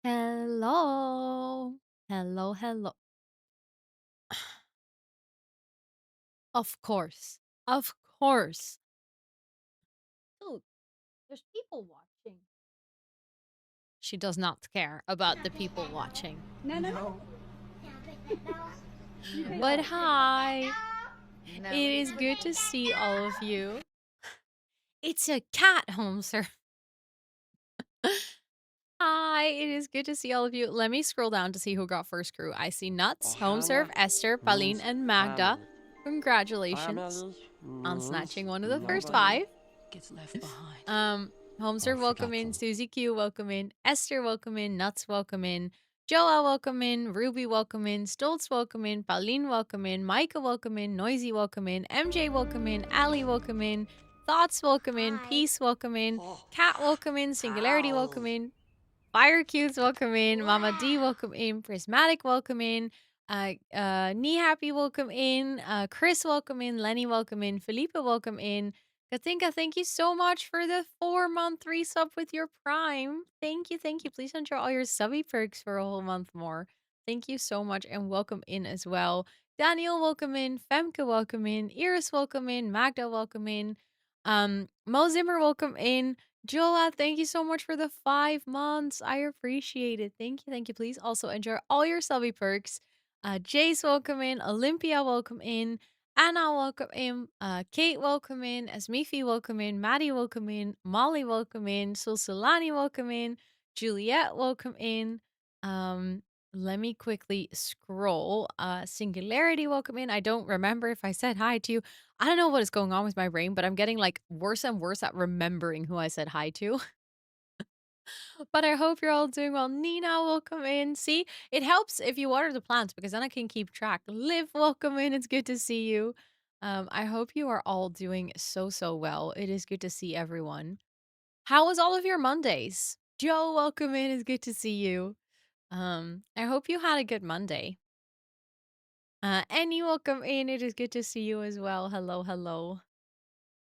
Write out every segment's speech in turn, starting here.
Hello. Hello, hello. Of course. Of course. Dude, there's people watching. She does not care about the people watching. No, no, no. But No. hi. No. It is good to see all of you. It's a cat home, sir. Hi, it is good to see all of you. Let me scroll down to see who got first crew. I see Nuts, Homeserve, Ohana Esther, Pauline, means and Magda. family. Congratulations Family on means snatching one of the first nobody five. gets left behind or Homeserve, welcome in. forgotten. Susie Q, welcome in. Esther, welcome in. Nuts, welcome in. Joa, welcome in. Ruby, welcome in. Stoltz, welcome in. Pauline, welcome in. Micah, welcome in. Noisy, welcome in. MJ, welcome in. Ali, welcome in. Thoughts, welcome in. Peace, welcome in. Oh, Cat, welcome in. Singularity, welcome ow. in. Fire Cutes, welcome in. Mama D, welcome in. Prismatic, welcome in. Knee Happy, welcome in. Chris, welcome in. Lenny, welcome in. Felipe, welcome in. Katinka, thank you so much for the 4-month resub with your Prime. Thank you, thank you. Please enjoy all your subby perks for a whole month more. Thank you so much and welcome in as well. Daniel, welcome in. Femke, welcome in. Iris, welcome in. Magda, welcome in. Mo Zimmer, welcome in. Jola, thank you so much for the 5 months. I appreciate it. Thank you, thank you. Please also enjoy all your subby perks. Jace, welcome in. Olympia, welcome in. Anna, welcome in. Kate, welcome in. Asmifi, welcome in. Maddie, welcome in. Molly, welcome in. Sulsulani, welcome in. Juliet, welcome in. Um, Let me quickly scroll. Singularity, welcome in. I don't remember if I said hi to you. I don't know what is going on with my brain, but I'm getting like worse and worse at remembering who I said hi to. But I hope you're all doing well. Nina, welcome in. See, it helps if you water the plants because then I can keep track. Liv, welcome in. It's good to see you. I hope you are all doing so well. It is good to see everyone. How was all of your Mondays? Joe, welcome in. It's good to see you. I hope you had a good Monday. Annie, welcome in. It is good to see you as well. Hello, hello.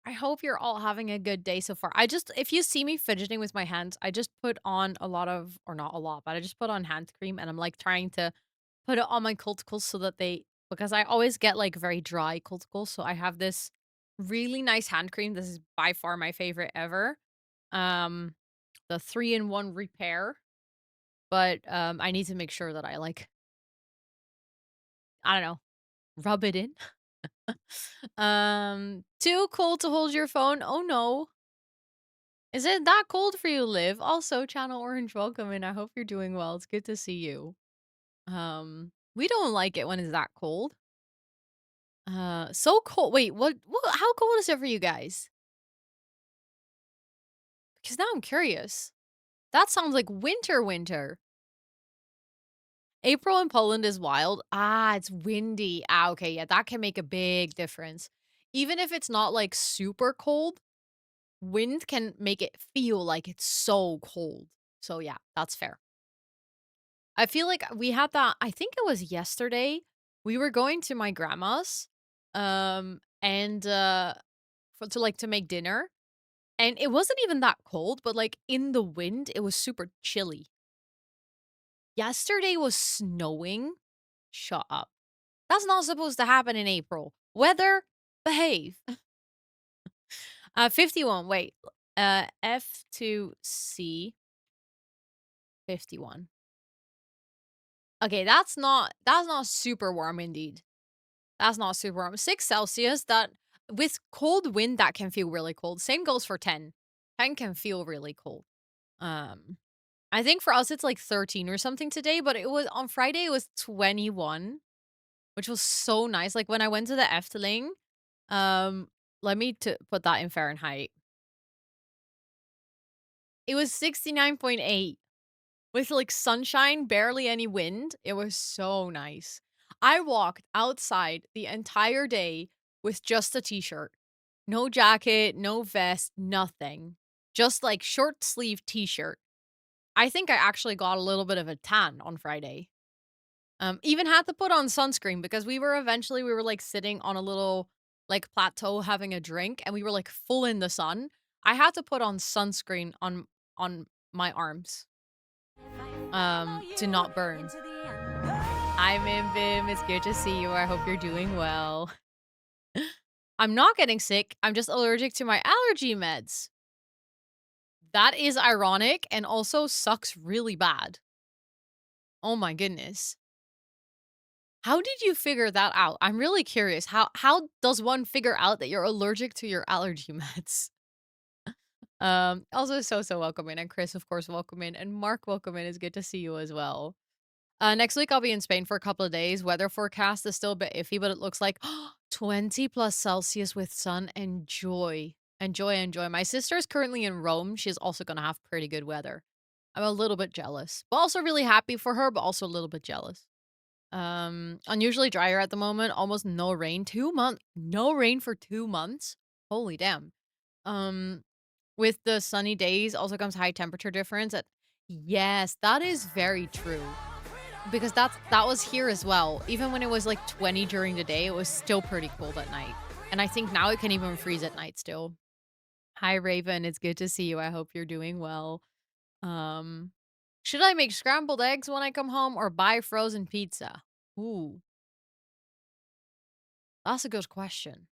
I hope you're all having a good day so far. If you see me fidgeting with my hands, I just put on a lot of, or not a lot, but I just put on hand cream and I'm like trying to put it on my culticles so that because I always get like very dry culticles. So I have this really nice hand cream. This is by far my favorite ever. Um, the 3-in-1 repair. But I need to make sure that I don't know, rub it in. Too cold to hold your phone. Oh no. Is it that cold for you, Liv? Also, Channel Orange, welcome, and I hope you're doing well. It's good to see you. We don't like it when it's that cold. So cold. Wait, what how cold is it for you guys? Because now I'm curious. That sounds like winter. April in Poland is wild. Ah, it's windy. Ah, okay, yeah, that can make a big difference. Even if it's not like super cold, wind can make it feel like it's so cold. So yeah, that's fair. I feel like we had that I think it was yesterday. We were going to my grandma's, and, to make dinner, and it wasn't even that cold, but, like, in the wind, it was super chilly. Yesterday was snowing. Shut up. That's not supposed to happen in April. Weather, behave. 51, wait, F2C 51. Okay, that's not super warm indeed. That's not super warm. 6 Celsius, that with cold wind, that can feel really cold. Same goes for 10. 10 can feel really cold. Um, I think for us, it's like 13 or something today, but it was on Friday, it was 21, which was so nice. Like when I went to the Efteling, um, let me put that in Fahrenheit. It was 69.8 with like sunshine, barely any wind. It was so nice. I walked outside the entire day with just a t-shirt. No jacket, no vest, nothing. Just like short sleeve t-shirt. I think I actually got a little bit of a tan on Friday. Even had to put on sunscreen because we were like sitting on a little like plateau having a drink and we were like full in the sun. I had to put on sunscreen on my arms. to not burn. Hi, Bim. It's good to see you. I hope you're doing well. I'm not getting sick. I'm just allergic to my allergy meds. That is ironic and also sucks really bad. Oh my goodness. How did you figure that out? I'm really curious. How does one figure out that you're allergic to your allergy meds? Also so welcome in, and Chris, of course, welcome in, and Mark, welcome in. It's good to see you as well. Next week I'll be in Spain for a couple of days. Weather forecast is still a bit iffy, but it looks like 20 plus Celsius with sun. Enjoy. Enjoy. My sister's currently in Rome. She's also gonna have pretty good weather. I'm a little bit jealous, but also really happy for her, but also a little bit jealous. Unusually drier at the moment, almost no rain. 2 months, no rain for 2 months. Holy damn. Um, with the sunny days also comes high temperature difference. Yes, that is very true. Because that was here as well. Even when it was like 20 during the day, it was still pretty cold at night. And I think now it can even freeze at night still. Hi Raven, it's good to see you. I hope you're doing well. Um should I make scrambled eggs when I come home or buy frozen pizza? Ooh, that's a good question.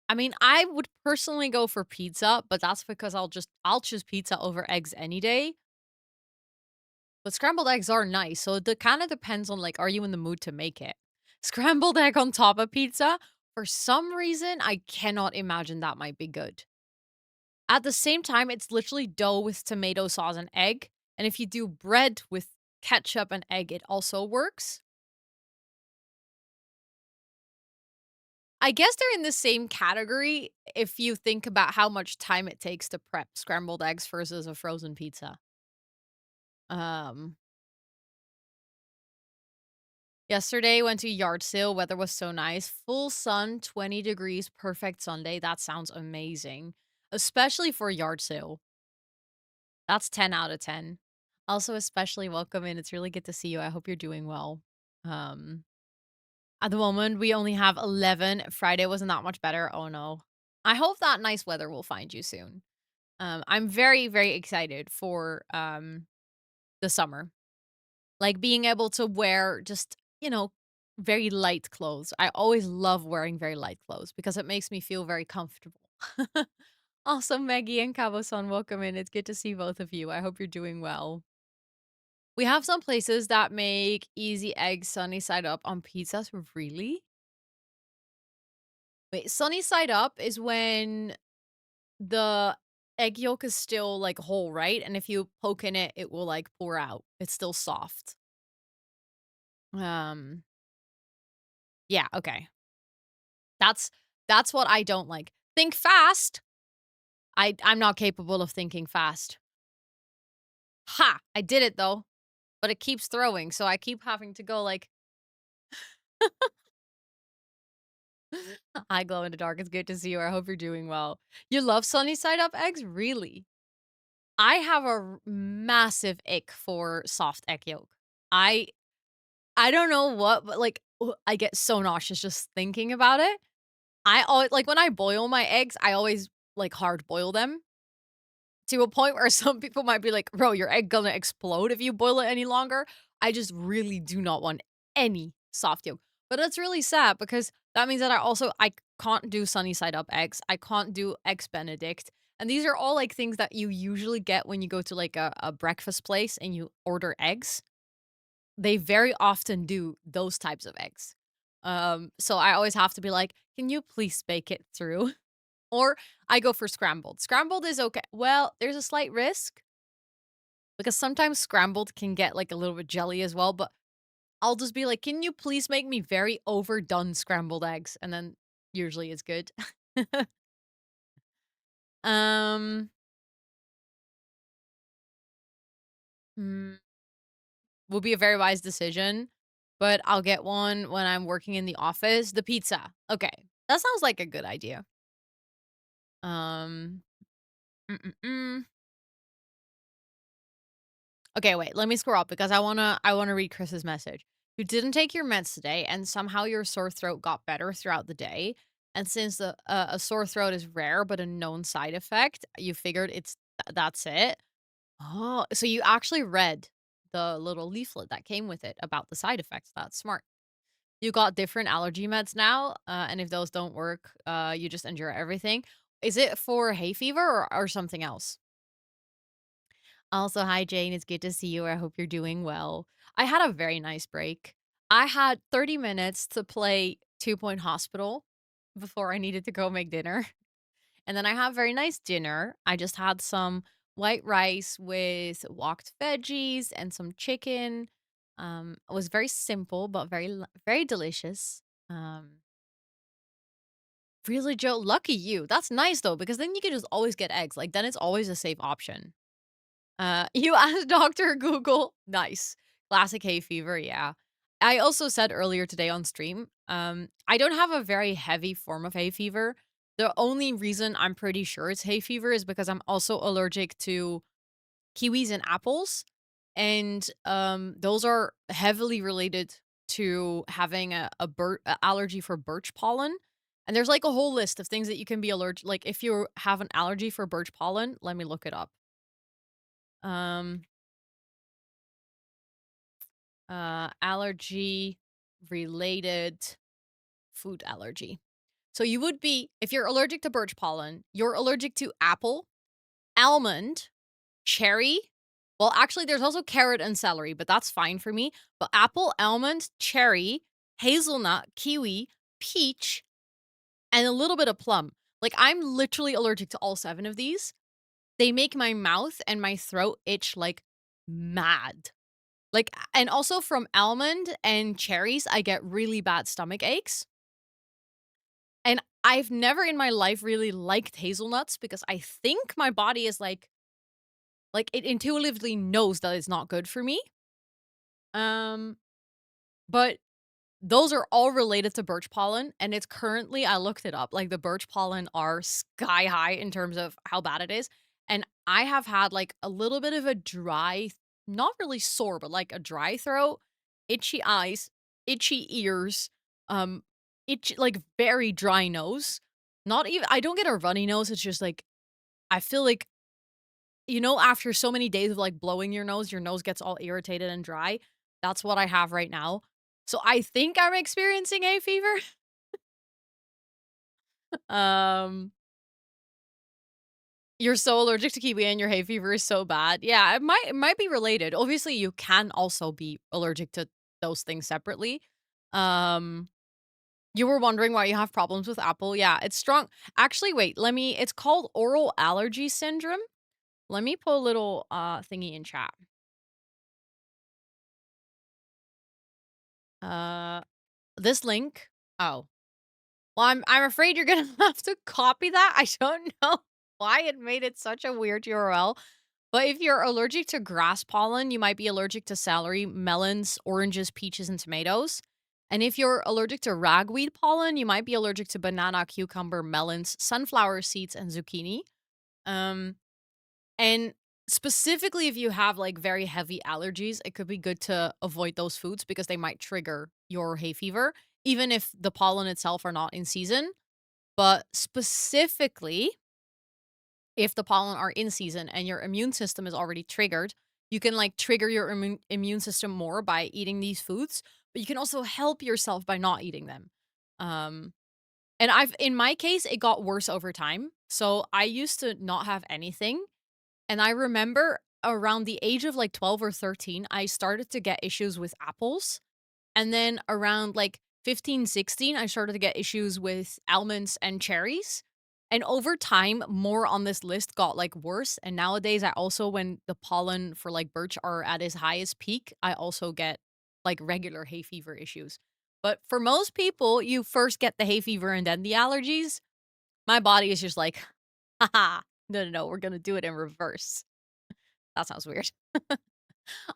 I mean, I would personally go for pizza, but that's because I'll choose pizza over eggs any day. But scrambled eggs are nice, so it kind of depends on, like, are you in the mood to make it? Scrambled egg on top of pizza, for some reason, I cannot imagine that might be good. At the same time, it's literally dough with tomato sauce and egg, and if you do bread with ketchup and egg, it also works. I guess they're in the same category if you think about how much time it takes to prep scrambled eggs versus a frozen pizza. Um Yesterday, went to yard sale, weather was so nice. Full sun, 20 degrees, perfect Sunday. That sounds amazing, especially for yard sale. That's 10 out of 10. Also, especially welcome in. It's really good to see you. I hope you're doing well. Um, at the moment, we only have 11. Friday wasn't that much better. Oh no. I hope that nice weather will find you soon. I'm very excited for the summer. Like, being able to wear just, very light clothes. I always love wearing very light clothes because it makes me feel very comfortable. Also, Maggie and Cabo-san, welcome in. It's good to see both of you. I hope you're doing well. We have some places that make easy eggs sunny side up on pizzas. Really? Wait, sunny side up is when the egg yolk is still, like, whole, right? And if you poke in it, it will, like, pour out. It's still soft. Um, yeah, okay. That's that's what I don't like. Think fast. I'm not capable of thinking fast. Ha! I did it though, but it keeps throwing, so I keep having to go like, "I glow in the dark. It's good to see you. I hope you're doing well." You love sunny side up eggs? Really? I have a massive ick for soft egg yolk. I I don't know what, but like, I get so nauseous just thinking about it. I always like when I boil my eggs, I always like hard boil them to a point where some people might be like, "Bro, your egg gonna explode if you boil it any longer." I just really do not want any soft yolk. But that's really sad because that means that I can't do sunny side up eggs. I can't do eggs benedict. And these are all like things that you usually get when you go to like a breakfast place and you order eggs. They very often do those types of eggs. So I always have to be like, "Can you please bake it through?" Or I go for scrambled. Scrambled is okay. Well, there's a slight risk because sometimes scrambled can get like a little bit jelly as well, but I'll just be like, "Can you please make me very overdone scrambled eggs?" And then usually it's good. um, mm, will be a very wise decision, but I'll get one when I'm working in the office. The pizza. Okay. That sounds like a good idea. Um, mm-mm-mm. Okay, wait, let me scroll up because I wanna read Chris's message. You didn't take your meds today, and somehow your sore throat got better throughout the day. And since a sore throat is rare but a known side effect, you figured that's it. Oh, so you actually read. the little leaflet that came with it about the side effects. That's smart. You got different allergy meds now, and if those don't work, you just endure everything. Is it for hay fever or something else? Also, hi Jane, it's good to see you. I hope you're doing well. I had a very nice break. I had 30 minutes to play 2 Point Hospital before I needed to go make dinner. And then I had a very nice dinner. I just had some white rice with wok veggies and some chicken. It was very simple but very delicious. Um, really, Joe, lucky you. That's nice though because then you can just always get eggs. Like then it's always a safe option. You asked Doctor Google. Nice, classic hay fever. Yeah. I also said earlier today on stream. I don't have a very heavy form of hay fever. The only reason I'm pretty sure it's hay fever is because I'm also allergic to kiwis and apples, and those are heavily related to having a allergy for birch pollen. And there's like a whole list of things that you can be allergic. Like if you have an allergy for birch pollen, let me look it up. Um, allergy related food allergy. So you would be, if you're allergic to birch pollen, you're allergic to apple, almond, cherry. Well, actually, there's also carrot and celery, but that's fine for me. But apple, almond, cherry, hazelnut, kiwi, peach, and a little bit of plum. Like, I'm literally allergic to all 7 of these. They make my mouth and my throat itch like mad. Like, and also from almond and cherries, I get really bad stomach aches. And I've never in my life really liked hazelnuts because I think my body is like it intuitively knows that it's not good for me. Um, but those are all related to birch pollen, and it's currently I looked it up, like, the birch pollen are sky high in terms of how bad it is, and I have had, like, a little bit of a dry not really sore, but, like, a dry throat, itchy eyes, itchy ears, um, like, very dry nose. Not even I don't get a runny nose, it's just, like, I feel like after so many days of, like, blowing your nose gets all irritated and dry? That's what I have right now. So I think I'm experiencing hay fever. Um, you're so allergic to kiwi and your hay fever is so bad. Yeah, it might be related. Obviously, you can also be allergic to those things separately. Um, you were wondering why you have problems with apple. Yeah, it's strong. Actually, wait, it's called oral allergy syndrome. Let me put a little thingy in chat. Uh this link. Oh. Well, I'm afraid you're gonna have to copy that. I don't know why it made it such a weird URL. But if you're allergic to grass pollen, you might be allergic to celery, melons, oranges, peaches, and tomatoes. And if you're allergic to ragweed pollen, you might be allergic to banana, cucumber, melons, sunflower seeds, and zucchini. Um, and specifically if you have like very heavy allergies, it could be good to avoid those foods because they might trigger your hay fever, even if the pollen itself are not in season. But specifically, if the pollen are in season and your immune system is already triggered, you can like trigger your immune system more by eating these foods, but you can also help yourself by not eating them. Um, and in my case, it got worse over time. So I used to not have anything. And I remember around the age of like 12 or 13, I started to get issues with apples. And then around like 15, 16, I started to get issues with almonds and cherries. And over time, more on this list got like worse. And nowadays, I also, when the pollen for like birch are at its highest peak, I also get like regular hay fever issues. But for most people, you first get the hay fever and then the allergies. My body is just like, haha, no, we're going to do it in reverse. That sounds weird.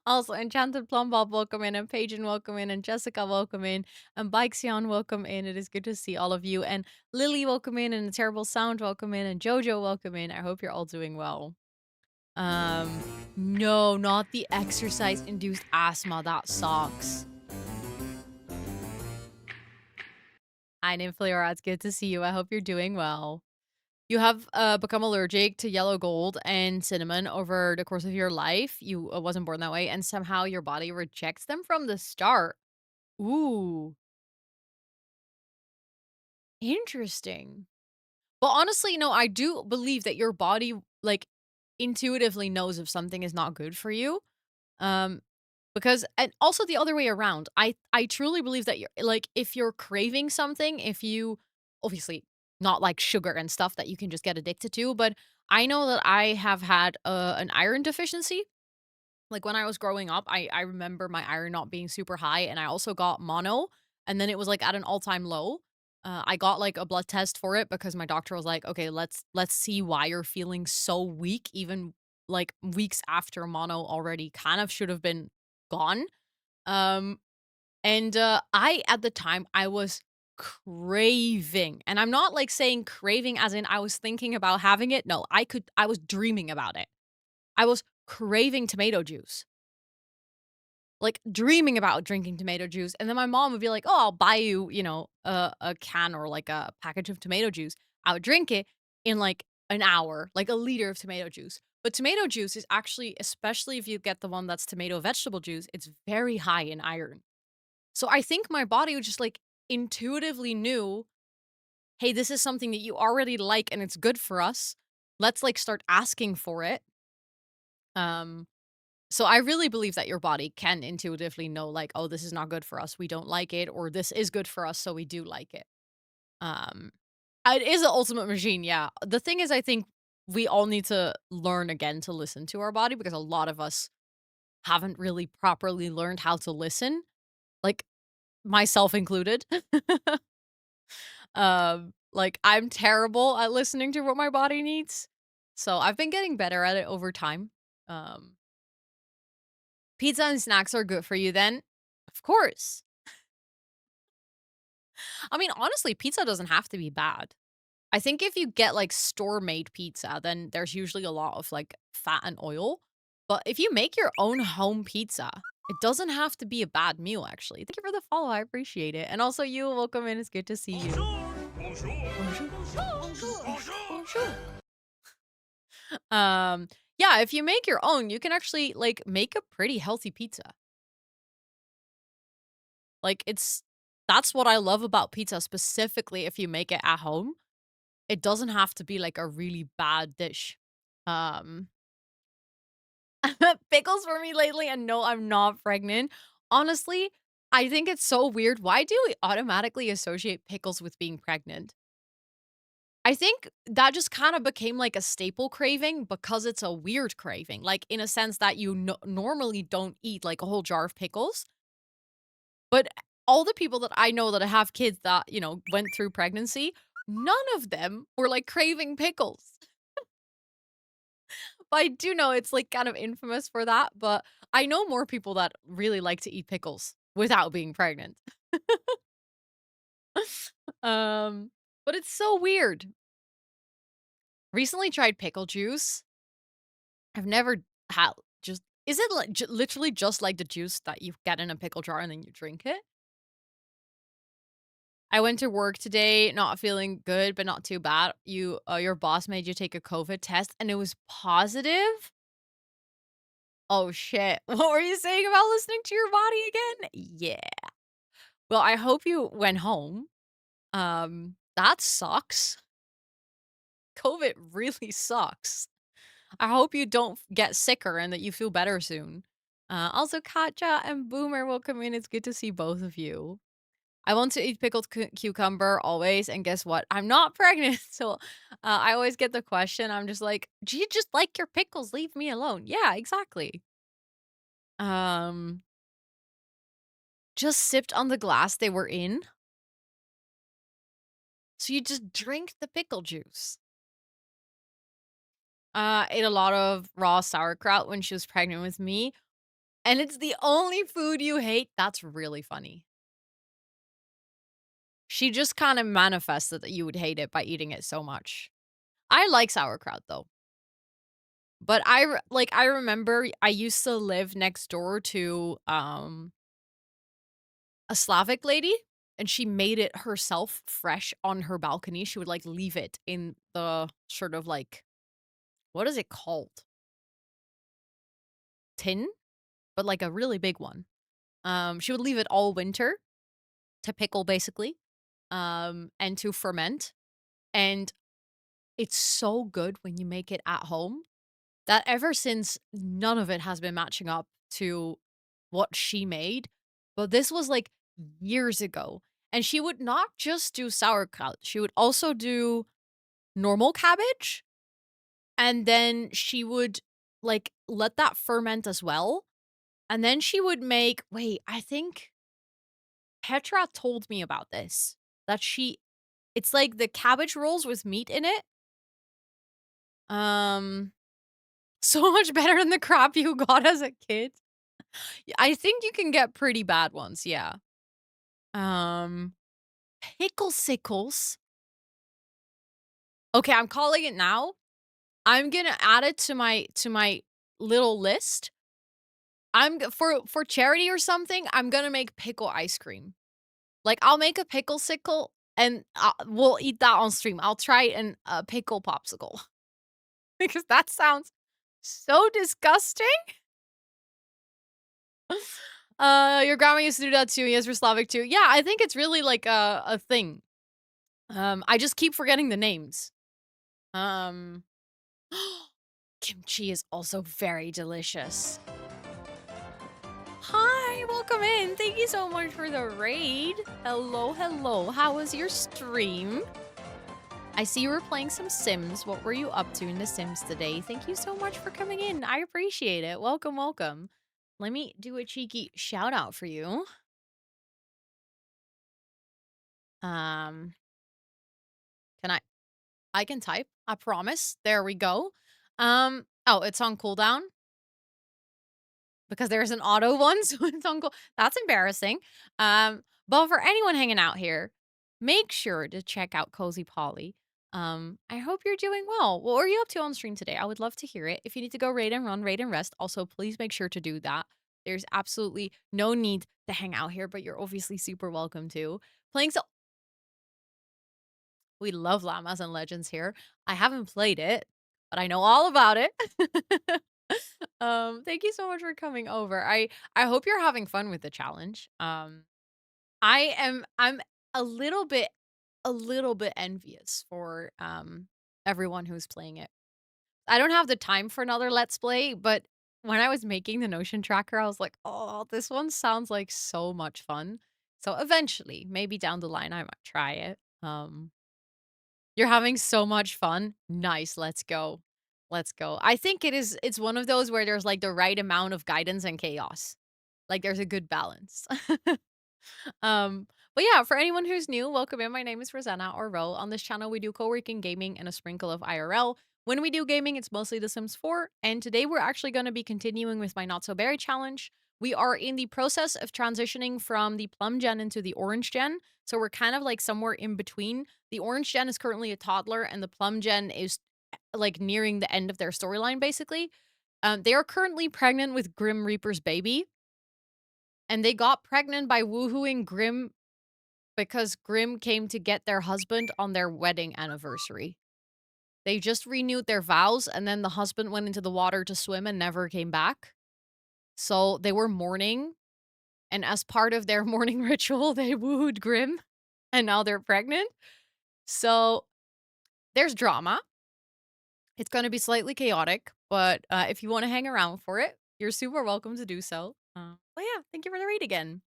Also, Enchanted Plum Bob, welcome in, and Pagan, welcome in, and Jessica, welcome in, and Bikesion, welcome in. It is good to see all of you. And Lily, welcome in, and a Terrible Sound, welcome in, and Jojo, welcome in. I hope you're all doing well. No, not the exercise-induced asthma. That sucks. Hi, Nymphlora, it's good to see you. I hope you're doing well. You have, become allergic to yellow gold and cinnamon over the course of your life. You, wasn't born that way, and somehow your body rejects them from the start. Ooh, interesting. But honestly, no, I do believe that your body, like, intuitively knows if something is not good for you. Um, because and also the other way around. I truly believe that you're like, if you're craving something, if you obviously not like sugar and stuff that you can just get addicted to, but I know that I have had an iron deficiency. Like, when I was growing up, I remember my iron not being super high, and I also got mono, and then it was, like, at an all-time low. I got, like, a blood test for it because my doctor was like, "Okay, let's see why you're feeling so weak even, like, weeks after mono already kind of should have been gone." Um, I at the time, I was craving, and I'm not, like, saying craving as in I was thinking about having it, no, I was dreaming about it. I was craving tomato juice. Like, dreaming about drinking tomato juice, and then my mom would be like, "Oh, I'll buy you, a can or, like, a package of tomato juice." I would drink it in, like, an hour, like, a liter of tomato juice. But tomato juice is actually, especially if you get the one that's tomato vegetable juice, it's very high in iron. So I think my body would just, like, intuitively knew, "Hey, this is something that you already like and it's good for us. Let's, like, start asking for it." Um So I really believe that your body can intuitively know like, "Oh, this is not good for us. We don't like it," or "This is good for us, so we do like it." Um, it is an ultimate machine, yeah. The thing is I think we all need to learn again to listen to our body because a lot of us haven't really properly learned how to listen, like, myself included. Like, I'm terrible at listening to what my body needs, so I've been getting better at it over time. Um, Pizza and snacks are good for you then? Of course. I mean, honestly, pizza doesn't have to be bad. I think if you get like store-made pizza, then there's usually a lot of like fat and oil. But if you make your own home pizza, it doesn't have to be a bad meal, actually. Thank you for the follow. I appreciate it. And also, you welcome in. It's good to see you. Bonjour. Bonjour. Yeah, if you make your own, you can actually like make a pretty healthy pizza. Like that's what I love about pizza specifically if you make it at home. It doesn't have to be, like, a really bad dish. Um, Pickles for me lately, and no, I'm not pregnant. Honestly, I think it's so weird. Why do we automatically associate pickles with being pregnant? I think that just kinda became, like, a staple craving because it's a weird craving, like, in a sense that you normally don't eat, like, a whole jar of pickles, but all the people that I know that have kids that, went through pregnancy, none of them were, like, craving pickles. But I do know it's, like, kind of infamous for that, but I know more people that really like to eat pickles without being pregnant. Um, but it's so weird. Recently tried pickle juice. I've never had just is it like literally just like the juice that you get in a pickle jar and then you drink it? I went to work today, not feeling good, but not too bad. Your boss made you take a COVID test and it was positive? Oh, shit. What were you saying about listening to your body again? Yeah. Well, I hope you went home. That sucks. COVID really sucks. I hope you don't get sicker and that you feel better soon. Also, Katja and Boomer will come in. It's good to see both of you. I want to eat pickled cucumber always, and guess what? I'm not pregnant, so I always get the question. I'm just like, "Do you just like your pickles? Leave me alone." Yeah, exactly. Um, just sipped on the glass they were in, so you just drink the pickle juice. Ate a lot of raw sauerkraut when she was pregnant with me, and it's the only food you hate? That's really funny. She just kinda manifested that you would hate it by eating it so much. I like sauerkraut, though, but I remember I used to live next door to, a Slavic lady, and she made it herself fresh on her balcony. She would, like, leave it in the sort of, like, what is it called? Tin? But, like, a really big one. She would leave it all winter to pickle, basically, and to ferment, and it's so good when you make it at home that ever since, none of it has been matching up to what she made, but this was, like, years ago, and she would not just do sauerkraut, she would also do normal cabbage, and then she would, like, let that ferment as well, and then she would make wait, I think Petra told me about this, that she it's like the cabbage rolls with meat in it, um, so much better than the crap you got as a kid. I think you can get pretty bad ones, yeah. Um, pickle sickles. Okay, I'm calling it now. I'm gonna add it to my little list. For charity or something, I'm gonna make pickle ice cream. Like, I'll make a pickle sickle and we'll eat that on stream. I'll try an pickle popsicle because that sounds so disgusting. Your grandma used to do that too. Yes, for Slavic too. Yeah, I think it's really like a thing. I just keep forgetting the names. Um, kimchi is also very delicious. Hi, welcome in. Thank you so much for the raid. Hello, hello. How was your stream? I see you were playing some Sims. What were you up to in The Sims today? Thank you so much for coming in. I appreciate it. Welcome, welcome. Let me do a cheeky shout out for you. Um, can I can type. I promise. There we go. Oh, it's on cooldown because there's an auto one, so it's on cool. That's embarrassing. But for anyone hanging out here, make sure to check out Cozy Polly. I hope you're doing well. What are you up to on stream today? I would love to hear it. If you need to go raid and run, raid and rest, also please make sure to do that. There's absolutely no need to hang out here, but you're obviously super welcome to. Playing so We love Llamas and Legends here. I haven't played it, but I know all about it. Thank you so much for coming over. I hope you're having fun with the challenge. I'm a little bit envious for everyone who's playing it. I don't have the time for another let's play, but when I was making the Notion tracker, I was like, "Oh, this one sounds like so much fun." So eventually, maybe down the line I might try it. You're having so much fun. Nice, let's go. Let's go. I think it's one of those where there's, like, the right amount of guidance and chaos. Like, there's a good balance. Um, but yeah, for anyone who's new, welcome in. My name is Rosanna or Ro. On this channel, we do co-working gaming and a sprinkle of IRL. When we do gaming, it's mostly The Sims 4, and today we're actually going to be continuing with my Not So Berry challenge. We are in the process of transitioning from the Plum gen into the Orange gen, so we're kind of like somewhere in between. The Orange gen is currently a toddler, and the Plum gen is like nearing the end of their storyline, basically. They are currently pregnant with Grim Reaper's baby, and they got pregnant by woohooing Grim because Grim came to get their husband on their wedding anniversary. They just renewed their vows, and then the husband went into the water to swim and never came back. So they were mourning, and as part of their mourning ritual, they wooed Grim, and now they're pregnant. So there's drama. It's going to be slightly chaotic, but if you want to hang around for it, you're super welcome to do so. But yeah, thank you for the read again.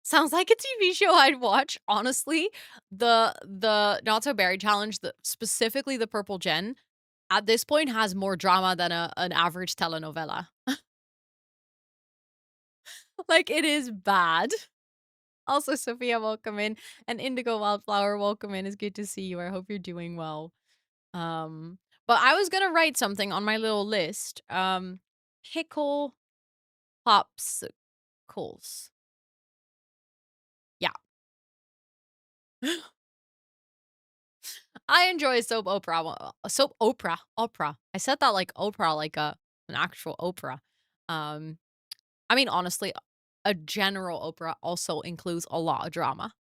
Sounds like a TV show I'd watch. Honestly, the Not So Berry challenge, specifically the Purple Gen, at this point has more drama than an average telenovela. Like, it is bad. Also, Sophia, welcome in, and Indigo Wildflower, welcome in. It's good to see you. I hope you're doing well. Um, but I was gonna write something on my little list. Pickle popsicles. Yeah. I enjoy soap opera. Soap opera. I said that like Oprah, like an actual opera. Um, I mean, honestly, a general opera also includes a lot of drama.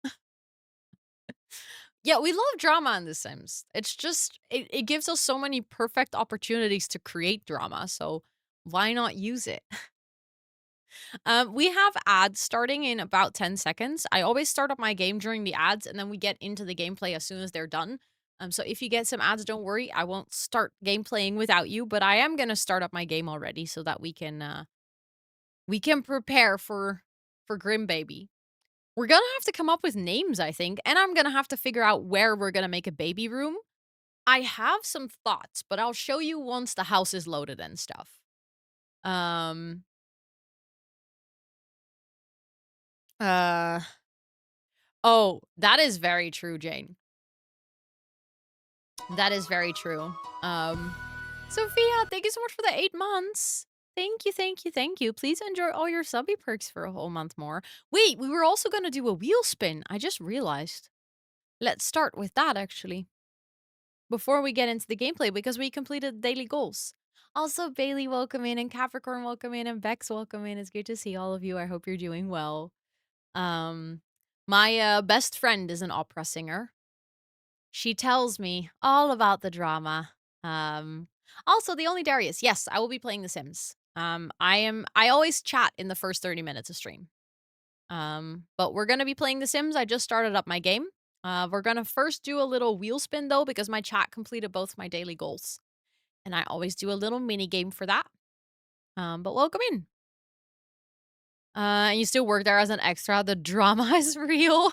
Yeah, we love drama in The Sims. It's just it gives us so many perfect opportunities to create drama, so why not use it? We have ads starting in about 10 seconds. I always start up my game during the ads, and then we get into the gameplay as soon as they're done. So if you get some ads, don't worry, I won't start gameplaying without you, but I am gonna start up my game already so that we can prepare for Grim Baby. We're gonna have to come up with names, I think, and I'm gonna have to figure out where we're gonna make a baby room. I have some thoughts, but I'll show you once the house is loaded and stuff. Um, uh, oh, that is very true, Jane. That is very true. Um, Sophia, thank you so much for the 8 months. Thank you, thank you, thank you. Please enjoy all your subby perks for a whole month more. Wait, we were also gonna do a wheel spin. I just realized. Let's start with that, actually, before we get into the gameplay, because we completed daily goals. Also, Bailey, welcome in, and Capricorn, welcome in, and Bex, welcome in. It's good to see all of you. I hope you're doing well. Um, my best friend is an opera singer. She tells me all about the drama. Also, the only Darius. Yes, I will be playing The Sims. I always chat in the first 30 minutes of stream. But we're gonna be playing The Sims. I just started up my game. We're gonna first do a little wheel spin though, because my chat completed both my daily goals. And I always do a little mini game for that. But welcome in. You still work there as an extra. The drama is real.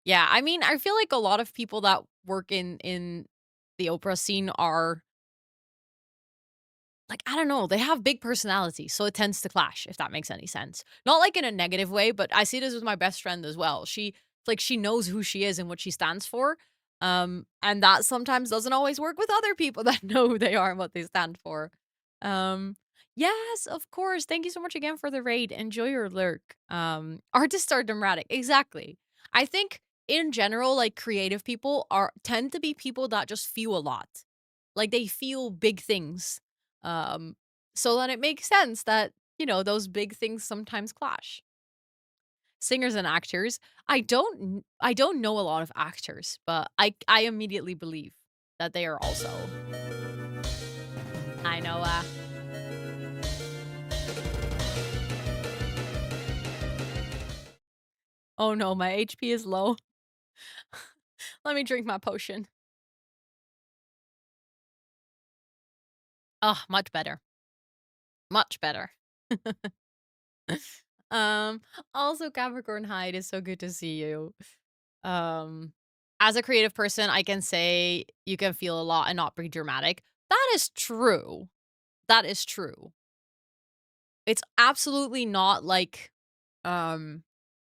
Yeah, I mean, I feel like a lot of people that work in the opera scene are like, I don't know, they have big personalities, so it tends to clash, if that makes any sense. Not like in a negative way, but I see this with my best friend as well. She knows who she is and what she stands for. And that sometimes doesn't always work with other people that know who they are and what they stand for. Um, yes, of course. Thank you so much again for the raid. Enjoy your lurk. Artists are dramatic. Exactly. I think in general, like creative people are tend to be people that just feel a lot. Like they feel big things, so then it makes sense that, those big things sometimes clash. Singers and actors, I don't know a lot of actors, but I immediately believe that they are also. I know, oh no, my HP is low. Let me drink my potion. Oh, much better. Much better. Um, Also Capricorn Hide is so good to see you. Um, as a creative person, I can say you can feel a lot and not be dramatic. That is true. That is true. It's absolutely not like, um,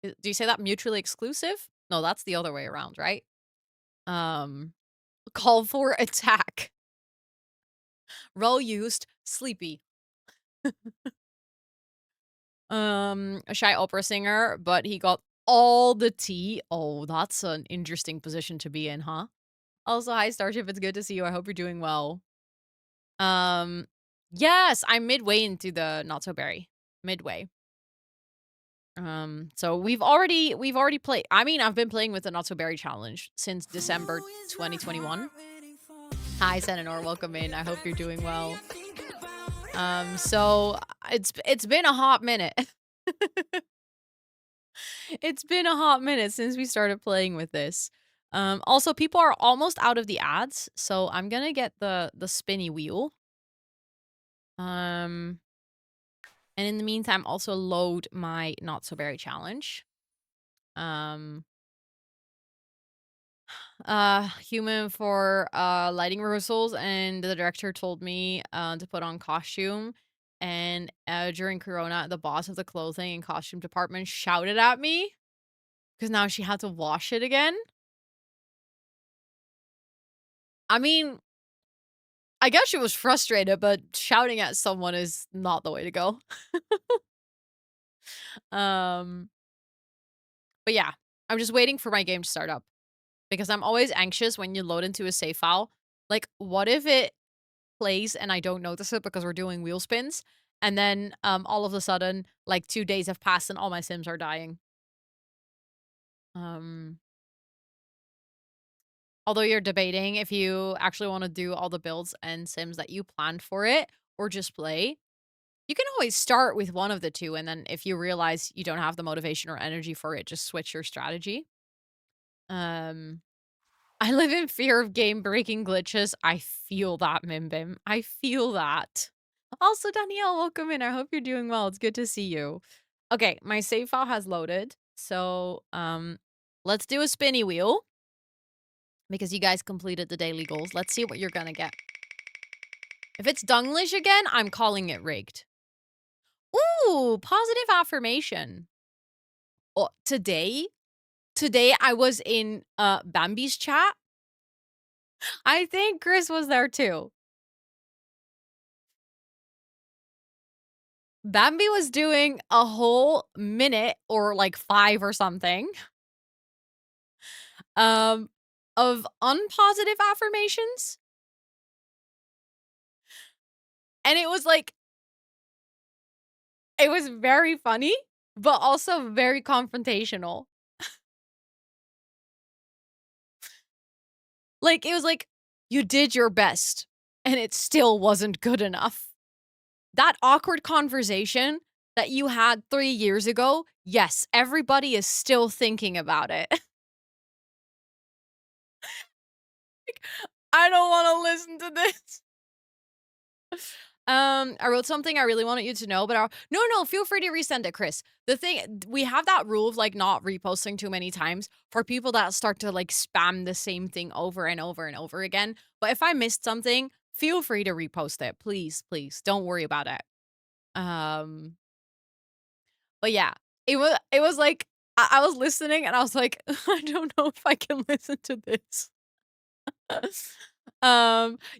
do you say that mutually exclusive? No, that's the other way around, right? Um, Call for attack. Role used, sleepy. A shy opera singer, but he got all the tea. Oh, that's an interesting position to be in, huh? Also, hi Starship, it's good to see you. I hope you're doing well. Um, yes, I'm midway into the Not So Berry. Midway. So we've already played. I mean, I've been playing with the Not So Berry challenge since December 2021. Hi, Senanor, welcome in. I hope you're doing well. So it's been a hot minute. It's been a hot minute since we started playing with this. Also people are almost out of the ads, so I'm gonna get the spinny wheel. Um And in the meantime, also load my Not So Berry challenge. Um, Human for lighting rehearsals, and the director told me to put on costume. And during Corona, the boss of the clothing and costume department shouted at me because now she had to wash it again. I mean, I guess she was frustrated, but shouting at someone is not the way to go. um, but yeah, I'm just waiting for my game to start up. Because I'm always anxious when you load into a save file. Like, what if it plays and I don't notice it because we're doing wheel spins, and then all of a sudden, like 2 days have passed and all my Sims are dying. Um Although you're debating if you actually wanna do all the builds and sims that you planned for it or just play, you can always start with one of the 2, and then if you realize you don't have the motivation or energy for it, just switch your strategy. Um, I live in fear of game-breaking glitches. I feel that, Mimbim. I feel that. Also, Danielle, welcome in. I hope you're doing well. It's good to see you. Okay, my save file has loaded. So, let's do a spinny wheel because you guys completed the daily goals. Let's see what you're gonna get. If it's Dunglish again, I'm calling it rigged. Ooh, positive affirmation. Oh, today I was in Bambi's chat. I think Chris was there too. Bambi was doing a whole minute or like 5 or something um of unpositive affirmations, and it was very funny but also very confrontational. Like it was like you did your best and it still wasn't good enough. That awkward conversation that you had 3 years ago, yes, everybody is still thinking about it. Like, I don't wanna listen to this. I wrote something I really wanted you to know, but no, feel free to resend it, Chris. The thing we have that rule of, like, not reposting too many times for people that start to, like, spam the same thing over and over and over again, but if I missed something, feel free to repost it. Please, please, don't worry about it. Um But yeah, it was like I was listening and I was like, "I don't know if I can listen to this."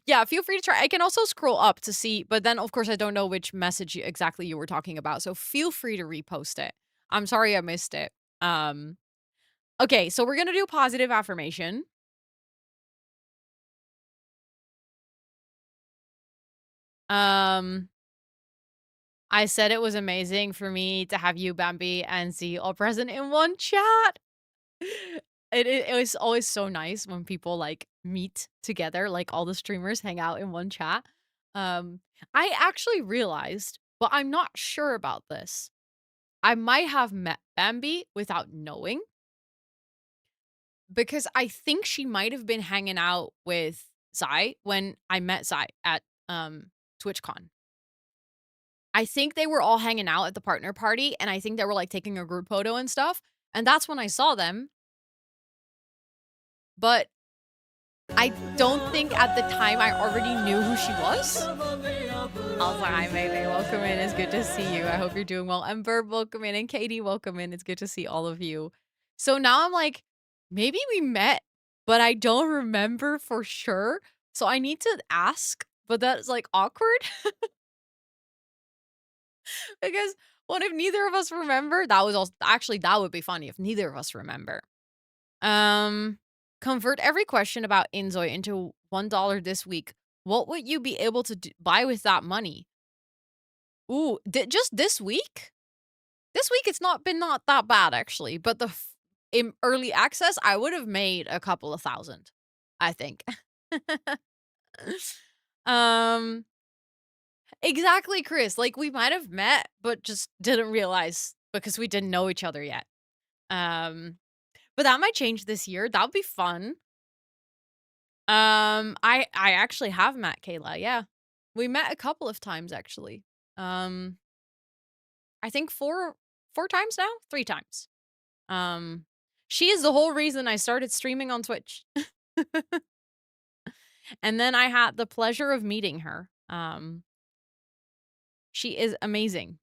Yeah, feel free to try. I can also scroll up to see, but then, of course, I don't know which message exactly you were talking about, so feel free to repost it. I'm sorry I missed it. Um, okay, so we're gonna do positive affirmation. Um, I said it was amazing for me to have you, Bambi, and Z all present in one chat. It was always so nice when people, like, meet together, like, all the streamers hang out in one chat. Um, I actually realized, but I'm not sure about this. I might have met Bambi without knowing, because I think she might have been hanging out with Zai when I met Zai at, TwitchCon. I think they were all hanging out at the partner party, and I think they were, like, taking a group photo and stuff, and that's when I saw them, but I don't think at the time I already knew who she was. Also, hi, Mayday. Welcome in. It's good to see you. I hope you're doing well. And Verb, welcome in. And Katie, welcome in. It's good to see all of you. So now I'm like, maybe we met, but I don't remember for sure. So I need to ask, but that's like awkward because what if neither of us remember? That was also actually that would be funny if neither of us remember. Um, convert every question about Inzoi into $1 this week. What would you be able to buy with that money? Ooh, just this week? This week it's not that bad actually, but in early access, I would have made a couple of thousand, I think. um, exactly, Chris. Like we might have met, but just didn't realize because we didn't know each other yet. Um, but that might change this year. That would be fun. I actually have met Kayla, yeah. We met a couple of times actually. Um, I think 4 times now? 3 times. Um, she is the whole reason I started streaming on Twitch. And then I had the pleasure of meeting her. She is amazing.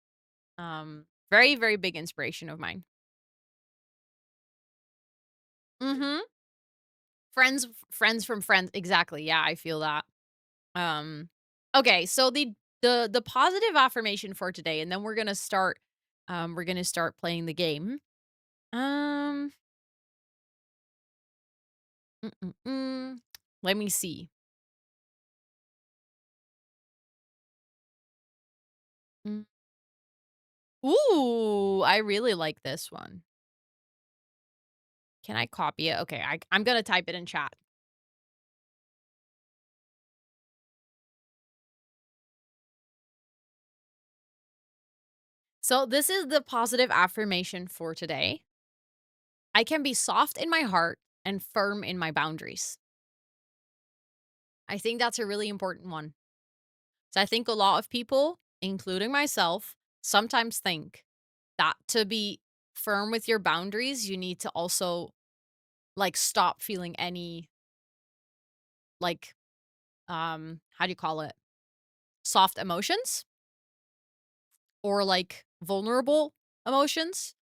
Very, very big inspiration of mine. Mhm. Friends from friends. Exactly. Yeah, I feel that. Um, okay, so the positive affirmation for today, and then we're gonna start playing the game. Um, mm. Let me see. Mm. Ooh, I really like this one. Can I copy it? Okay, I'm gonna type it in chat. So, this is the positive affirmation for today. I can be soft in my heart and firm in my boundaries. I think that's a really important one. So, I think a lot of people, including myself, sometimes think that to be firm with your boundaries, you need to also like stop feeling any like how do you call it? Soft emotions or like vulnerable emotions.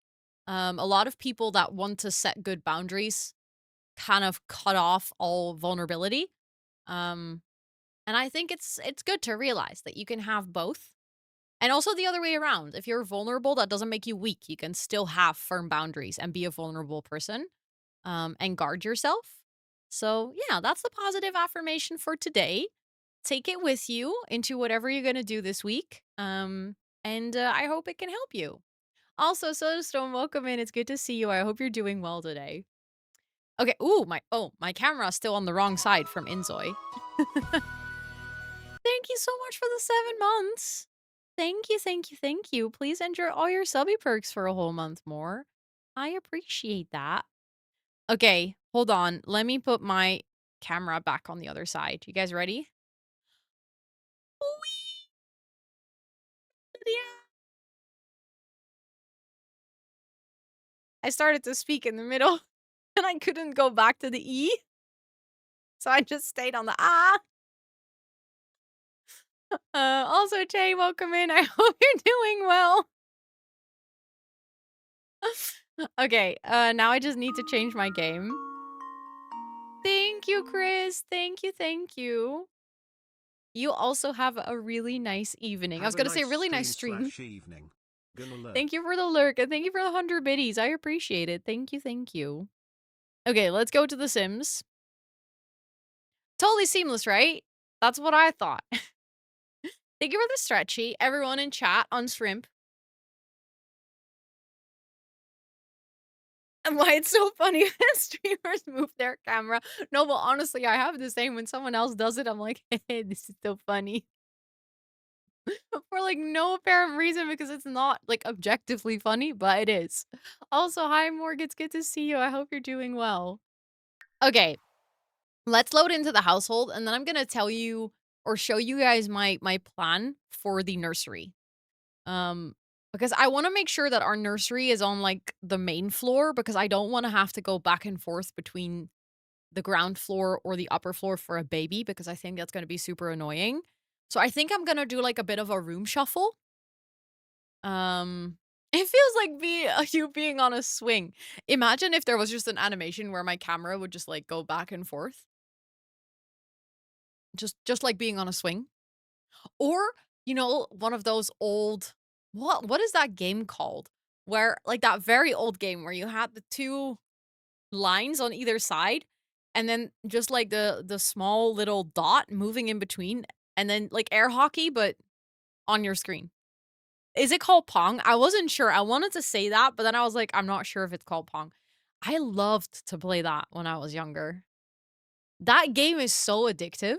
A lot of people that want to set good boundaries kind of cut off all vulnerability. Um, and I think it's good to realize that you can have both. And also the other way around. If you're vulnerable, that doesn't make you weak. You can still have firm boundaries and be a vulnerable person, and guard yourself. So, yeah, that's the positive affirmation for today. Take it with you into whatever you're going to do this week. And I hope it can help you. Also, Solarstone, welcome in. It's good to see you. I hope you're doing well today. Okay. Ooh, my camera's still on the wrong side from Inzoy. Thank you so much for the 7 months. Thank you, thank you, thank you. Please enjoy all your subby perks for a whole month more. I appreciate that. Okay, hold on. Let me put my camera back on the other side. You guys ready? Whee! Yeah. I started to speak in the middle and I couldn't go back to the E. So I just stayed on the ah. Also, Jay, welcome in. I hope you're doing well. Okay, now I just need to change my game. Thank you, Chris. Thank you, thank you. You also have a really nice evening. I was gonna say really nice stream. Evening. Gonna lurk. Thank you for the lurk and thank you for the 100 biddies. I appreciate it. Thank you, thank you. Okay, let's go to The Sims. Totally seamless, right? That's what I thought. Thank you for the stretchy. Everyone in chat on Shrimp. And why it's so funny when streamers move their camera. No, but honestly, I have the same when someone else does it. I'm like, hey, this is so funny. For like no apparent reason because it's not like objectively funny, but it is. Also, hi Morg, it's good to see you. I hope you're doing well. Okay, let's load into the household and then I'm gonna tell you or show you guys my plan for the nursery. Because I want to make sure that our nursery is on like the main floor because I don't want to have to go back and forth between the ground floor or the upper floor for a baby because I think that's going to be super annoying. So I think I'm going to do like a bit of a room shuffle. It feels like you being on a swing. Imagine if there was just an animation where my camera would just like go back and forth. Just like being on a swing. Or, one of those old what is that game called? Where like that very old game where you had the two lines on either side and then just like the small little dot moving in between and then like air hockey but on your screen. Is it called Pong? I wasn't sure. I wanted to say that, but then I was like, I'm not sure if it's called Pong. I loved to play that when I was younger. That game is so addictive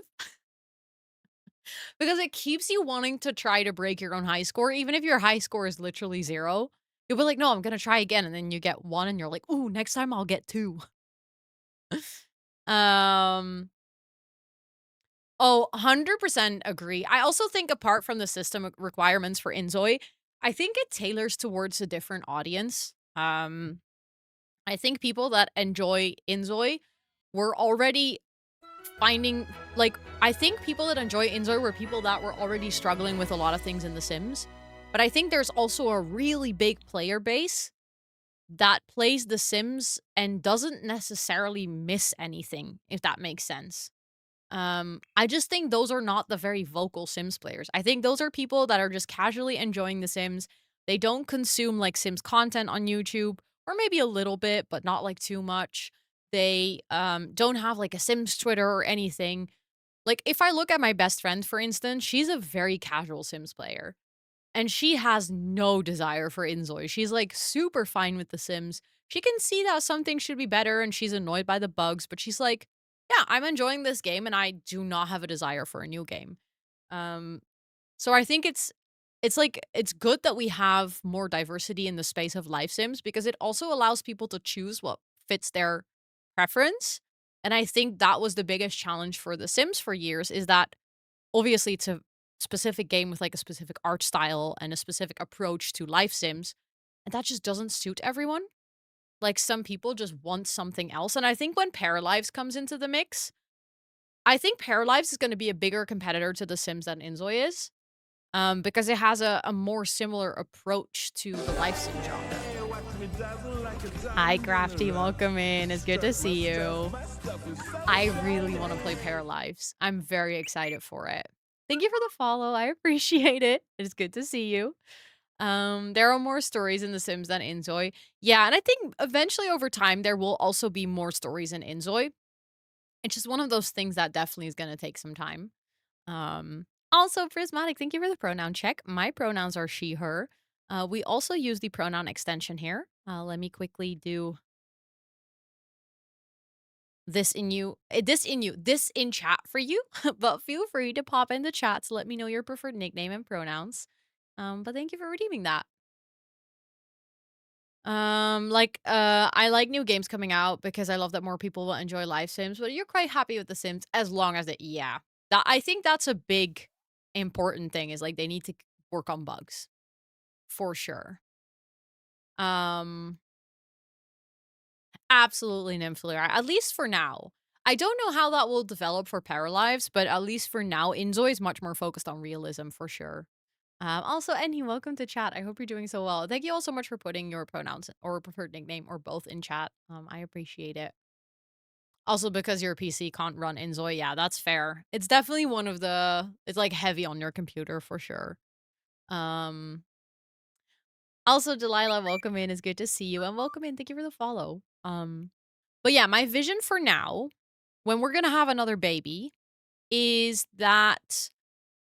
because it keeps you wanting to try to break your own high score, even if your high score is literally 0. You'll be like, "No, I'm gonna try again," and then you get 1 and you're like, "Ooh, next time I'll get 2." Um, oh, 100% agree. I also think apart from the system requirements for Inzoi, I think it tailors towards a different audience. I think people that enjoy Inzoi were already finding like, I think people that enjoy Inzoi were people that were already struggling with a lot of things in The Sims. But I think there's also a really big player base that plays The Sims and doesn't necessarily miss anything, if that makes sense. I just think those are not the very vocal Sims players. I think those are people that are just casually enjoying The Sims. They don't consume like Sims content on YouTube, or maybe a little bit, but not like too much. They don't have like a Sims Twitter or anything. Like if I look at my best friend, for instance, she's a very casual Sims player. And she has no desire for Inzoi. She's like super fine with The Sims. She can see that something should be better and she's annoyed by the bugs, but she's like, yeah, I'm enjoying this game and I do not have a desire for a new game. Um, so I think it's it's like it's good that we have more diversity in the space of life sims because it also allows people to choose what fits their preference. And I think that was the biggest challenge for The Sims for years is that obviously it's a specific game with like a specific art style and a specific approach to life sims, and that just doesn't suit everyone. Like some people just want something else. And I think when Paralives comes into the mix, I think Paralives is going to be a bigger competitor to The Sims than Inzoi is. Because it has a more similar approach to the life sim genre. Hi, Crafty. Welcome in. It's good to see you. I really want to play Pair Lives. I'm very excited for it. Thank you for the follow. I appreciate it. It's good to see you. There are more stories in The Sims than Inzoi. Yeah, and I think eventually over time there will also be more stories in Inzoi. It's just one of those things that definitely is going to take some time. Also, Prismatic, thank you for the pronoun check. My pronouns are she, her. We also use the pronoun extension here. Let me quickly do this in chat for you, but feel free to pop in the chat to let me know your preferred nickname and pronouns. But thank you for redeeming that. I like new games coming out because I love that more people will enjoy live sims, but you're quite happy with the Sims as long as it yeah. That I think that's a big important thing is like they need to work on bugs for sure. Um Absolutely Nymphalier, at least for now. I don't know how that will develop for Paralives, but at least for now, Inzoi is much more focused on realism for sure. Also, Enny, welcome to chat. I hope you're doing so well. Thank you all so much for putting your pronouns or preferred nickname or both in chat. I appreciate it. Also, because your PC can't run Inzoi, yeah, that's fair. It's definitely one of the it's like heavy on your computer for sure. Um Also, Delilah, welcome in. It's good to see you. And welcome in. Thank you for the follow. But yeah, my vision for now, when we're gonna have another baby, is that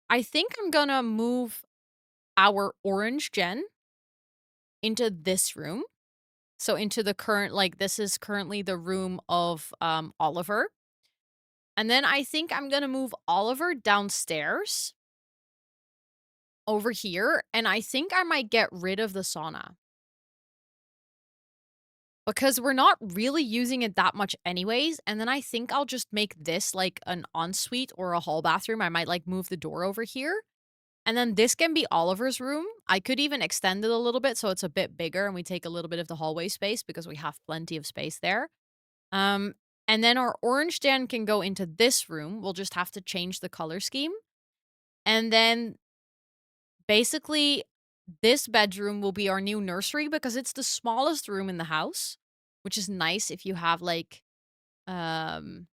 I think I'm gonna move our orange gen into this room. So into the current like this is currently the room of Oliver. And then I think I'm gonna move Oliver downstairs over here. And I think I might get rid of the sauna. Because we're not really using it that much anyways, and then I think I'll just make this, like, an ensuite or a hall bathroom. I might, like, move the door over here, and then this can be Oliver's room. I could even extend it a little bit so it's a bit bigger and we take a little bit of the hallway space because we have plenty of space there. Um, and then our orange den can go into this room. We'll just have to change the color scheme. And then basically, this bedroom will be our new nursery because it's the smallest room in the house, which is nice if you have like um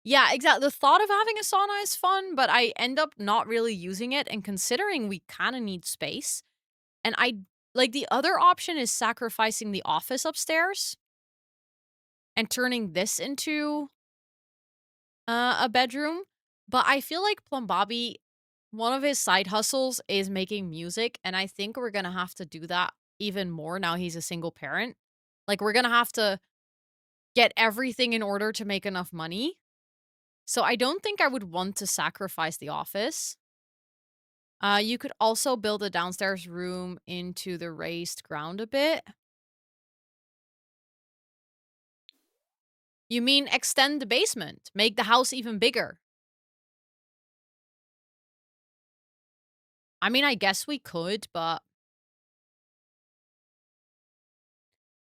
yeah, exactly. The thought of having a sauna is fun, but I end up not really using it and considering we kind of need space. And I like the other option is sacrificing the office upstairs and turning this into a bedroom, but I feel like Plum Bobby, one of his side hustles is making music, and I think we're gonna have to do that even more now he's a single parent. Like, we're gonna have to get everything in order to make enough money. So I don't think I would want to sacrifice the office. You could also build a downstairs room into the raised ground a bit. You mean extend the basement, make the house even bigger? I mean, I guess we could, but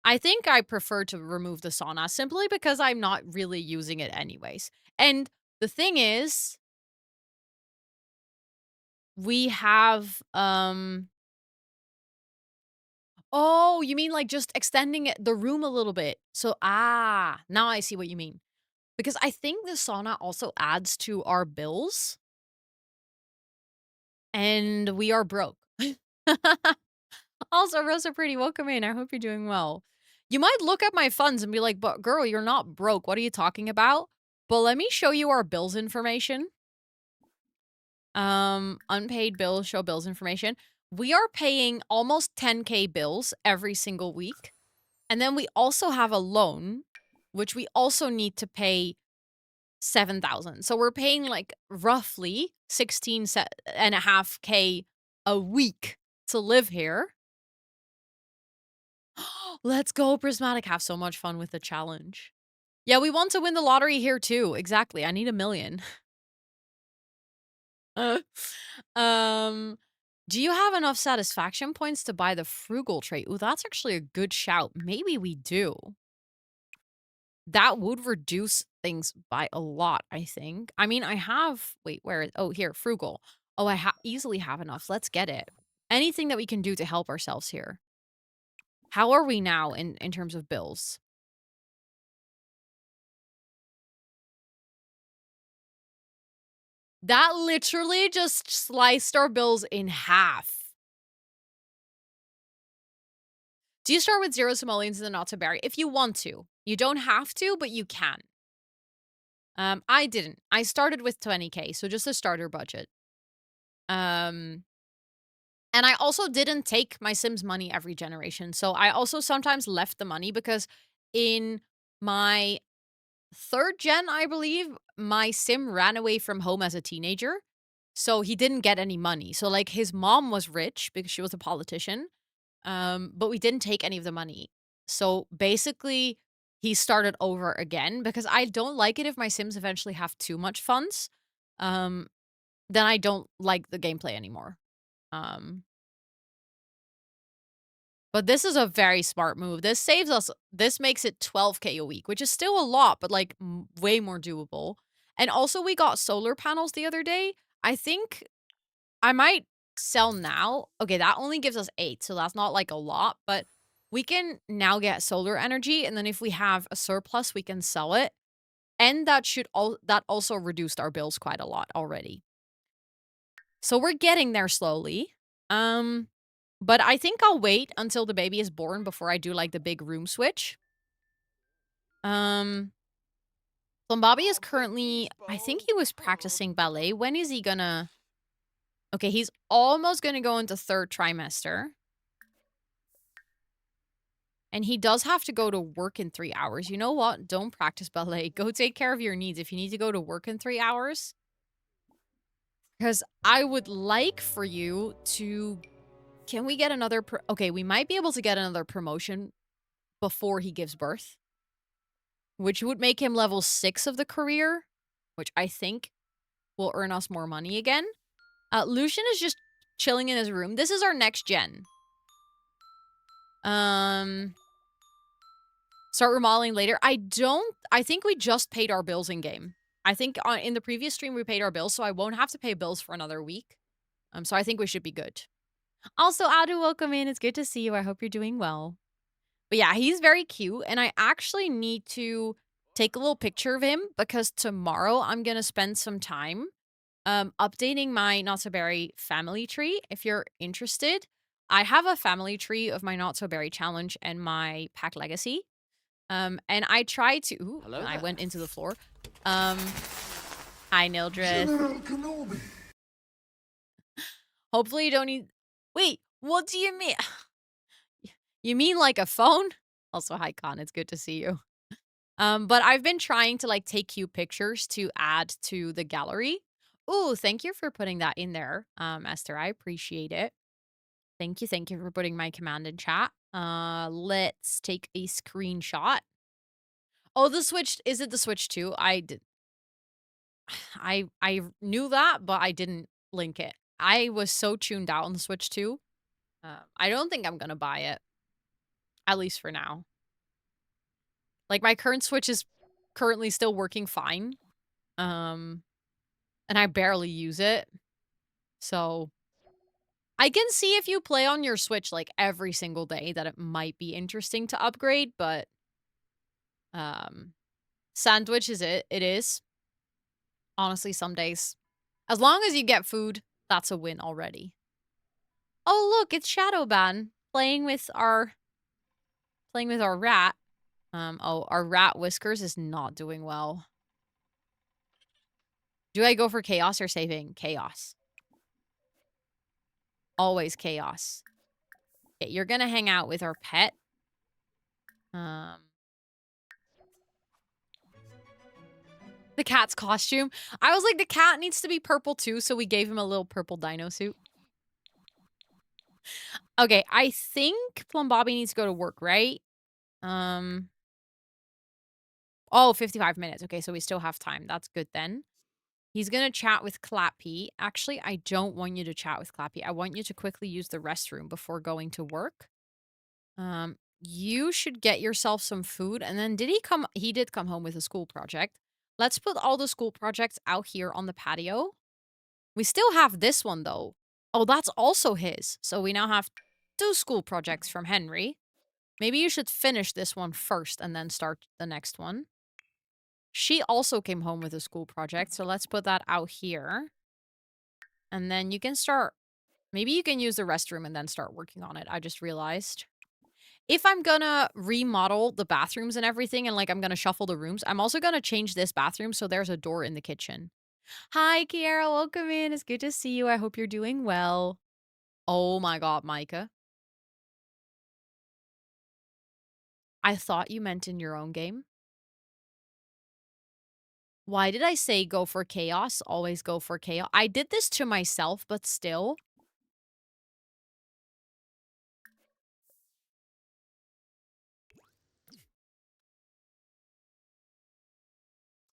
I think I prefer to remove the sauna simply because I'm not really using it anyways. And the thing is, we have oh, you mean like just extending the room a little bit. So now I see what you mean. Because I think the sauna also adds to our bills and we are broke. Also, Rosa Pretty, welcome in. I hope you're doing well. You might look at my funds and be like, but girl, you're not broke. What are you talking about? But let me show you our bills information. Unpaid bills, show bills information. We are paying almost 10K bills every single week. And then we also have a loan, which we also need to pay 7,000. So we're paying like roughly 16 and a half K a week to live here. Let's go, Prismatic. Have so much fun with the challenge. Yeah, we want to win the lottery here too. Exactly. I need 1,000,000. Uh, um, do you have enough satisfaction points to buy the frugal trait? Ooh, that's actually a good shout. Maybe we do. That would reduce things by a lot, I think. I mean, I have wait, where is oh, here, frugal. Oh, easily have enough. Let's get it. Anything that we can do to help ourselves here. How are we now in terms of bills? That literally just sliced our bills in half. Do you start with 0 simoleons and then not to berry? If you want to. You don't have to, but you can. I didn't. I started with 20K, so just a starter budget. Um, and I also didn't take my Sims money every generation. So I also sometimes left the money because in my 3rd gen, I believe, my Sim ran away from home as a teenager. So he didn't get any money. So like his mom was rich because she was a politician. But we didn't take any of the money. So basically, he started over again because I don't like it if my Sims eventually have too much funds. Um, then I don't like the gameplay anymore. Um, but this is a very smart move. This saves us. This makes it 12K a week, which is still a lot, but like way more doable. And also, we got solar panels the other day. I think I might sell now. Okay, that only gives us 8, so that's not, like, a lot, but we can now get solar energy, and then if we have a surplus, we can sell it, and that also reduced our bills quite a lot already. So we're getting there slowly. Um, but I think I'll wait until the baby is born before I do, like, the big room switch. Um, Bobby is currently I think he was practicing ballet. When is he gonna Okay, he's almost gonna go into 3rd trimester. And he does have to go to work in 3 hours. You know what? Don't practice ballet. Go take care of your needs. If you need to go to work in 3 hours, because I would like for you to can we get another okay, we might be able to get another promotion before he gives birth, which would make him level 6 of the career, which I think will earn us more money again. Lucian is just chilling in his room. This is our next gen. Um Start remodeling later. I think we just paid our bills in game. I think in the previous stream we paid our bills, so I won't have to pay bills for another week. So I think we should be good. Also, Adu, welcome in. It's good to see you. I hope you're doing well. But yeah, he's very cute, and I actually need to take a little picture of him because tomorrow I'm gonna spend some time updating my Not So Berry family tree. If you're interested, I have a family tree of my Not So Berry challenge and my pack legacy. And I tried to Hello I there. went into the floor. Um, Hi, Nildred. General Kenobi. Hopefully you don't need Wait, what do you mean? You mean like a phone? Also, hi, Con. It's good to see you. But I've been trying to, like, take cute pictures to add to the gallery. Ooh, thank you for putting that in there, Esther. I appreciate it. Thank you for putting my command in chat. Let's take a screenshot. Oh, is it the Switch 2? I knew that, but I didn't link it. I was so tuned out on the Switch 2. I don't think I'm gonna buy it, at least for now. Like, my current Switch is currently still working fine, um, and I barely use it, so I can see if you play on your Switch, like, every single day that it might be interesting to upgrade, but, um, sandwich is it is. Honestly, some days. As long as you get food, that's a win already. Oh, look, it's Shadowban playing with our rat. Oh, our rat Whiskers is not doing well. Do I go for chaos or saving? Chaos. Always chaos. Okay, you're gonna hang out with our pet. Um, the cat's costume. I was like, the cat needs to be purple too, so we gave him a little purple dino suit. Okay, I think Plum Bobby needs to go to work, right? Um, oh, 55 minutes. Okay, so we still have time. That's good then. He's gonna chat with Clappy. Actually, I don't want you to chat with Clappy. I want you to quickly use the restroom before going to work. You should get yourself some food. And then he did come home with a school project. Let's put all the school projects out here on the patio. We still have this one though. Oh, that's also his. So we now have two school projects from Henry. Maybe you should finish this one first and then start the next one. She also came home with a school project, so let's put that out here. And then you can start. Maybe you can use the restroom and then start working on it. I just realized. If I'm gonna remodel the bathrooms and everything and like I'm gonna shuffle the rooms, I'm also gonna change this bathroom so there's a door in the kitchen. Hi, Kiara. Welcome in. It's good to see you. I hope you're doing well. Oh my god, Micah. I thought you meant in your own game. Why did I say go for chaos? Always go for chaos. I did this to myself, but still.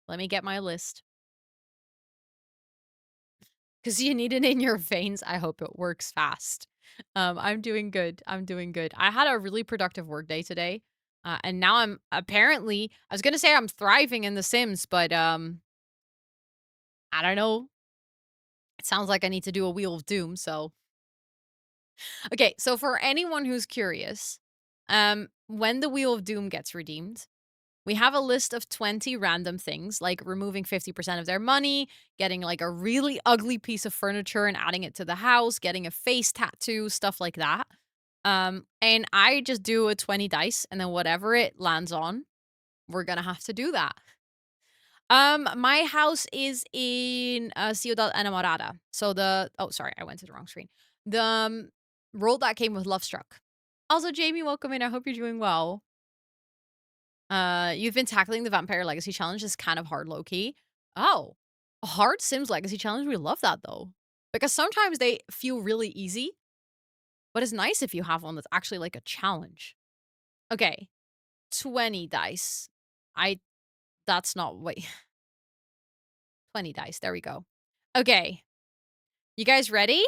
Let me get my list. Because you need it in your veins. I hope it works fast. I'm doing good. I'm doing good. I had a really productive work day today. And now I'm apparently, I was going to say I'm thriving in The Sims, but I don't know. It sounds like I need to do a Wheel of Doom. So, okay. So, for anyone who's curious, when the Wheel of Doom gets redeemed, we have a list of 20 random things, like removing 50% of their money, getting like a really ugly piece of furniture and adding it to the house, getting a face tattoo, stuff like that. And I just do a 20 dice, and then whatever it lands on, we're gonna have to do that. My house is in Ciudad Enamorada. So oh, sorry, I went to the wrong screen. The roll that came with Love Struck. Also, Jamie, welcome in. I hope you're doing well. You've been tackling the Vampire Legacy Challenge is kind of hard, low key. Oh, a hard Sims Legacy Challenge. We love that though, because sometimes they feel really easy, but it's nice if you have one that's actually like a challenge. Okay, 20 dice. I. That's not wait. 20 dice. There we go. Okay, you guys ready?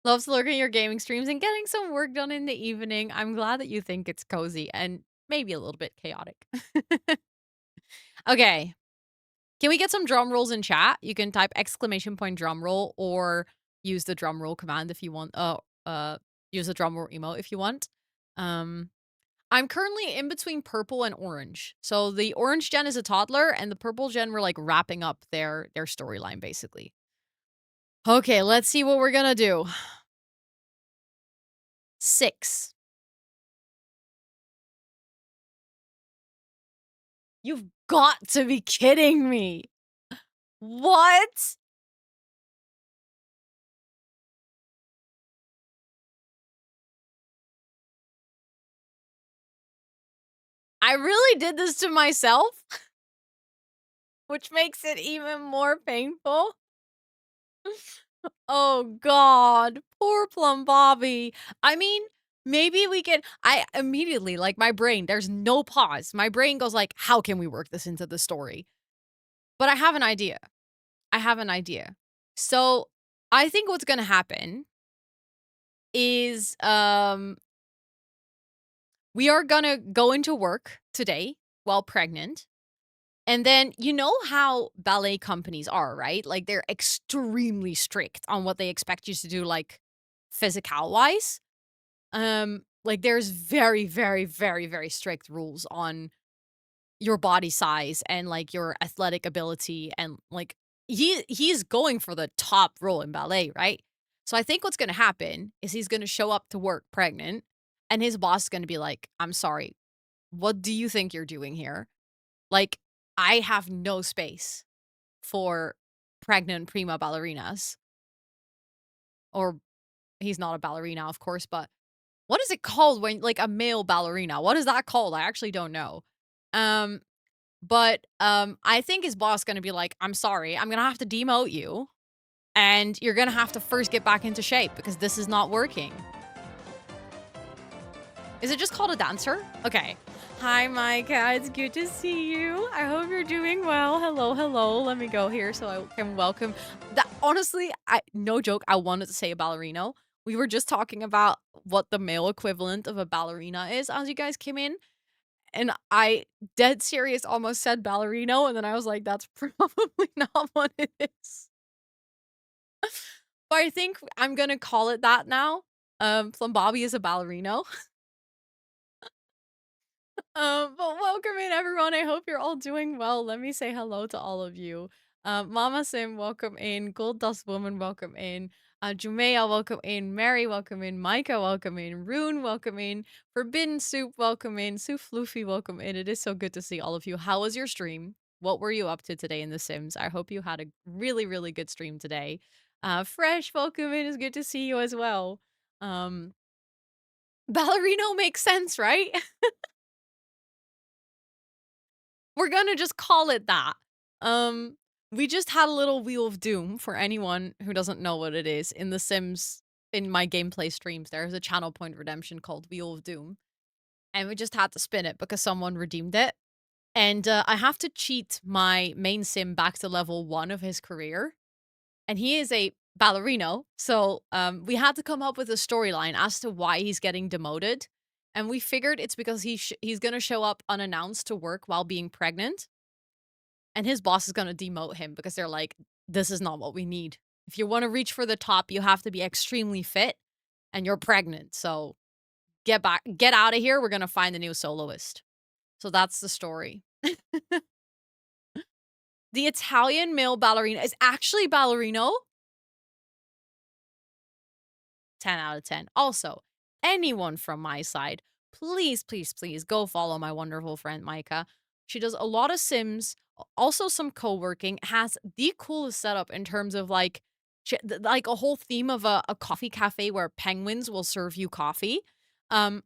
Loves lurking your gaming streams and getting some work done in the evening. I'm glad that you think it's cozy and maybe a little bit chaotic. Okay, can we get some drum rolls in chat? You can type exclamation point drum roll or use the drum roll command if you want. Use the drum roll emote if you want. Um, I'm currently in between purple and orange. So the orange gen is a toddler, and the purple gen we're like wrapping up their storyline basically. Okay, let's see what we're gonna do. 6. You've got to be kidding me. What? I really did this to myself, which makes it even more painful. Oh god, poor Plum Bobby. I mean, maybe we can I immediately like my brain, there's no pause. My brain goes like, "How can we work this into the story?" But I have an idea. I have an idea. So, I think what's going to happen is we are going to go into work today while pregnant. And then you know how ballet companies are, right? Like they're extremely strict on what they expect you to do like physical wise. Like there's very very very very strict rules on your body size and like your athletic ability and like he's going for the top role in ballet, right? So I think what's going to happen is he's going to show up to work pregnant and his boss is going to be like, "I'm sorry. What do you think you're doing here? Like I have no space for pregnant prima ballerinas." Or he's not a ballerina, of course, but what is it called when like a male ballerina? What is that called? I actually don't know. Um, but I think his boss gonna be like, "I'm sorry, I'm gonna have to demote you, And you're gonna have to first get back into shape because this is not working. Is it just called a dancer? Okay. Hi, Micah. It's good to see you. I hope you're doing well. Hello, hello. Let me go here so I can welcome. That honestly, no joke. I wanted to say a ballerino. We were just talking about what the male equivalent of a ballerina is as you guys came in, and I dead serious almost said ballerino, and then I was like, that's probably not what it is. But I think I'm gonna call it that now. Plum Bobby is a ballerino. But welcome in everyone. I hope you're all doing well. Let me say hello to all of you. Mama Sim, welcome in. Gold Dust Woman, welcome in. Jumea, welcome in. Mary, welcome in. Micah, welcome in. Rune, welcome in. Forbidden Soup, welcome in. Sue Floofy, welcome in. It is so good to see all of you. How was your stream? What were you up to today in The Sims? I hope you had a really, really good stream today. Fresh, welcome in. It's good to see you as well. Ballerino makes sense, right? We're gonna just call it that. Um, we just had a little Wheel of Doom for anyone who doesn't know what it is. In The Sims, in my gameplay streams, there's a channel point redemption called Wheel of Doom. And we just had to spin it because someone redeemed it. And I have to cheat my main sim back to level 1 of his career. And he is a ballerino. So we had to come up with a storyline as to why he's getting demoted. And we figured it's because he's going to show up unannounced to work while being pregnant. And his boss is gonna demote him because they're like, "This is not what we need. If you wanna reach for the top, you have to be extremely fit, and you're pregnant, so get out of here, we're gonna find a new soloist." So that's the story. The Italian male ballerina is actually ballerino? 10 out of 10. Also, anyone from my side, please, please, please go follow my wonderful friend Micah. She does a lot of Sims, also some co-working, has the coolest setup in terms of like like a whole theme of a coffee cafe where penguins will serve you coffee. Um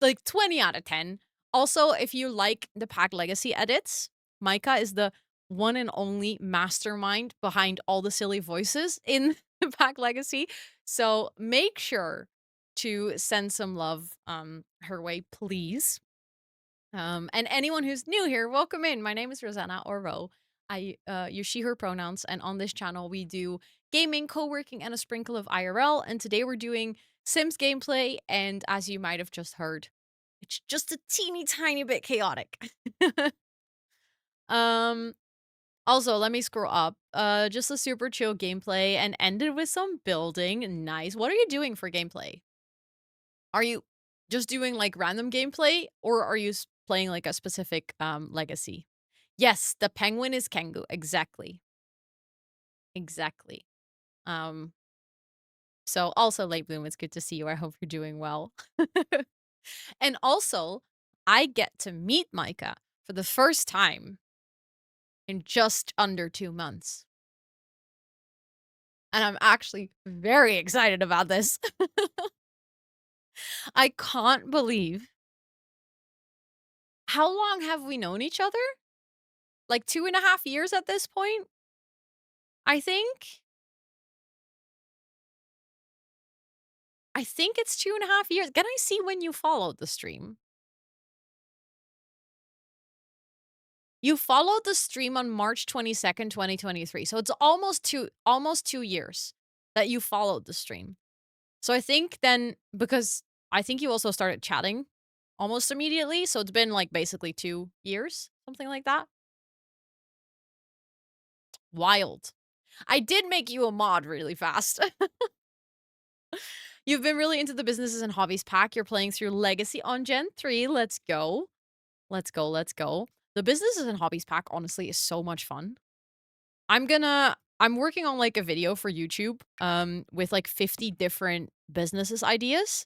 like 20 out of 10. Also, if you like the Pack Legacy edits, Micah is the one and only mastermind behind all the silly voices in the Pack Legacy. So make sure to send some love her way, please. And anyone who's new here, welcome in. My name is Rosanna or Ro. I use she her pronouns, and on this channel we do gaming, co-working, and a sprinkle of IRL. And today we're doing Sims gameplay, and as you might have just heard, it's just a teeny tiny bit chaotic. um Also, let me scroll up. Just a super chill gameplay and ended with some building. Nice. What are you doing for gameplay? Are you just doing like random gameplay or are you playing like a specific legacy? Yes, the penguin is Kengu. Exactly. Exactly. Um so also late bloom, it's good to see you. I hope you're doing well. And also, I get to meet Micah for the first time in just under 2 months. And I'm actually very excited about this. I can't believe. How long have we known each other? Like 2.5 years at this point? I think? I think it's 2.5 years. Can I see when you followed the stream? You followed the stream on March 22nd, 2023. So it's almost 2 years that you followed the stream. So I think then because I think you also started chatting almost immediately, so it's been like basically 2 years, something like that. Wild. I did make you a mod really fast. You've been really into the businesses and hobbies pack. You're playing through Legacy on Gen 3. Let's go. Let's go. Let's go. The businesses and hobbies pack honestly is so much fun. I'm working on like a video for YouTube with like 50 different businesses ideas.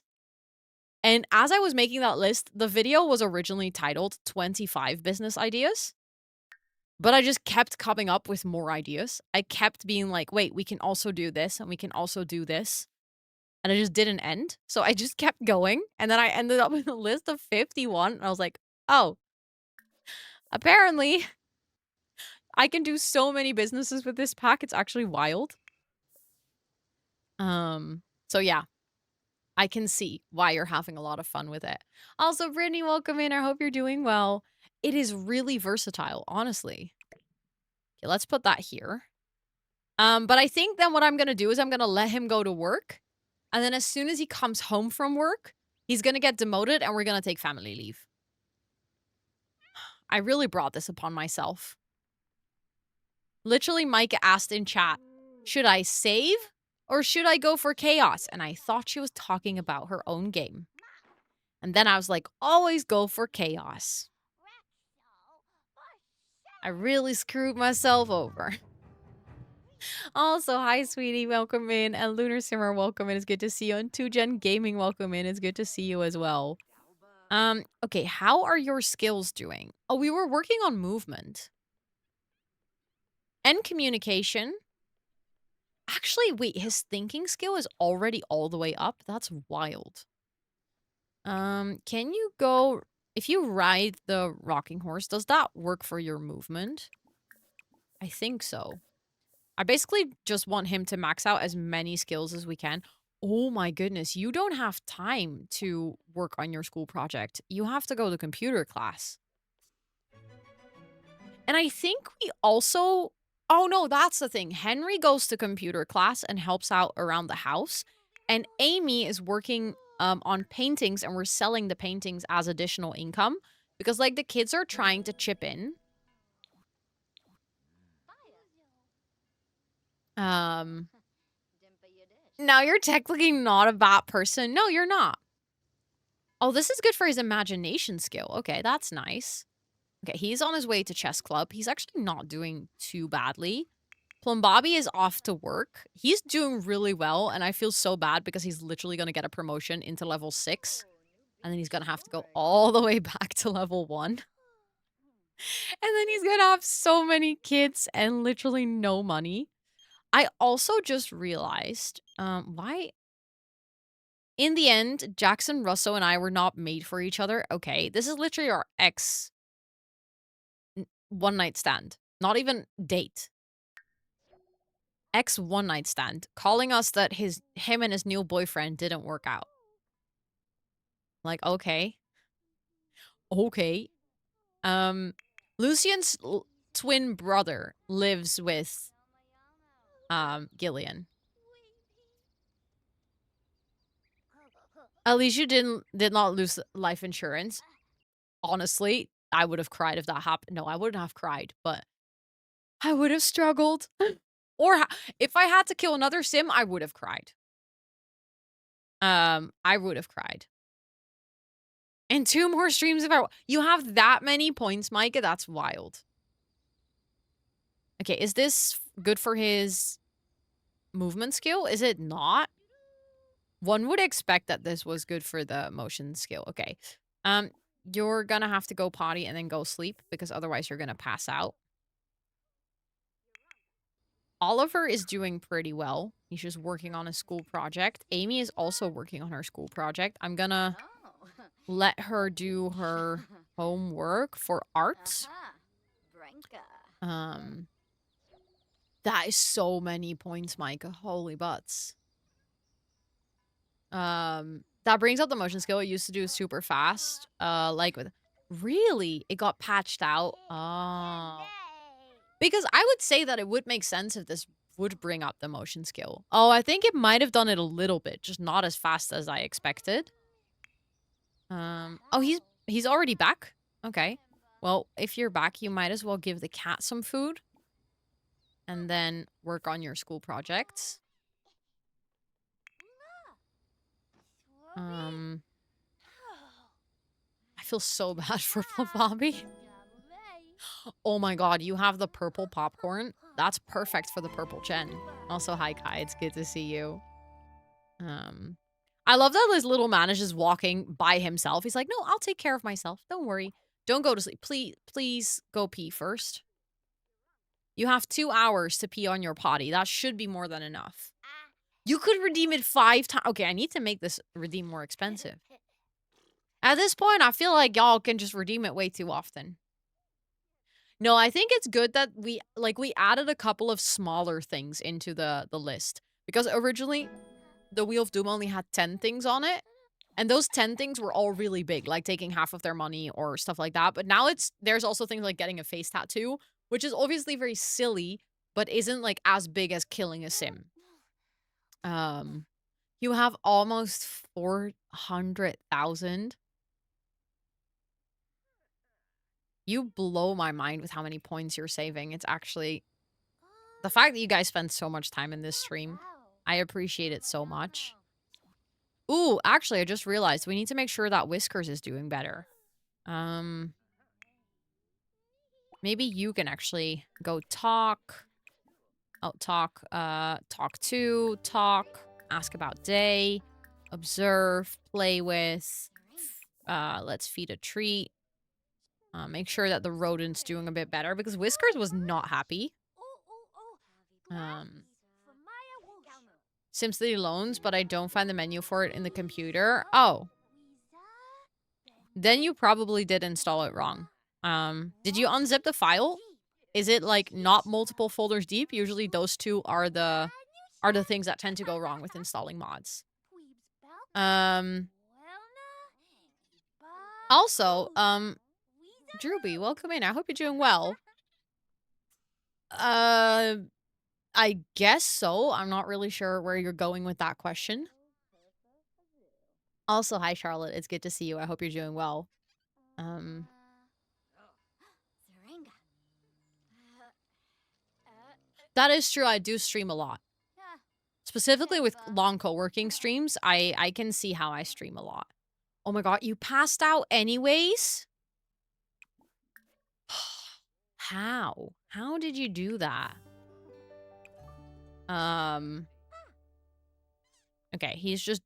And as I was making that list, the video was originally titled 25 business ideas. But I just kept coming up with more ideas. I kept being like, wait, we can also do this and we can also do this. And it just didn't end. So I just kept going. And then I ended up with a list of 51. And I was like, oh, apparently I can do so many businesses with this pack. It's actually wild. So yeah, I can see why you're having a lot of fun with it. Also, Brittany, welcome in. I hope you're doing well. It is really versatile, honestly. Okay, let's put that here. But I think then what I'm gonna do is I'm gonna let him go to work, and then as soon as he comes home from work, he's gonna get demoted and we're gonna take family leave. I really brought this upon myself. Literally, Micah asked in chat, should I save or should I go for chaos? And I thought she was talking about her own game. And then I was like, always go for chaos. I really screwed myself over. Also, hi, sweetie. Welcome in. And Lunar Simmer, welcome in. It's good to see you. And 2Gen Gaming, welcome in. It's good to see you as well. Okay, how are your skills doing? Oh, we were working on movement and communication. Actually, wait, his thinking skill is already all the way up. That's wild. Can you go if you ride the rocking horse, does that work for your movement? I think so. I basically just want him to max out as many skills as we can. Oh my goodness, you don't have time to work on your school project. You have to go to computer class. And I think we also oh no, that's the thing. Henry goes to computer class and helps out around the house. And Amy is working on paintings and we're selling the paintings as additional income because like the kids are trying to chip in. Now you're technically not a bad person. No, you're not. Oh, this is good for his imagination skill. Okay, that's nice. Okay, he's on his way to chess club. He's actually not doing too badly. Plum Bobby is off to work. He's doing really well, and I feel so bad because he's literally going to get a promotion into level 6. And then he's going to have to go all the way back to level 1. And then he's going to have so many kids and literally no money. I also just realized, why... In the end, Jackson, Russo, and I were not made for each other. Okay, this is literally our ex one-night stand. Not even date. Ex one-night stand. Calling us that him and his new boyfriend didn't work out. Like, okay. Okay. Lucian's twin brother lives with Gillian. At least you did not lose life insurance. Honestly, I would have cried if that happened. No, I wouldn't have cried, but I would have struggled. Or if I had to kill another sim, I would have cried. I would have cried. And 2 more streams if you have that many points, Micah. That's wild. Okay, is this good for his movement skill? Is it not? One would expect that this was good for the motion skill. Okay. You're gonna have to go potty and then go sleep because otherwise you're gonna pass out. Oliver is doing pretty well. He's just working on a school project. Amy is also working on her school project. I'm gonna let her do her homework for art. That is so many points, Micah. Holy butts. That brings up the motion skill. It used to do super fast. Like with... Really? It got patched out? Oh. Because I would say that it would make sense if this would bring up the motion skill. Oh, I think it might have done it a little bit, just not as fast as I expected. Oh, he's already back? Okay. Well, if you're back, you might as well give the cat some food. And then work on your school projects. I feel so bad for Bobby. Oh my god, you have the purple popcorn? That's perfect for the purple gen. Also, hi Kai, it's good to see you. I love that this little man is just walking by himself. He's like, no, I'll take care of myself. Don't worry. Don't go to sleep. Please go pee first. You have 2 hours to pee on your potty. That should be more than enough. You could redeem it 5 times. Okay, I need to make this redeem more expensive. At this point, I feel like y'all can just redeem it way too often. No, I think it's good that we added a couple of smaller things into the list. Because originally, the Wheel of Doom only had 10 things on it. And those 10 things were all really big, like taking half of their money or stuff like that. But now there's also things like getting a face tattoo, which is obviously very silly, but isn't like as big as killing a sim. Um, you have almost 400,000. You blow my mind with how many points you're saving. It's actually the fact that you guys spend so much time in this stream. I appreciate it so much. Ooh, actually, I just realized we need to make sure that Whiskers is doing better. Maybe you can actually go talk. Oh, talk, talk, ask about day, observe, play with, let's feed a treat. Make sure that the rodent's doing a bit better because Whiskers was not happy. SimCity loans, but I don't find the menu for it in the computer. Oh. Then you probably did install it wrong. Did you unzip the file? Is it like not multiple folders deep? Usually those two are the things that tend to go wrong with installing mods. Also, Drewby, welcome in. I hope you're doing well. I guess so. I'm not really sure where you're going with that question. Also, hi Charlotte. It's good to see you. I hope you're doing well. That is true. I do stream a lot. Specifically with long co-working streams, I can see how I stream a lot. Oh my god, you passed out anyways? How? How did you do that? Okay, he's just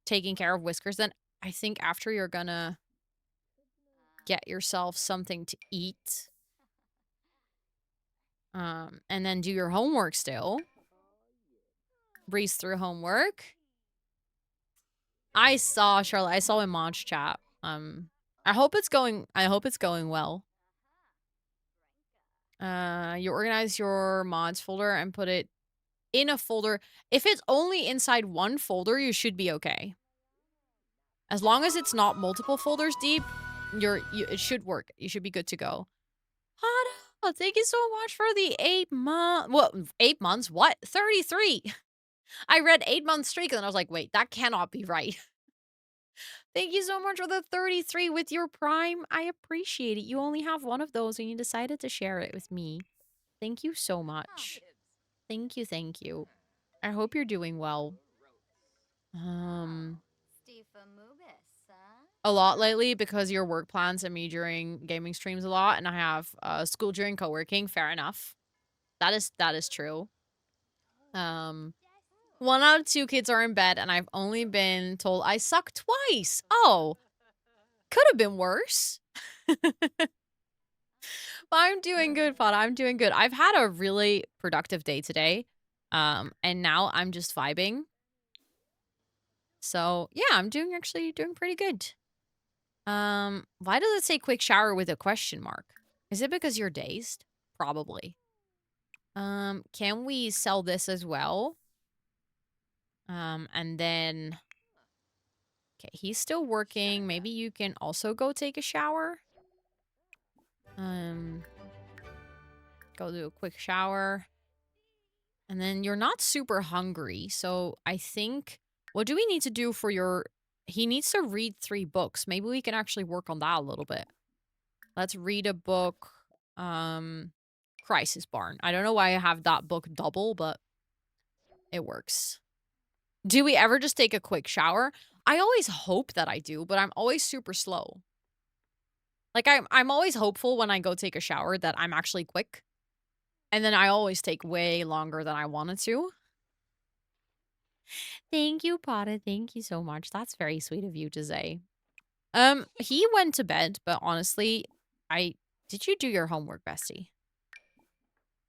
taking care of Whiskers. Then I think after you're gonna get yourself something to eat. And then do your homework still. Breeze through homework. I saw Charlotte. I saw in Mod chat. I hope it's going well. You organize your mods folder and put it in a folder. If it's only inside one folder, you should be okay. As long as it's not multiple folders deep, it should work. You should be good to go. Hana, thank you so much for the 8 months. Well, 8 months? What? 33. I read 8 month streak and I was like, wait, that cannot be right. Thank you so much for the 33 with your Prime. I appreciate it. You only have one of those and you decided to share it with me. Thank you so much. Thank you, thank you. I hope you're doing well. A lot lately because your work plans and me during gaming streams a lot, and I have school during co-working. Fair enough. That is true. 1 out of 2 kids are in bed, and I've only been told I suck twice. Oh, could have been worse. But I'm doing good, Fada. I'm doing good. I've had a really productive day today, and now I'm just vibing. So yeah, I'm actually doing pretty good. Why does it say quick shower with a question mark? Is it because you're dazed? Probably. Can we sell this as well? And then... Okay, he's still working. Maybe you can also go take a shower. Go do a quick shower. And then you're not super hungry, so I think... What do we need to do for your... He needs to read 3 books. Maybe we can actually work on that a little bit. Let's read a book. Crisis Barn. I don't know why I have that book double, but it works. Do we ever just take a quick shower? I always hope that I do, but I'm always super slow. Like, I'm always hopeful when I go take a shower that I'm actually quick. And then I always take way longer than I wanted to. Thank you, Potta. Thank you so much. That's very sweet of you to say. He went to bed, but honestly, did you do your homework, bestie?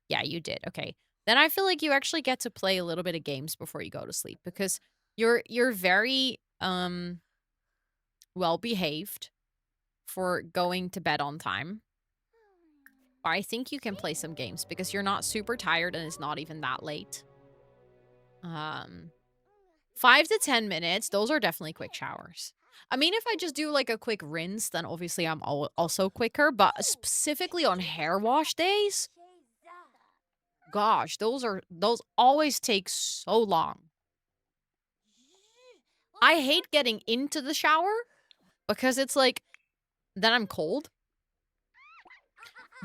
Yeah, you did. Okay. Then I feel like you actually get to play a little bit of games before you go to sleep because you're very well behaved for going to bed on time. But I think you can play some games because you're not super tired and it's not even that late. 5 to 10 minutes, those are definitely quick showers. I mean, if I just do like a quick rinse, then obviously I'm also quicker, but specifically on hair wash days, gosh, those always take so long. I hate getting into the shower because it's like then I'm cold,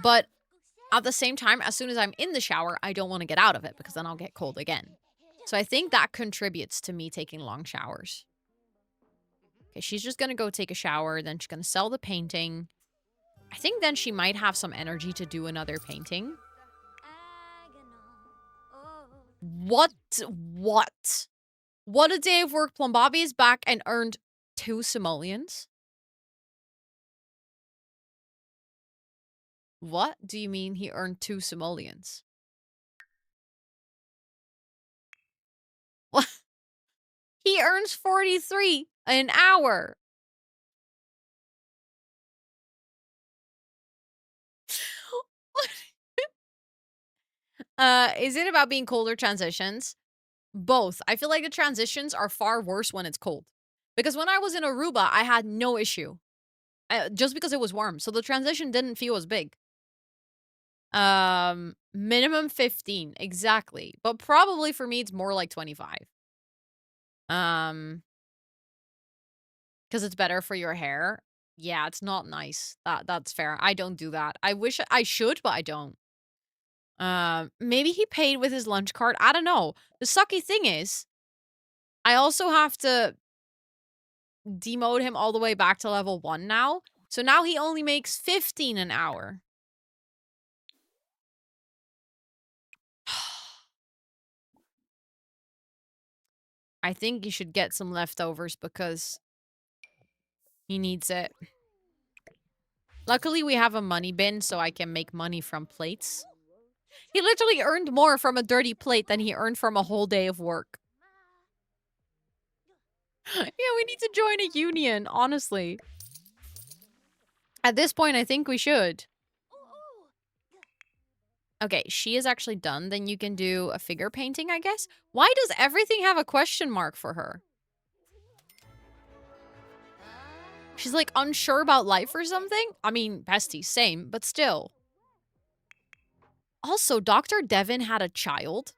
but at the same time, as soon as I'm in the shower, I don't want to get out of it because then I'll get cold again. So I think that contributes to me taking long showers. Okay, she's just gonna go take a shower, then she's gonna sell the painting. I think then she might have some energy to do another painting. What? What? What a day of work. Plum Bobby is back and earned 2 simoleons. What do you mean he earned 2 simoleons? What? He earns 43 an hour. Is it about being cold or transitions? Both. I feel like the transitions are far worse when it's cold. Because when I was in Aruba, I had no issue. Just because it was warm. So the transition didn't feel as big. Minimum 15, exactly. But probably for me, it's more like 25. Um, because it's better for your hair. Yeah, it's not nice. That's fair. I don't do that. I wish I should, but I don't. Maybe he paid with his lunch card. I don't know. The sucky thing is, I also have to demote him all the way back to level 1 now. So now he only makes 15 an hour. I think you should get some leftovers because he needs it. Luckily, we have a money bin so I can make money from plates. He literally earned more from a dirty plate than he earned from a whole day of work. Yeah, we need to join a union, honestly. At this point, I think we should. Okay, she is actually done. Then you can do a figure painting, I guess. Why does everything have a question mark for her? She's like unsure about life or something? I mean, bestie, same, but still. Also, Dr. Devin had a child,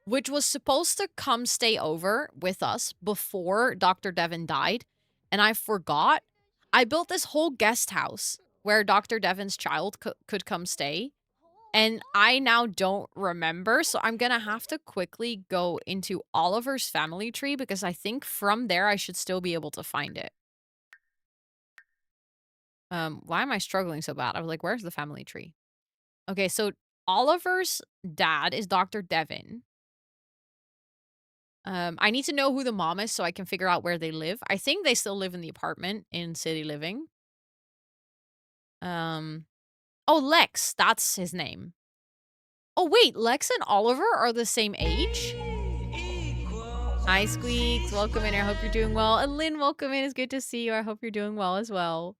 which was supposed to come stay over with us before Dr. Devin died, and I forgot. I built this whole guest house where Dr. Devin's child could come stay, and I now don't remember, so I'm gonna have to quickly go into Oliver's family tree because I think from there I should still be able to find it. Why am I struggling so bad? I was like, where's the family tree? Okay, so Oliver's dad is Dr. Devin. I need to know who the mom is so I can figure out where they live. I think they still live in the apartment in City Living. Um, oh, Lex, that's his name. Oh, wait, Lex and Oliver are the same age? Hi, Squeaks. Welcome in. I hope you're doing well. And Lynn, welcome in. It's good to see you. I hope you're doing well as well.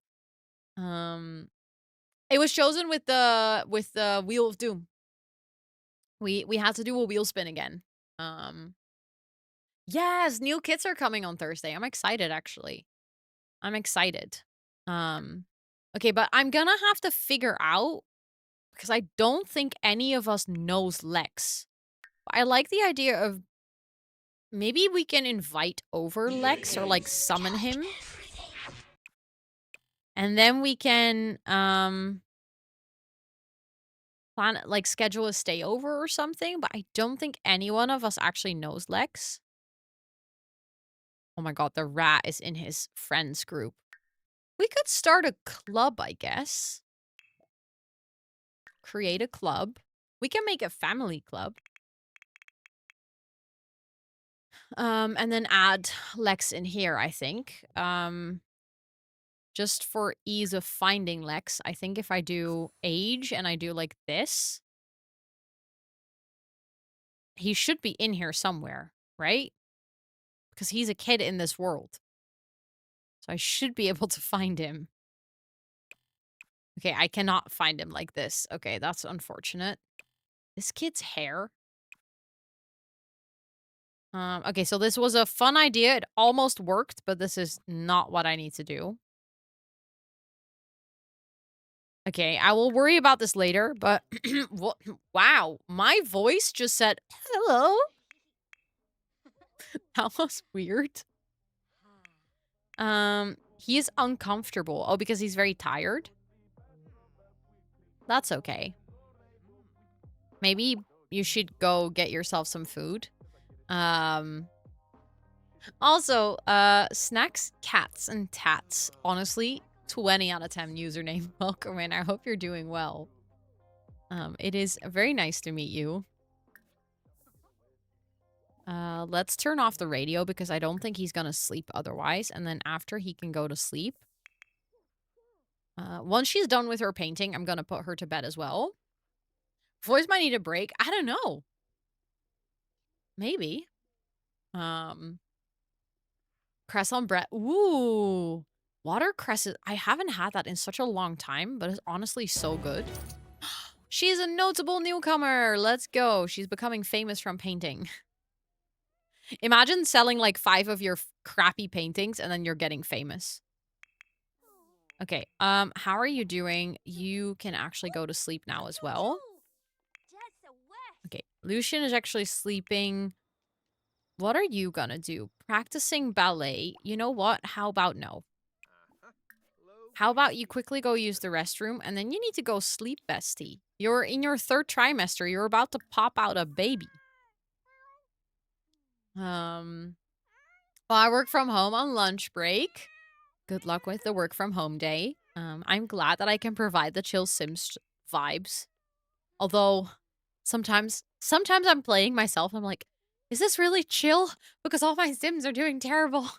It was chosen with the Wheel of Doom. We had to do a wheel spin again. Yes, new kits are coming on Thursday. I'm excited, actually. I'm excited. Okay, but I'm gonna have to figure out because I don't think any of us knows Lex. I like the idea of maybe we can invite over Lex or like summon him. And then we can plan like schedule a stay over or something, but I don't think any one of us actually knows Lex. Oh my god, the rat is in his friends group. We could start a club, I guess. Create a club. We can make a family club. And then add Lex in here, I think. Just for ease of finding Lex, I think if I do age and I do like this, he should be in here somewhere, right? Because he's a kid in this world. So I should be able to find him. Okay, I cannot find him like this. Okay, that's unfortunate. This kid's hair. Okay, so this was a fun idea. It almost worked, but this is not what I need to do. Okay, I will worry about this later, but wow, my voice just said hello. That was weird. He is uncomfortable. Oh, because he's very tired. That's okay. Maybe you should go get yourself some food. Um Also, snacks, cats, and tats. Honestly, 20 out of 10 username. Welcome in. I hope you're doing well. It is very nice to meet you. Let's turn off the radio because I don't think he's gonna sleep otherwise. And then after he can go to sleep. Once she's done with her painting, I'm gonna put her to bed as well. Voice might need a break. I don't know. Maybe. Um, Crescent bread. Ooh. Watercress. I haven't had that in such a long time, but it's honestly so good. She's a notable newcomer. Let's go. She's becoming famous from painting. Imagine selling like 5 of your crappy paintings and then you're getting famous. Okay. How are you doing? You can actually go to sleep now as well. Okay. Lucian is actually sleeping. What are you gonna do? Practicing ballet. You know what? How about no? How about you quickly go use the restroom and then you need to go sleep, bestie. You're in your 3rd trimester. You're about to pop out a baby. Well, I work from home on lunch break. Good luck with the work from home day. I'm glad that I can provide the chill Sims vibes. Although sometimes I'm playing myself. I'm like, is this really chill? Because all my Sims are doing terrible.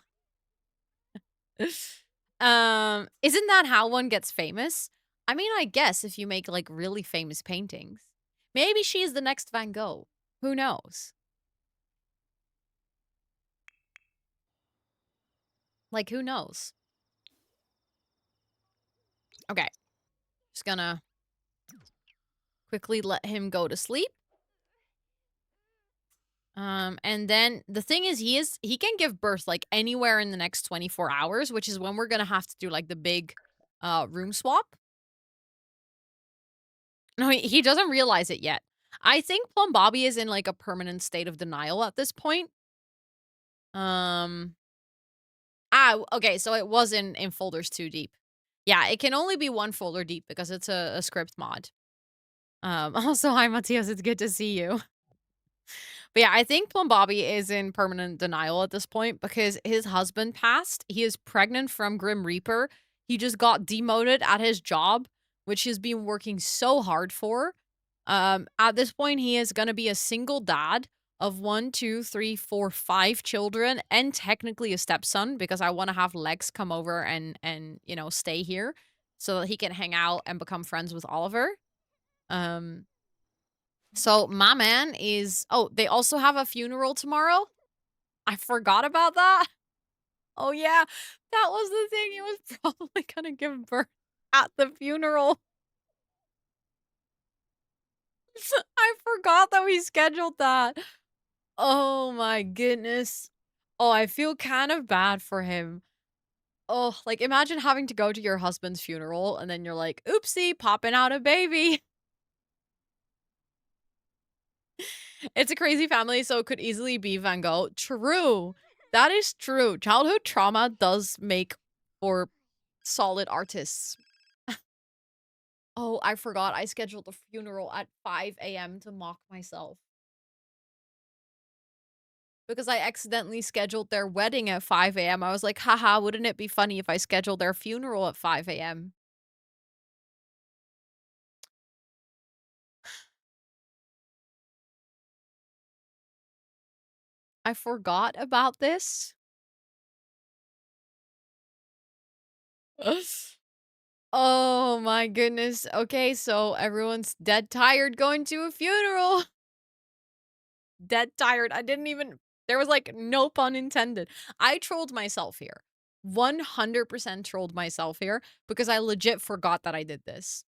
Isn't that how one gets famous? I mean, I guess if you make like really famous paintings. Maybe she's the next Van Gogh. Who knows? Like, who knows? Okay. Just gonna quickly let him go to sleep. And then the thing is he can give birth like anywhere in the next 24 hours, which is when we're gonna have to do like the big room swap. No, he doesn't realize it yet. I think Plum Bobby is in like a permanent state of denial at this point. Um okay, so it was in folders too deep. Yeah, it can only be 1 folder deep because it's a script mod. Also, hi Matthias, it's good to see you. But yeah, I think Plum Bobby is in permanent denial at this point because his husband passed. He is pregnant from Grim Reaper. He just got demoted at his job, which he's been working so hard for. At this point, he is gonna be a single dad of 1, 2, 3, 4, 5 children, and technically a stepson because I want to have Lex come over and you know stay here so that he can hang out and become friends with Oliver. Um, so my man is they also have a funeral tomorrow? I forgot about that. Oh yeah, that was the thing. He was probably gonna give birth at the funeral. I forgot that we scheduled that. Oh my goodness. Oh, I feel kind of bad for him. Oh, like imagine having to go to your husband's funeral and then you're like, oopsie, popping out a baby. It's a crazy family, so it could easily be Van Gogh. True. That is true. Childhood trauma does make for solid artists. Oh, I forgot. I scheduled a funeral at 5 a.m. to mock myself. Because I accidentally scheduled their wedding at 5 a.m. I was like, haha, wouldn't it be funny if I scheduled their funeral at 5 a.m.? I forgot about this. Oh my goodness. Okay, so everyone's dead tired going to a funeral. Dead tired. I didn't even there was like no pun intended. I trolled myself here. 100% trolled myself here because I legit forgot that I did this.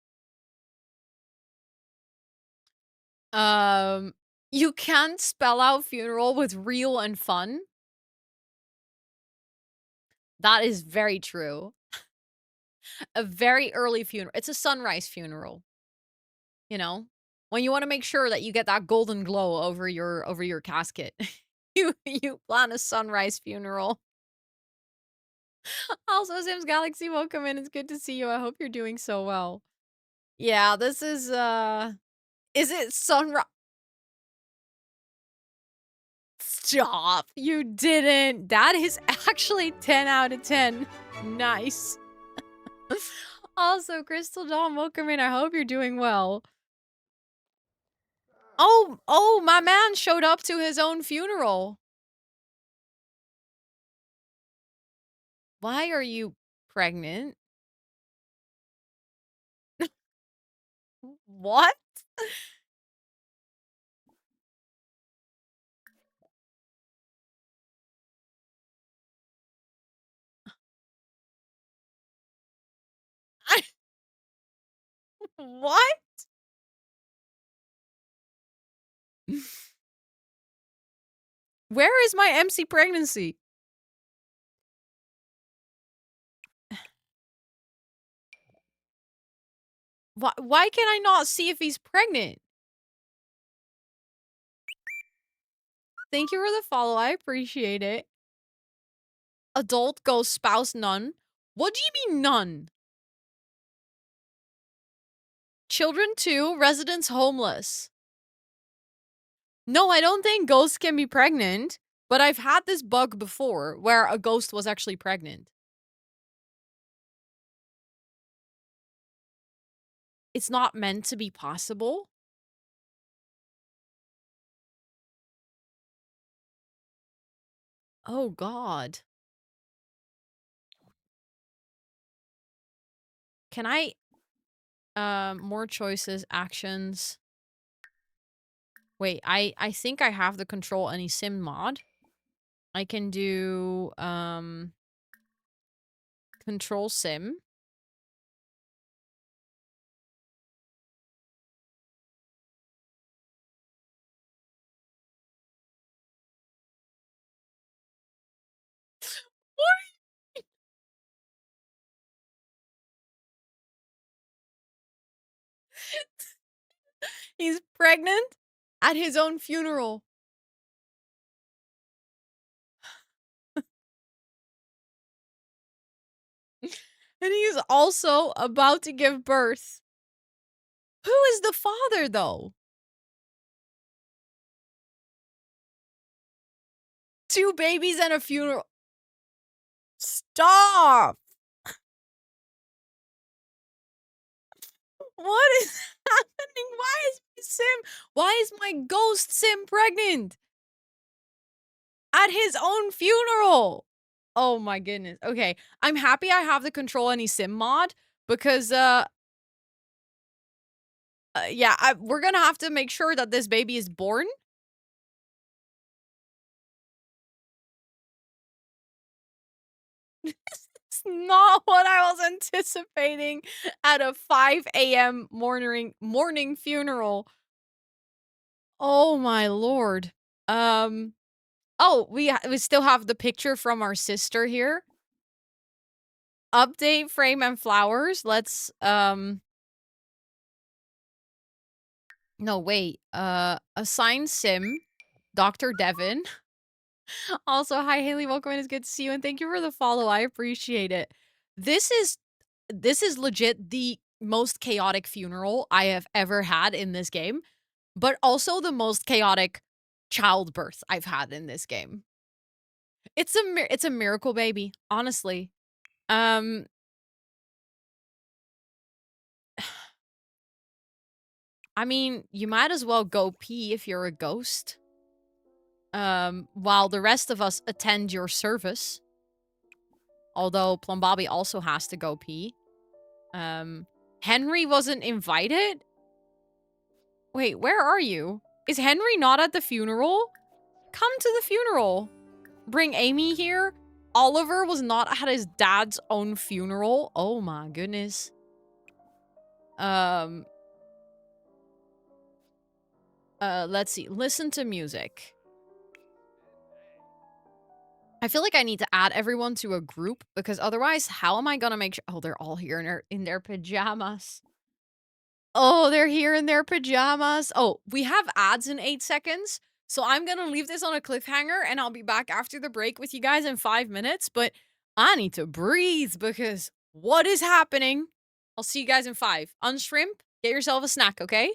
Um You can't spell out funeral with real and fun? That is very true. A very early funeral. It's a sunrise funeral, you know? When you wanna make sure that you get that golden glow over your casket. You plan a sunrise funeral. Also, Sims Galaxy, welcome in. It's good to see you. I hope you're doing so well. Yeah, this is it sunrise? Stop. You didn't. That is actually 10 out of 10. Nice. Also, Crystal Dawn, welcome in. I hope you're doing well. Oh, my man showed up to his own funeral. Why are you pregnant? What? What? Where is my MC pregnancy? Why can I not see if he's pregnant? Thank you for the follow. I appreciate it. Adult ghost spouse none. What do you mean none? Children 2, residents homeless. No, I don't think ghosts can be pregnant, but I've had this bug before where a ghost was actually pregnant. It's not meant to be possible. Oh god. Can I more choices, actions. Wait, I think I have the control any sim mod. I can do control sim. He's pregnant at his own funeral. And he's also about to give birth. Who is the father, though? 2 babies and a funeral. Stop! What is happening? Why is my ghost sim pregnant? At his own funeral! Oh my goodness. Okay, I'm happy I have the control any sim mod because, yeah, we're gonna have to make sure that this baby is born. It's not what I was anticipating at a 5 AM morning funeral. Oh my lord. Oh, we still have the picture from our sister here. Update frame and flowers. Let's, no, wait. Assign sim, Dr. Devin. Also, hi Haley, welcome in. It's good to see you, and thank you for the follow. I appreciate it. This is legit the most chaotic funeral I have ever had in this game, but also the most chaotic childbirth I've had in this game. It's a miracle baby, honestly. Um I mean, you might as well go pee if you're a ghost. While the rest of us attend your service. Although Plum Bobby also has to go pee. Henry wasn't invited? Wait, where are you? Is Henry not at the funeral? Come to the funeral. Bring Amy here. Oliver was not at his dad's own funeral. Oh my goodness. Let's see. Listen to music. I feel like I need to add everyone to a group because otherwise, how am I gonna make sure? Oh, they're all here in their pajamas. Oh, they're here in their pajamas. Oh, we have ads in 8 seconds. So I'm going to leave this on a cliffhanger and I'll be back after the break with you guys in 5 minutes. But I need to breathe because what is happening? I'll see you guys in five. Unshrimp, get yourself a snack, okay?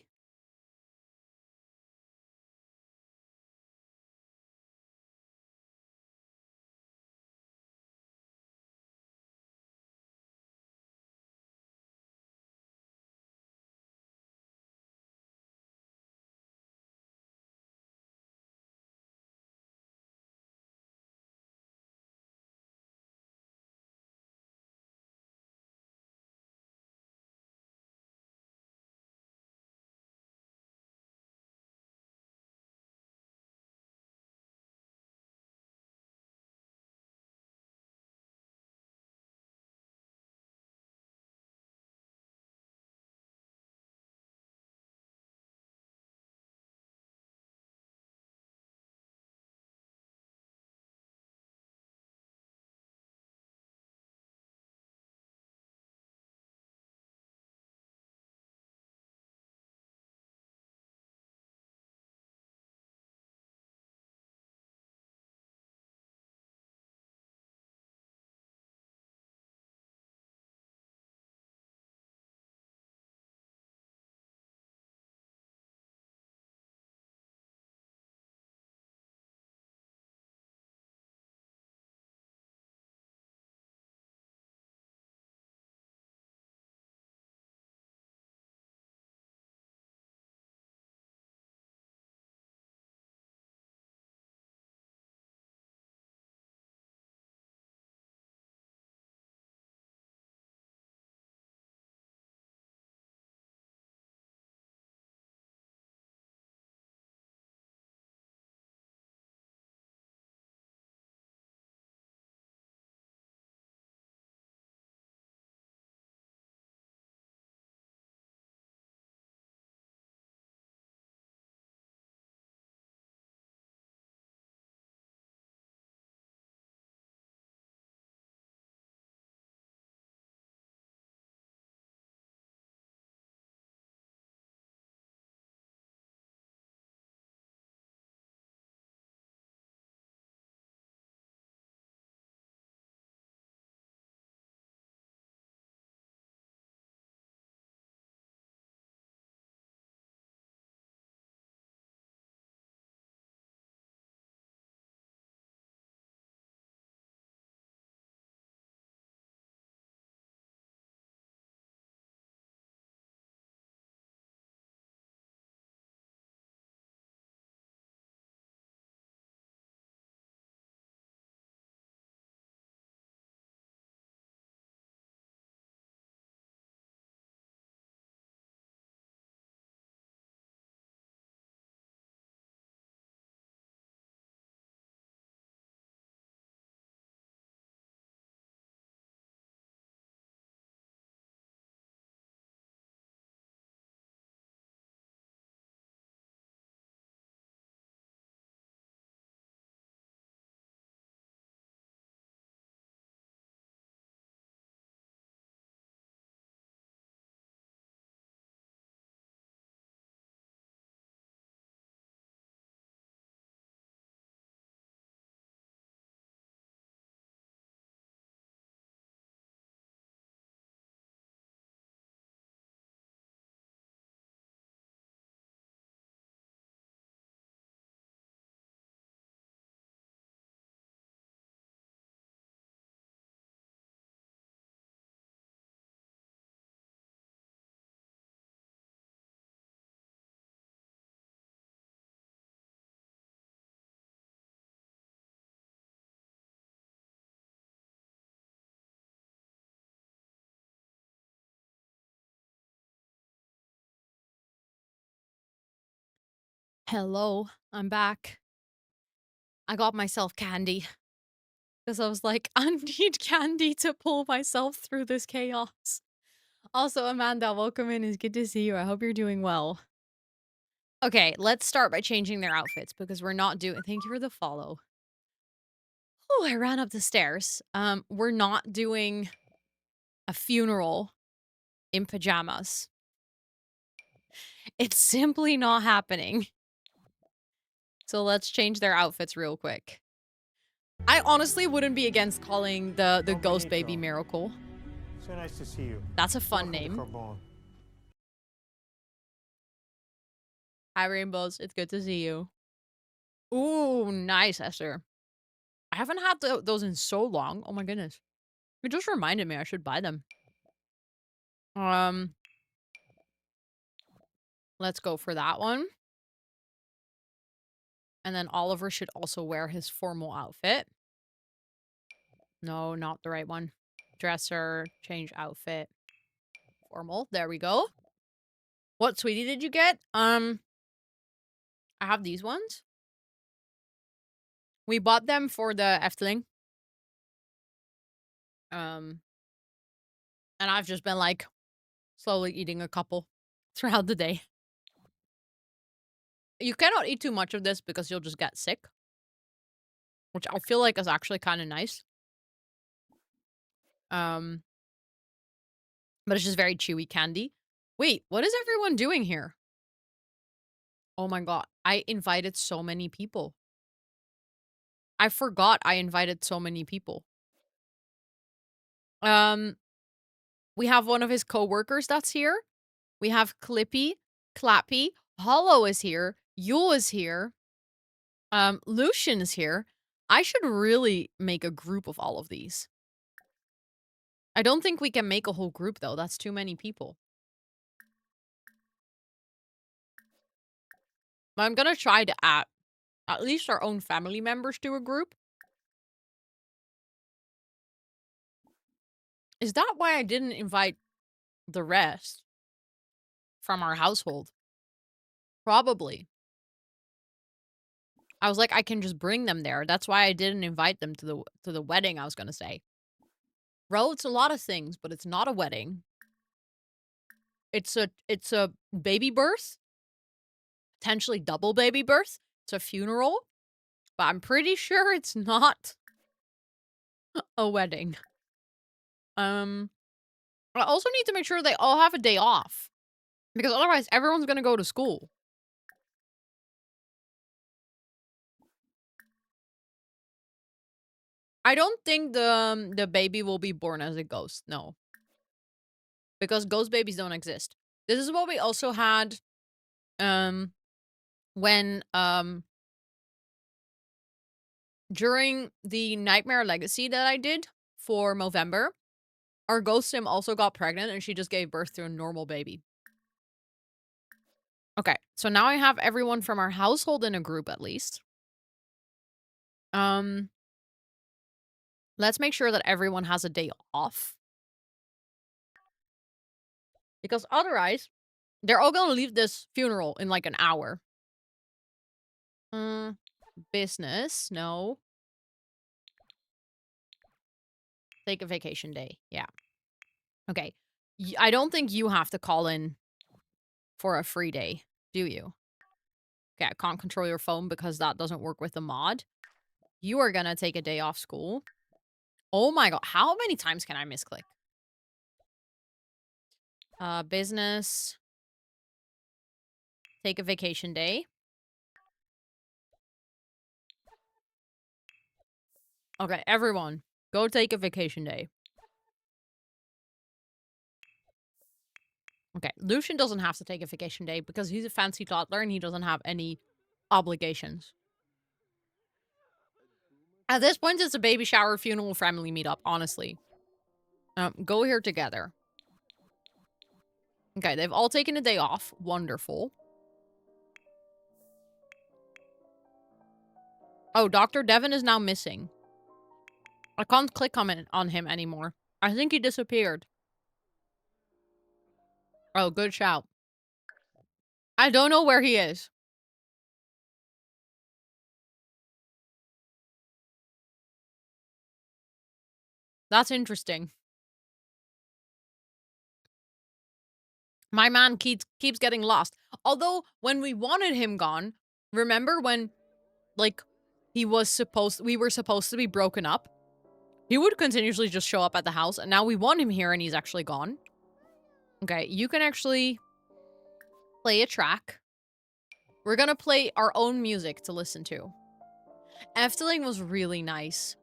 Hello, I'm back. I got myself candy because I was like, I need candy to pull myself through this chaos. Also, Amanda, welcome in. It's good to see you. I hope you're doing well. Okay, let's start by changing their outfits because we're not doing thank you for the follow. Oh, I ran up the stairs. We're not doing a funeral in pajamas. It's simply not happening. So let's change their outfits real quick. I honestly wouldn't be against calling the Don ghost baby Benito, Miracle. so nice to see you. That's a fun Welcome to name. Carbone. Hi, Rainbows. It's good to see you. Ooh, nice, Esther. I haven't had those in so long. Oh my goodness. It just reminded me I should buy them. Um, let's go for that one. And then Oliver should also wear his formal outfit. No, not the right one. Dresser, change outfit. Formal. There we go. What, sweetie, did you get? I have these ones. We bought them for the Efteling. Um, and I've just been like slowly eating a couple throughout the day. You cannot eat too much of this because you'll just get sick, which I feel like is actually kind of nice. Um, but it's just very chewy candy. Wait, what is everyone doing here? Oh my god, I invited so many people. I forgot I invited so many people. Um, we have one of his coworkers that's here. We have Clippy, Clappy, Hollow is here, Yule is here. Lucian is here. I should really make a group of all of these. I don't think we can make a whole group though. That's too many people. But I'm gonna try to add at least our own family members to a group. Is that why I didn't invite the rest from our household? Probably. I was like, I can just bring them there. That's why I didn't invite them to the wedding, I was gonna say. Bro, it's a lot of things, but it's not a wedding. It's a baby birth, potentially double baby birth. It's a funeral, but I'm pretty sure it's not a wedding. I also need to make sure they all have a day off because otherwise everyone's gonna go to school. I don't think the baby will be born as a ghost. No, because ghost babies don't exist. This is what we also had um when during the Nightmare Legacy that I did for Movember, our ghost sim also got pregnant and she just gave birth to a normal baby. Okay, so now I have everyone from our household in a group at least. Um, let's make sure that everyone has a day off. Because otherwise, they're all gonna leave this funeral in like an hour. Business, no. Take a vacation day. Yeah. Okay. I don't think you have to call in for a free day, do you? Okay, I can't control your phone because that doesn't work with the mod. You are gonna take a day off school. Oh my god, how many times can I misclick? Business. Take a vacation day. Okay, everyone, go take a vacation day. Okay, Lucian doesn't have to take a vacation day because he's a fancy toddler and he doesn't have any obligations. At this point, it's a baby shower, funeral, family meetup, honestly. Go here together. Okay, they've all taken a day off. Wonderful. Oh, Dr. Devon is now missing. I can't click on him anymore. I think he disappeared. Oh, good shout. I don't know where he is. That's interesting. My man keeps getting lost. Although, when we wanted him gone, remember when, like, we were supposed to be broken up? He would continuously just show up at the house, and now we want him here and he's actually gone. Okay, you can actually play a track. We're gonna play our own music to listen to. Efteling was really nice.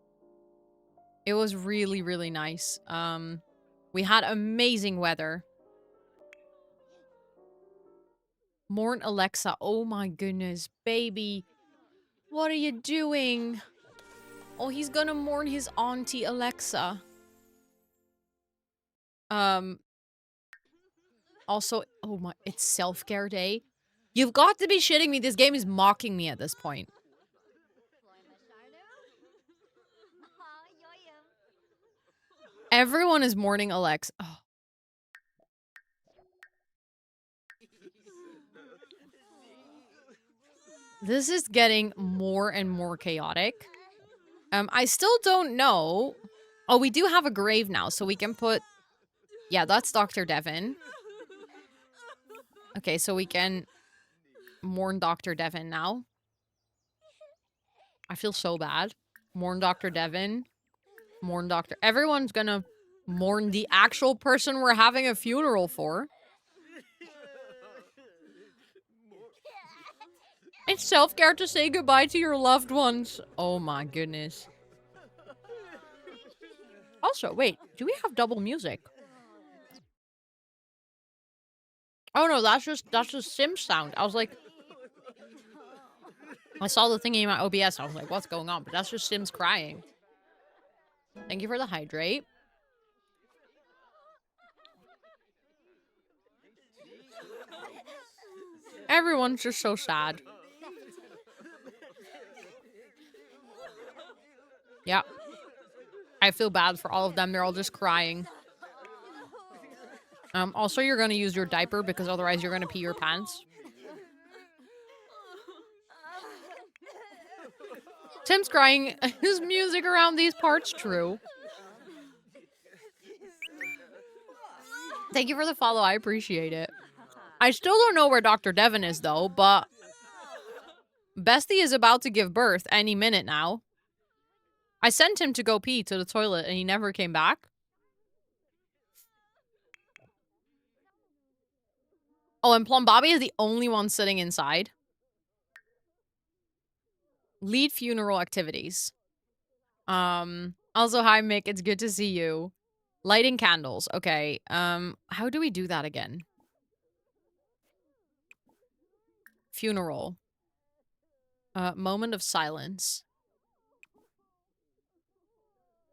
It was really, really nice. We had amazing weather. Mourn Alexa. Oh my goodness, baby. What are you doing? Oh, he's gonna mourn his auntie Alexa. Also, oh my, it's self-care day. You've got to be shitting me. This game is mocking me at this point. Everyone is mourning Alexa. Oh. This is getting more and more chaotic. I still don't know. Oh, we do have a grave now, so we can put... Yeah, that's Dr. Devon. Okay, so we can mourn Dr. Devon now. I feel so bad. Mourn Dr. Devon. Mourn Dr. Everyone's gonna mourn the actual person we're having a funeral for. It's self-care to say goodbye to your loved ones. Oh my goodness. Also, wait, do we have double music? Oh no, that's just Sim sound. I was like, I saw the thingy in my OBS. I was like, what's going on? But that's just Sims crying. Thank you for the hydrate. Everyone's just so sad. Yeah. I feel bad for all of them. They're all just crying. Also, you're gonna use your diaper because otherwise you're gonna pee your pants. Tim's crying. His music around these parts, true. Thank you for the follow. I appreciate it. I still don't know where Dr. Devon is, though, but... Bestie is about to give birth any minute now. I sent him to go pee to the toilet, and he never came back. Oh, and Plum Bobby is the only one sitting inside. Lead funeral activities. Also, hi, Mick. It's good to see you. Lighting candles. Okay. How do we do that again? Funeral. Moment of silence.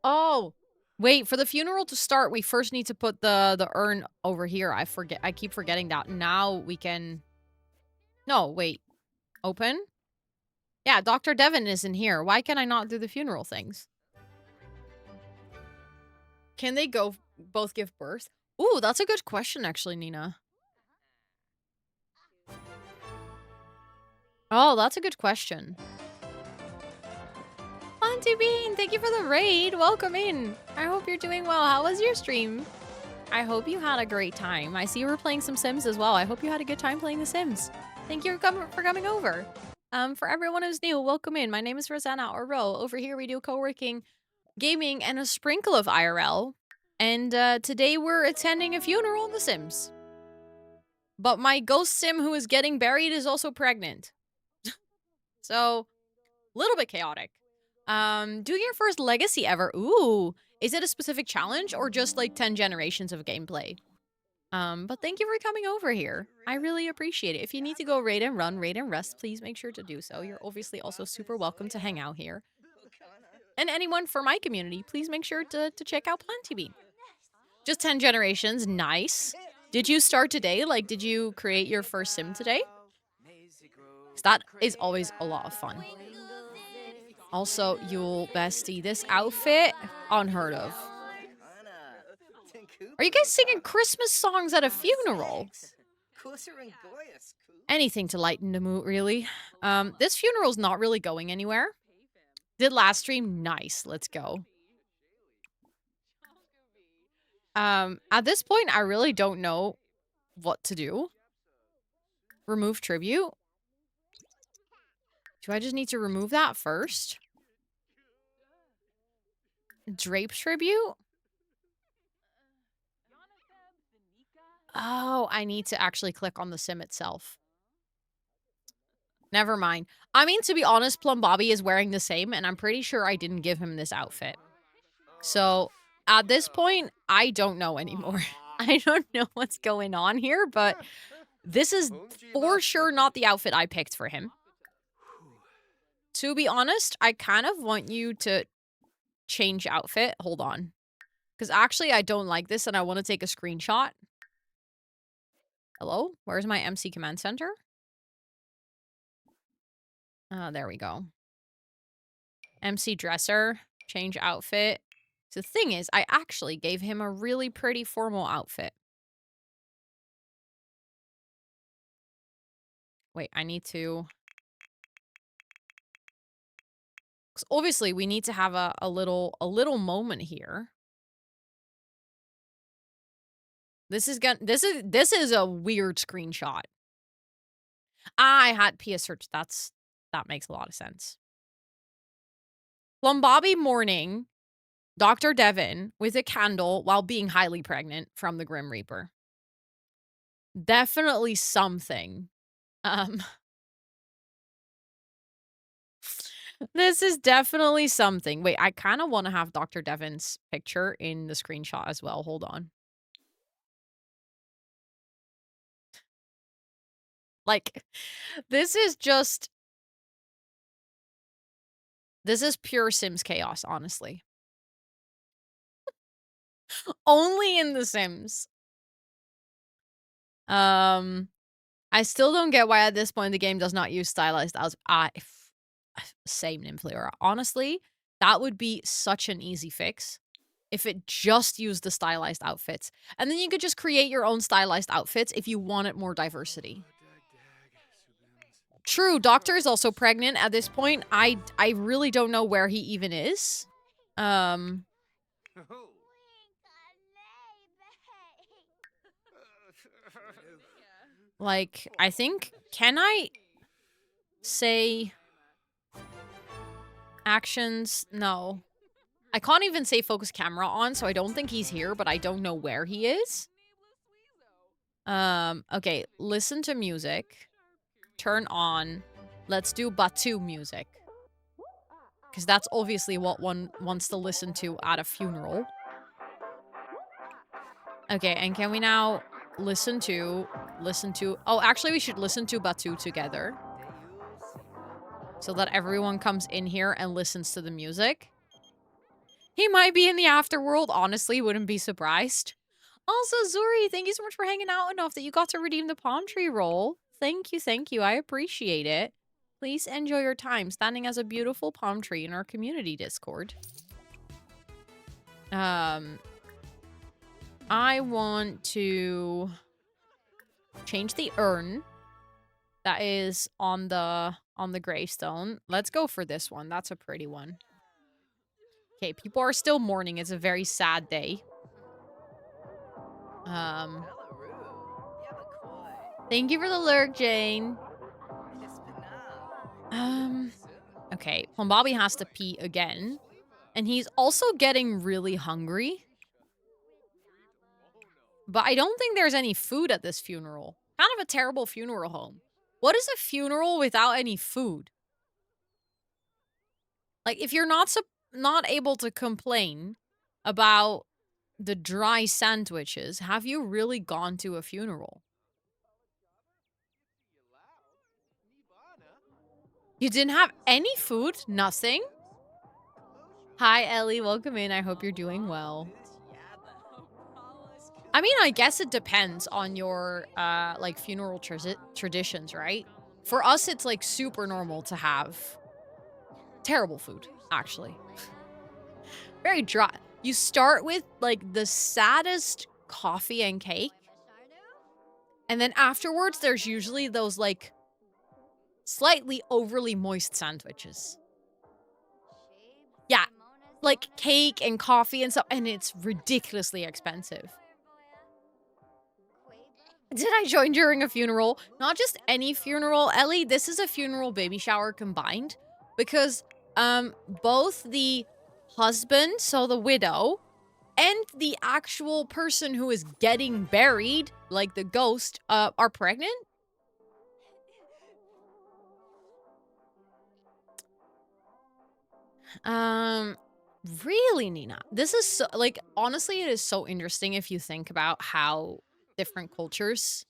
Oh, wait, for the funeral to start, we first need to put the urn over here. I keep forgetting that. Now we can... No, wait. Open? Yeah, Dr. Devon is in here. Why can I not do the funeral things? Can they both give birth? Ooh, that's a good question, actually, Nina. Oh, that's a good question. Auntie Bean, thank you for the raid. Welcome in. I hope you're doing well. How was your stream? I hope you had a great time. I see you were playing some Sims as well. I hope you had a good time playing The Sims. Thank you for coming over. For everyone who's new, welcome in. My name is Rosanna or Ro. Over here we do co-working, gaming, and a sprinkle of IRL. And today we're attending a funeral in The Sims. But my ghost Sim who is getting buried is also pregnant. So, a little bit chaotic. Doing your first legacy ever. Ooh. Is it a specific challenge or just like 10 generations of gameplay? But thank you for coming over here. I really appreciate it. If you need to go raid and run, raid and rest, please make sure to do so. You're obviously also super welcome to hang out here. And anyone for my community, please make sure to check out PlanTV. Just 10 generations. Nice. Did you start today? Like, did you create your first sim today? 'Cause that is always a lot of fun. Also, you'll bestie, this outfit, unheard of. Are you guys singing Christmas songs at a funeral? Anything to lighten the mood, really. This funeral's not really going anywhere. Did last stream? Nice, let's go. At this point, I really don't know what to do. Remove tribute. Do I just need to remove that first? Drape tribute? Oh, I need to actually click on the sim itself. Never mind. I mean, to be honest, Plum Bobby is wearing the same, and I'm pretty sure I didn't give him this outfit. So, at this point, I don't know anymore. I don't know what's going on here, but this is for sure not the outfit I picked for him. To be honest, I kind of want you to change outfit. Hold on. Because actually, I don't like this, and I want to take a screenshot. Hello? Where's my MC Command Center? There we go. MC Dresser. Change outfit. So the thing is, I actually gave him a really pretty formal outfit. Wait, I need to... Because obviously, we need to have a little moment here. This is a weird screenshot. I had PS search. That makes a lot of sense. Plum Bobby morning, Dr. Devon with a candle while being highly pregnant from the Grim Reaper. Definitely something. This is definitely something. Wait, I kind of want to have Dr. Devon's picture in the screenshot as well. Hold on. Like, this is pure Sims chaos, honestly. Only in The Sims. I still don't get why at this point the game does not use stylized outfits. Same Nymphleora. Honestly, that would be such an easy fix if it just used the stylized outfits. And then you could just create your own stylized outfits if you wanted more diversity. True, Doctor is also pregnant at this point. I really don't know where he even is. Like, I think, can I say actions? No. I can't even say focus camera on, so I don't think he's here, but I don't know where he is. Okay, listen to music. Turn on. Let's do Batu music. Because that's obviously what one wants to listen to at a funeral. Okay, and can we now listen to... Oh, actually, we should listen to Batu together. So that everyone comes in here and listens to the music. He might be in the afterworld. Honestly, wouldn't be surprised. Also, Zuri, thank you so much for hanging out enough that you got to redeem the palm tree roll. Thank you. I appreciate it. Please enjoy your time standing as a beautiful palm tree in our community Discord. I want to change the urn that is on the gravestone. Let's go for this one. That's a pretty one. Okay, people are still mourning. It's a very sad day. Thank you for the lurk, Jane. Okay, Plum Bobby has to pee again. And he's also getting really hungry. But I don't think there's any food at this funeral. Kind of a terrible funeral home. What is a funeral without any food? Like, if you're not able to complain about the dry sandwiches, have you really gone to a funeral? You didn't have any food? Nothing? Hi, Ellie. Welcome in. I hope you're doing well. I mean, I guess it depends on your, like, funeral traditions, right? For us, it's, like, super normal to have terrible food, actually. Very dry. You start with, like, the saddest coffee and cake. And then afterwards, there's usually those, like, slightly overly moist sandwiches. Yeah, like cake and coffee and stuff, and it's ridiculously expensive. Did I join during a funeral? Not just any funeral, Ellie. This is a funeral baby shower combined because both the husband, so the widow, and the actual person who is getting buried, like the ghost, are pregnant. Um really, Nina. This is so, like, honestly, it is so interesting if you think about how different cultures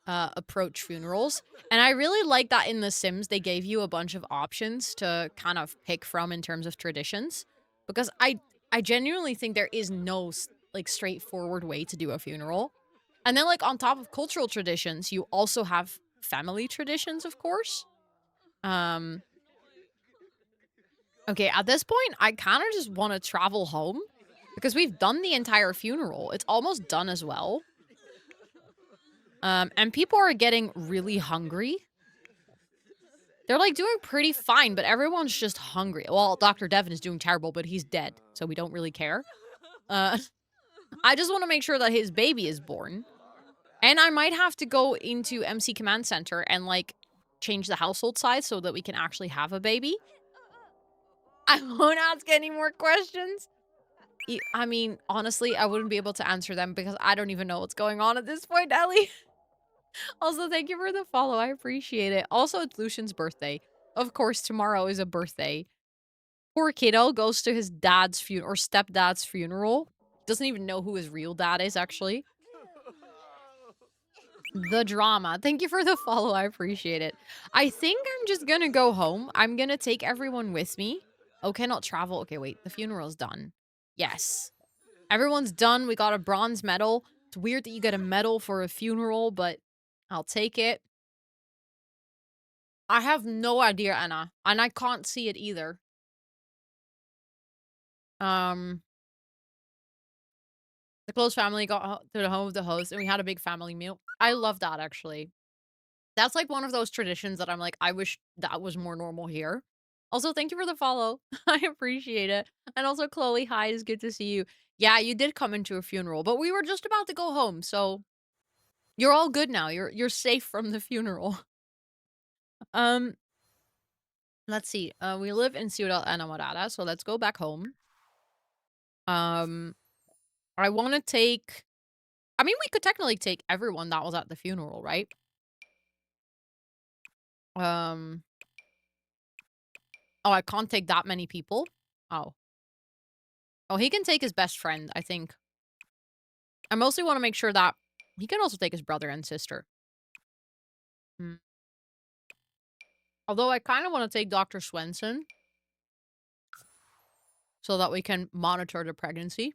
approach funerals. And I really like that in The Sims they gave you a bunch of options to kind of pick from in terms of traditions, because I genuinely think there is no like straightforward way to do a funeral. And then like on top of cultural traditions, you also have family traditions, of course. Um okay, at this point I kind of just want to travel home because we've done the entire funeral. It's almost done as well. And people are getting really hungry. They're, like, doing pretty fine, but everyone's just hungry. Well, Dr. Devin is doing terrible, but he's dead, so we don't really care. Uh, I just wanna make sure that his baby is born, and I might have to go into MC Command Center and, like, change the household size so that we can actually have a baby. I won't ask any more questions. I mean, honestly, I wouldn't be able to answer them because I don't even know what's going on at this point, Ellie. Also, thank you for the follow, I appreciate it. Also, it's Lucian's birthday. Of course, tomorrow is a birthday. Poor kiddo goes to his dad's funeral or stepdad's funeral. Doesn't even know who his real dad is, actually. The drama. Thank you for the follow. I appreciate it. I think I'm just gonna go home. I'm gonna take everyone with me. Oh, cannot travel. Okay, wait. The funeral's done. Yes. Everyone's done. We got a bronze medal. It's weird that you get a medal for a funeral, but I'll take it. I have no idea, Anna. And I can't see it either. Um, The close family got to the home of the host, and we had a big family meal. I love that, actually. That's, like, one of those traditions that I'm like, I wish that was more normal here. Also, thank you for the follow. I appreciate it. And also, Chloe, hi, it's good to see you. Yeah, you did come into a funeral, but we were just about to go home, so you're all good now. You're safe from the funeral. Um, let's see. We live in Ciudad Enamorada, so let's go back home. Um, I want to take. I mean, we could technically take everyone that was at the funeral, right? Um, oh, I can't take that many people. Oh. Oh, he can take his best friend, I think. I mostly want to make sure that he can also take his brother and sister. Hmm. Although I kind of want to take Dr. Swenson so that we can monitor the pregnancy.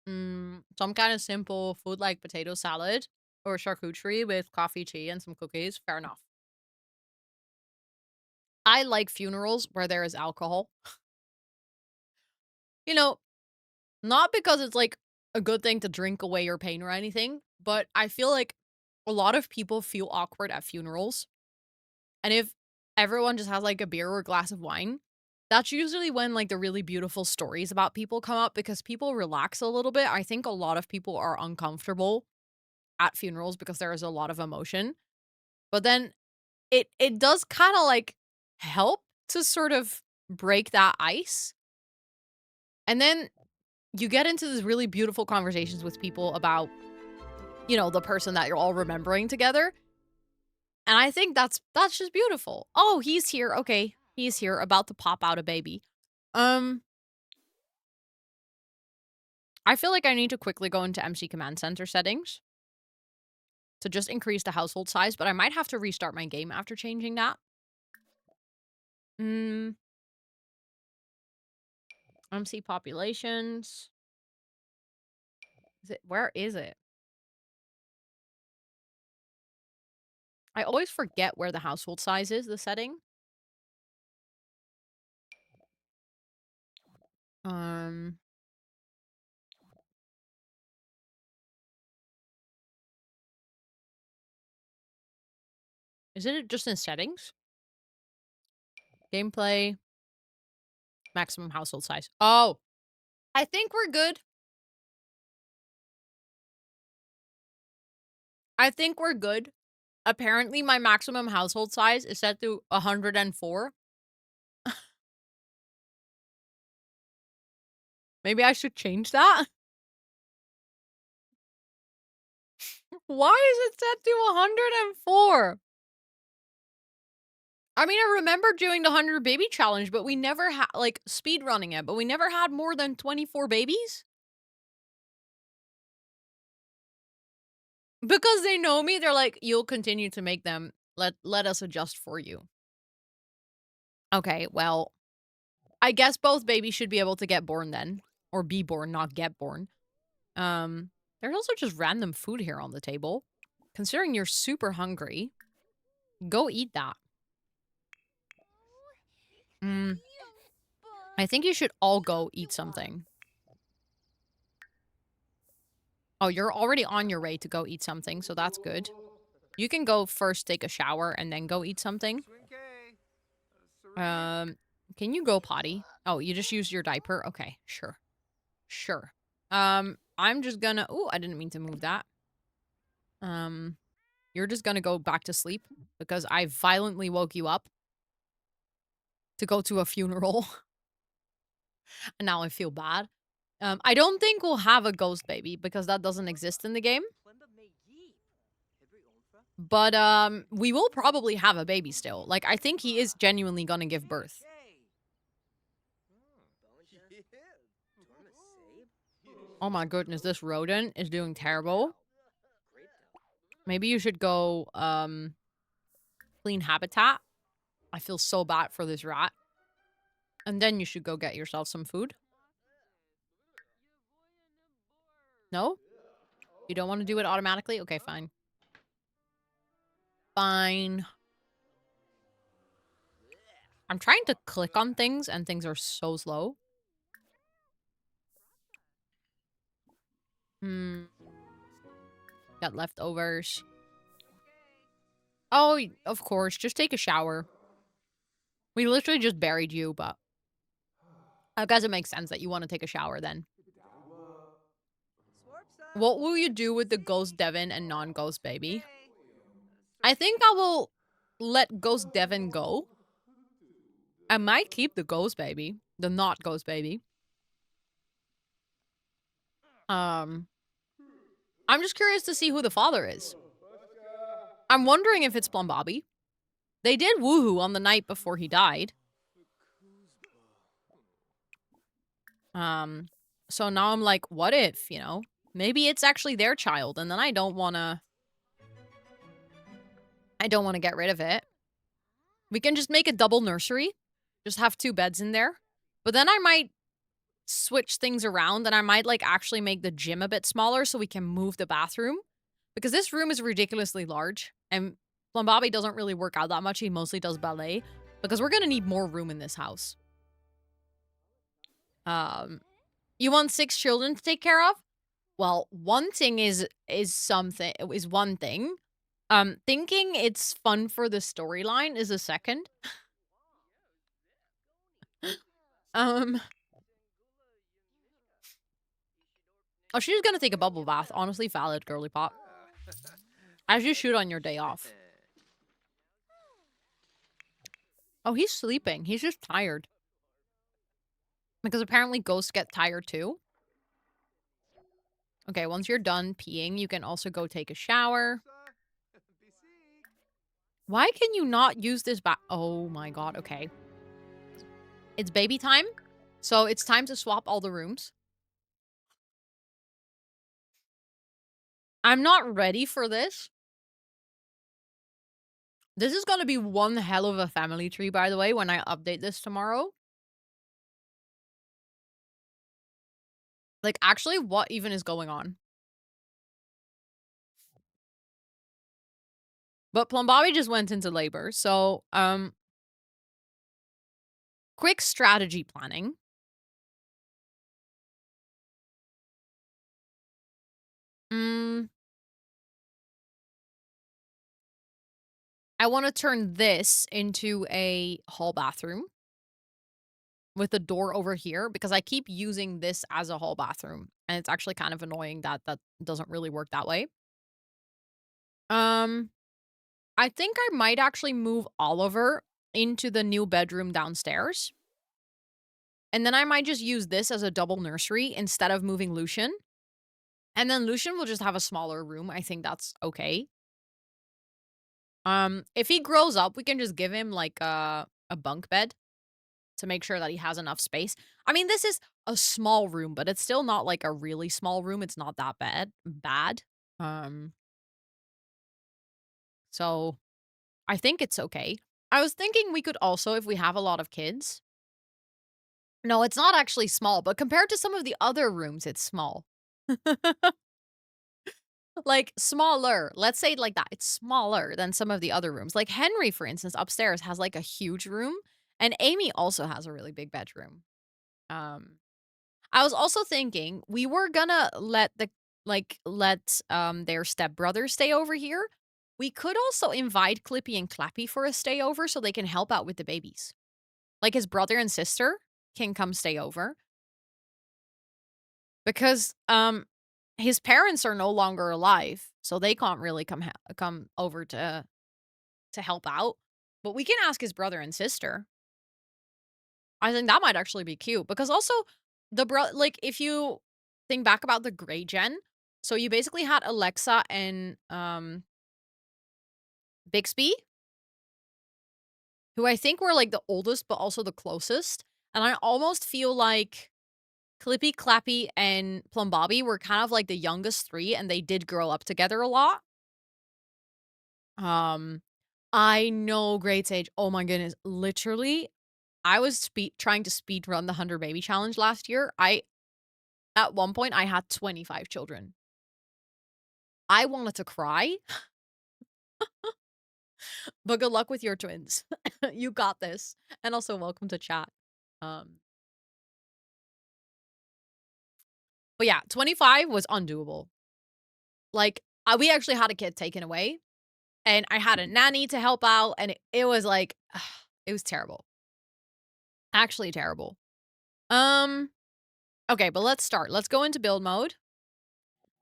Some kind of simple food like potato salad or charcuterie with coffee, tea, and some cookies. Fair enough. I like funerals where there is alcohol. You know, not because it's like a good thing to drink away your pain or anything, but I feel like a lot of people feel awkward at funerals. And if everyone just has like a beer or a glass of wine, that's usually when like the really beautiful stories about people come up because people relax a little bit. I think a lot of people are uncomfortable at funerals because there is a lot of emotion. But then it does kind of like help to sort of break that ice. And then you get into these really beautiful conversations with people about, you know, the person that you're all remembering together. And I think that's just beautiful. Oh, he's here. Okay. He's here about to pop out a baby. Um I feel like I need to quickly go into MC Command Center settings to just increase the household size, but I might have to restart my game after changing that. Mm, MC populations. Where is it? I always forget where the household size is, the setting. Um is it just in settings? Gameplay, maximum household size. Oh, I think we're good. I think we're good. Apparently, my maximum household size is set to 104. Maybe I should change that? Why is it set to 104? I mean, I remember doing the 100 baby challenge, but we never had, like, speed running it, but we never had more than 24 babies? Because they know me, they're like, "You'll continue to make them. Let us adjust for you." Okay, well, I guess both babies should be able to get born then. Or be born, not get born. There's also just random food here on the table. Considering you're super hungry, go eat that. I think you should all go eat something. Oh, you're already on your way to go eat something, so that's good. You can go first take a shower and then go eat something. Can you go potty? Oh, you just used your diaper? Okay, sure. Sure. I'm just gonna... Oh, I didn't mean to move that. You're just gonna go back to sleep because I violently woke you up to go to a funeral. And now I feel bad. I don't think we'll have a ghost baby because that doesn't exist in the game. But we will probably have a baby still. Like, I think he is genuinely gonna give birth. Oh my goodness, this rodent is doing terrible. Maybe you should go clean habitat. I feel so bad for this rat. And then you should go get yourself some food. No? You don't want to do it automatically? Okay, fine. Fine. I'm trying to click on things and things are so slow. Got leftovers. Oh, of course. Just take a shower. We literally just buried you, but I guess it makes sense that you want to take a shower then. What will you do with the ghost Devin and non-ghost baby? I think I will let ghost Devin go. I might keep the ghost baby. The not ghost baby. I'm just curious to see who the father is. I'm wondering if it's Plum Bobby. They did woohoo on the night before he died. So now I'm like, what if, you know? Maybe it's actually their child, and then I don't wanna get rid of it. We can just make a double nursery. Just have 2 beds in there. But then I might switch things around, and I might, like, actually make the gym a bit smaller so we can move the bathroom. Because this room is ridiculously large, and Plum Bobby doesn't really work out that much. He mostly does ballet. Because we're gonna need more room in this house. You want 6 children to take care of? Well, one thing is one thing. Thinking it's fun for the storyline is a second. Oh, she's gonna take a bubble bath. Honestly, valid, girly pop. As you should on your day off. Oh, he's sleeping. He's just tired. Because apparently ghosts get tired too. Okay, once you're done peeing, you can also go take a shower. Why can you not use this oh my god, okay. It's baby time. So it's time to swap all the rooms. I'm not ready for this. This is gonna be one hell of a family tree, by the way, when I update this tomorrow. Like, actually, what even is going on? But Plum Bobby just went into labor, so, quick strategy planning. I want to turn this into a hall bathroom with a door over here because I keep using this as a hall bathroom, and it's actually kind of annoying that that doesn't really work that way. Um, I think I might actually move Oliver into the new bedroom downstairs. And then I might just use this as a double nursery instead of moving Lucian. And then Lucian will just have a smaller room. I think that's okay. If he grows up, we can just give him like a bunk bed to make sure that he has enough space. I mean, this is a small room, but it's still not like a really small room. It's not that bad. Um, so I think it's okay. I was thinking we could also, if we have a lot of kids. No, it's not actually small, but compared to some of the other rooms, it's small. Like, smaller. Let's say it like that. It's smaller than some of the other rooms. Like, Henry, for instance, upstairs has, like, a huge room, and Amy also has a really big bedroom. Um, I was also thinking we were gonna let their stepbrother stay over here. We could also invite Clippy and Clappy for a stay over so they can help out with the babies. Like, his brother and sister can come stay over because, his parents are no longer alive, so they can't really come over to help out, but we can ask his brother and sister. I think that might actually be cute because also like, if you think back about the Grey Gen, so you basically had Alexa and, Bixby, who I think were, like, the oldest, but also the closest, and I almost feel like Clippy, Clappy, and Plum Bobby were kind of like the youngest 3, and they did grow up together a lot. Um, I know Great Sage. Oh my goodness. Literally, I was trying to speed run the 100 baby challenge last year. At one point I had 25 children. I wanted to cry, but good luck with your twins. You got this. And also welcome to chat. Um, but yeah, 25 was undoable. Like, we actually had a kid taken away, and I had a nanny to help out, and it was like, it was terrible. Actually terrible. Um, okay, but let's start. Let's go into build mode.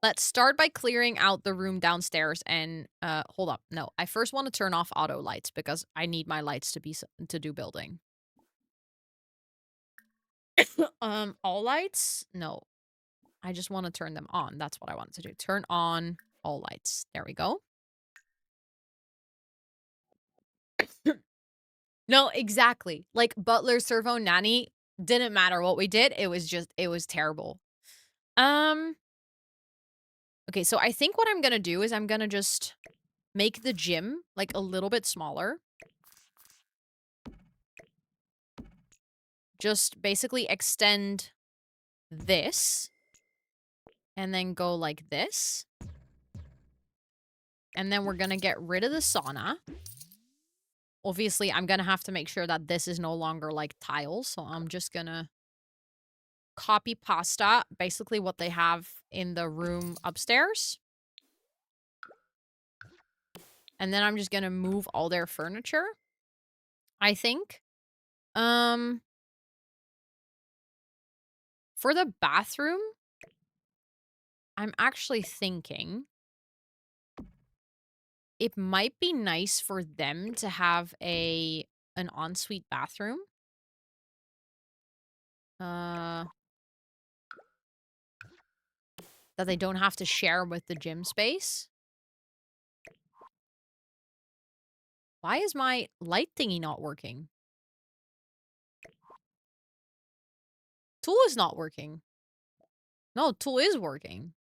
Let's start by clearing out the room downstairs and, hold up. No, I first want to turn off auto lights because I need my lights to do building. All lights? No. I just want to turn them on. That's what I wanted to do. Turn on all lights. There we go. No, exactly. Like, butler, servo, nanny, didn't matter what we did. It was terrible. Um, okay, so I think what I'm gonna do is I'm gonna just make the gym, like, a little bit smaller. Just basically extend this, and then go like this. And then we're gonna get rid of the sauna. Obviously, I'm gonna have to make sure that this is no longer, like, tiles, so I'm just gonna copy pasta, basically what they have in the room upstairs. And then I'm just gonna move all their furniture, I think. Um, for the bathroom, I'm actually thinking it might be nice for them to have an ensuite bathroom. Uh, that they don't have to share with the gym space. Why is my light thingy not working? Tool is not working. No, tool is working.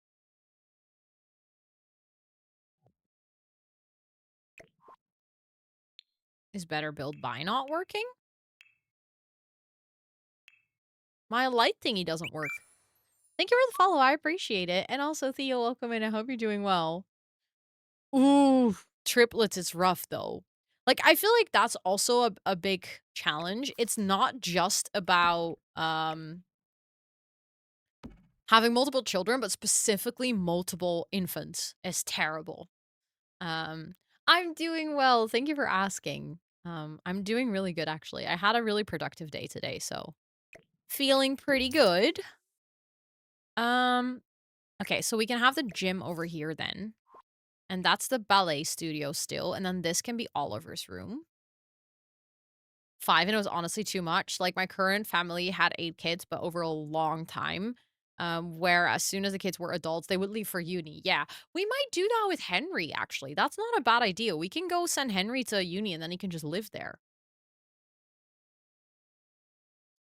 Is better build by not working? My light thingy doesn't work. Thank you for the follow. I appreciate it. And also, Theo, welcome in. I hope you're doing well. Ooh, triplets is rough though. Like, I feel like that's also a big challenge. It's not just about having multiple children, but specifically multiple infants is terrible. Um, I'm doing well. Thank you for asking. I'm doing really good actually. I had a really productive day today, so feeling pretty good. Um, okay, so we can have the gym over here then. And that's the ballet studio still. And then this can be Oliver's room. 5, and it was honestly too much. Like, my current family had 8 kids, but over a long time, where as soon as the kids were adults, they would leave for uni. Yeah, we might do that with Henry, actually. That's not a bad idea. We can go send Henry to uni, and then he can just live there.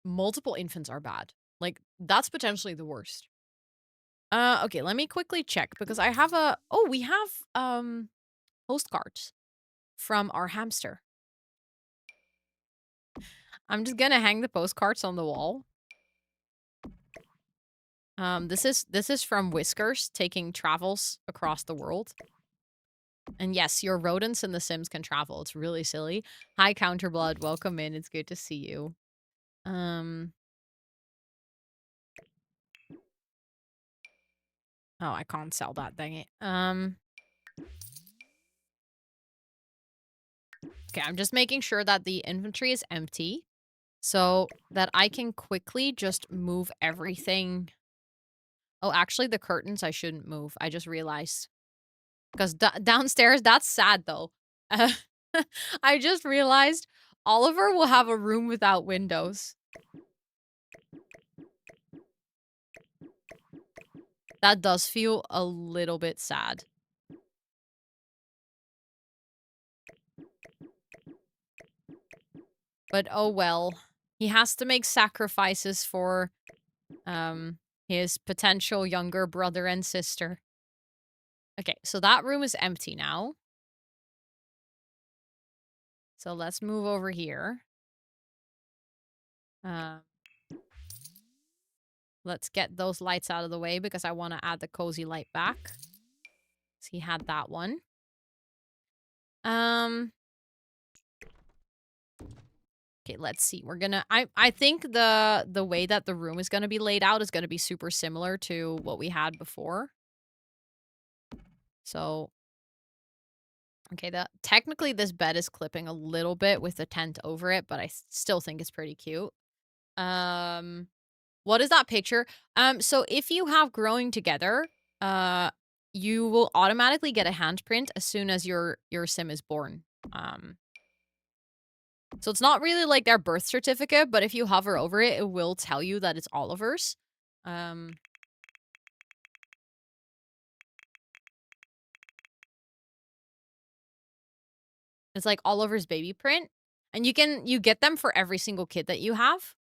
Multiple infants are bad. Like, that's potentially the worst. Okay, let me quickly check because I have we have, postcards from our hamster. I'm just gonna hang the postcards on the wall. This is from Whiskers taking travels across the world. And yes, your rodents in The Sims can travel. It's really silly. Hi, Counterblood. Welcome in. It's good to see you. Oh, I can't sell that, dang it. Okay, I'm just making sure that the inventory is empty so that I can quickly just move everything. Oh, actually, the curtains I shouldn't move. I just realized. Because downstairs, that's sad, though. Uh, I just realized Oliver will have a room without windows. That does feel a little bit sad. But oh well. He has to make sacrifices for his potential younger brother and sister. Okay, so that room is empty now. So let's move over here. Let's get those lights out of the way because I want to add the cozy light back. So he had that one. Okay, let's see. We're gonna I think the way that the room is gonna be laid out is gonna be super similar to what we had before. So okay, technically this bed is clipping a little bit with the tent over it, but I still think it's pretty cute. What is that picture? So if you have growing together, you will automatically get a handprint as soon as your sim is born. So it's not really like their birth certificate, but if you hover over it, it will tell you that it's Oliver's. It's like Oliver's baby print. And you get them for every single kid that you have.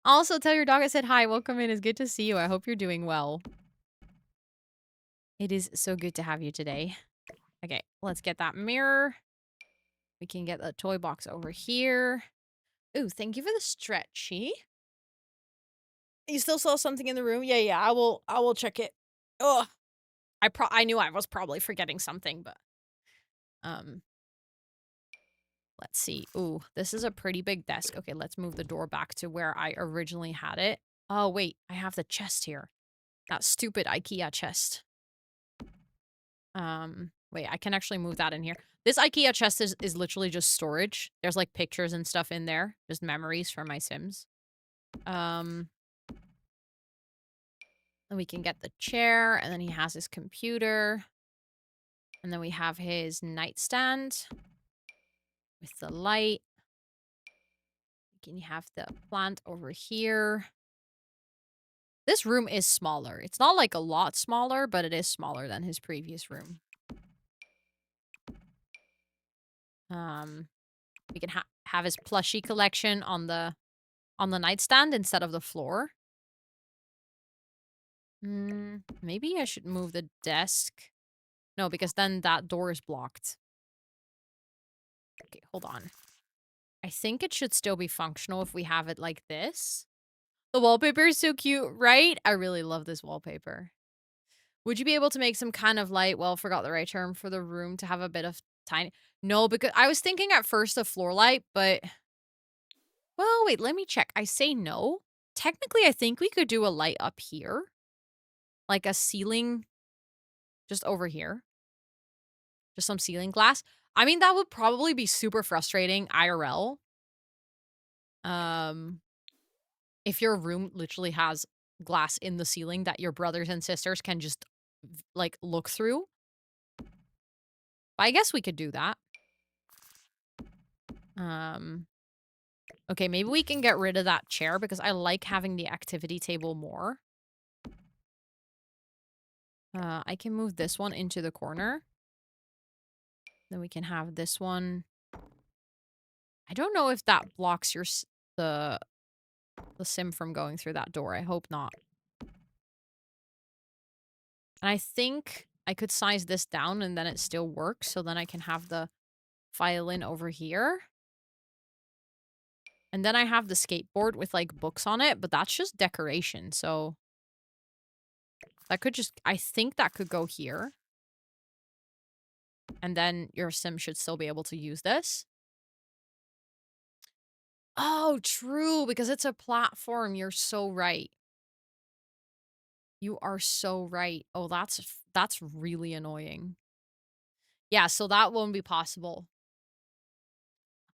Also tell your dog I said hi. Welcome in. It's good to see you. I hope you're doing well. It is so good to have you today. Okay, let's get that mirror. We can get the toy box over here. Ooh, thank you for the stretchy. You still saw something in the room? Yeah, I will check it. Ugh. I knew I was probably forgetting something, but let's see. Ooh, this is a pretty big desk. Okay, let's move the door back to where I originally had it. Oh, wait, I have the chest here. That stupid IKEA chest. Wait, I can actually move that in here. This IKEA chest is literally just storage. There's like pictures and stuff in there. Just memories from my Sims. Then we can get the chair, and then he has his computer. And then we have his nightstand with the light. We can have the plant over here. This room is smaller. It's not like a lot smaller, but it is smaller than his previous room. We can have his plushie collection on the nightstand instead of the floor. Maybe I should move the desk. No, because then that door is blocked. Okay, hold on. I think it should still be functional if we have it like this. The wallpaper is so cute, right? I really love this wallpaper. Would you be able to make some kind of light? Well, forgot the right term for the room to have a bit of tiny. No, because I was thinking at first a floor light, but well, wait, let me check. I say no. Technically, I think we could do a light up here. Like a ceiling just over here. Just some ceiling glass. I mean, that would probably be super frustrating IRL. If your room literally has glass in the ceiling that your brothers and sisters can just like, look through. But I guess we could do that. Um, okay, maybe we can get rid of that chair because I like having the activity table more. I can move this one into the corner. Then we can have this one. I don't know if that blocks the sim from going through that door. I hope not. And I think I could size this down and then it still works. So then I can have the violin over here. And then I have the skateboard with like books on it, but that's just decoration. So that could just, I think that could go here. And then your sim should still be able to use this. Oh, true, because it's a platform. You're so right. You are so right. Oh, that's really annoying. Yeah, so that won't be possible.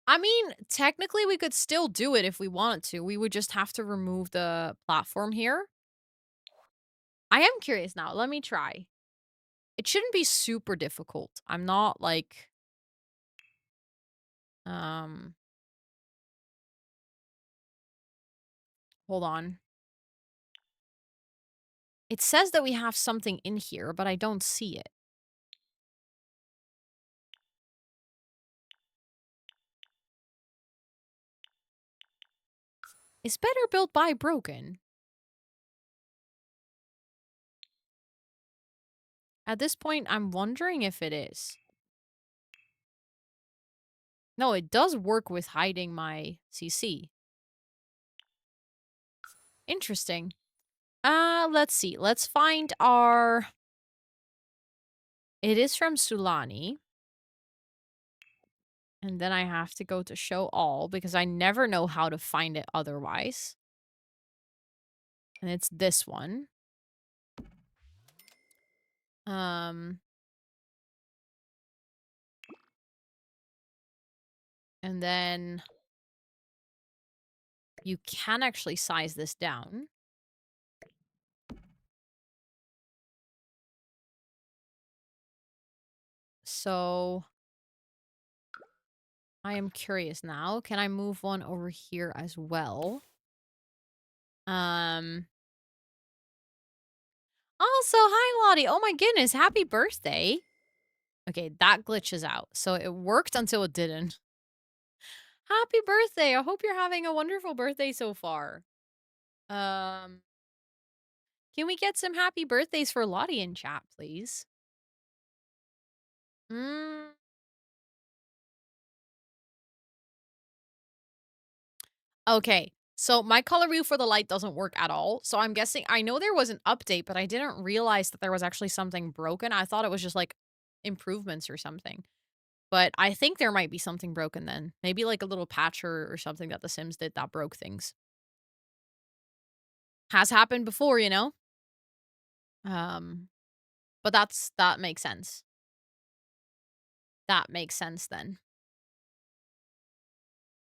I mean, technically we could still do it if we wanted to. We would just have to remove the platform here. I am curious now. Let me try. It shouldn't be super difficult. I'm not like um hold on. It says that we have something in here, but I don't see it. Is better built by broken? At this point, I'm wondering if it is. No, it does work with hiding my CC. Interesting. Let's see. Let's find our... It is from Sulani. And then I have to go to show all because I never know how to find it otherwise. And it's this one. Um... And then you can actually size this down. So I am curious now. Can I move one over here as well? Also, hi Lottie. Oh my goodness, happy birthday. Okay, that glitches out. So it worked until it didn't. Happy birthday. I hope you're having a wonderful birthday so far. Um Can we get some happy birthdays for Lottie in chat, please? Mm. Okay. So my color wheel for the light doesn't work at all. So I'm guessing I know there was an update, but I didn't realize that there was actually something broken. I thought it was just like improvements or something. But I think there might be something broken then. Maybe like a little patch or something that The Sims did that broke things. Has happened before, you know? Um, but that makes sense. That makes sense then.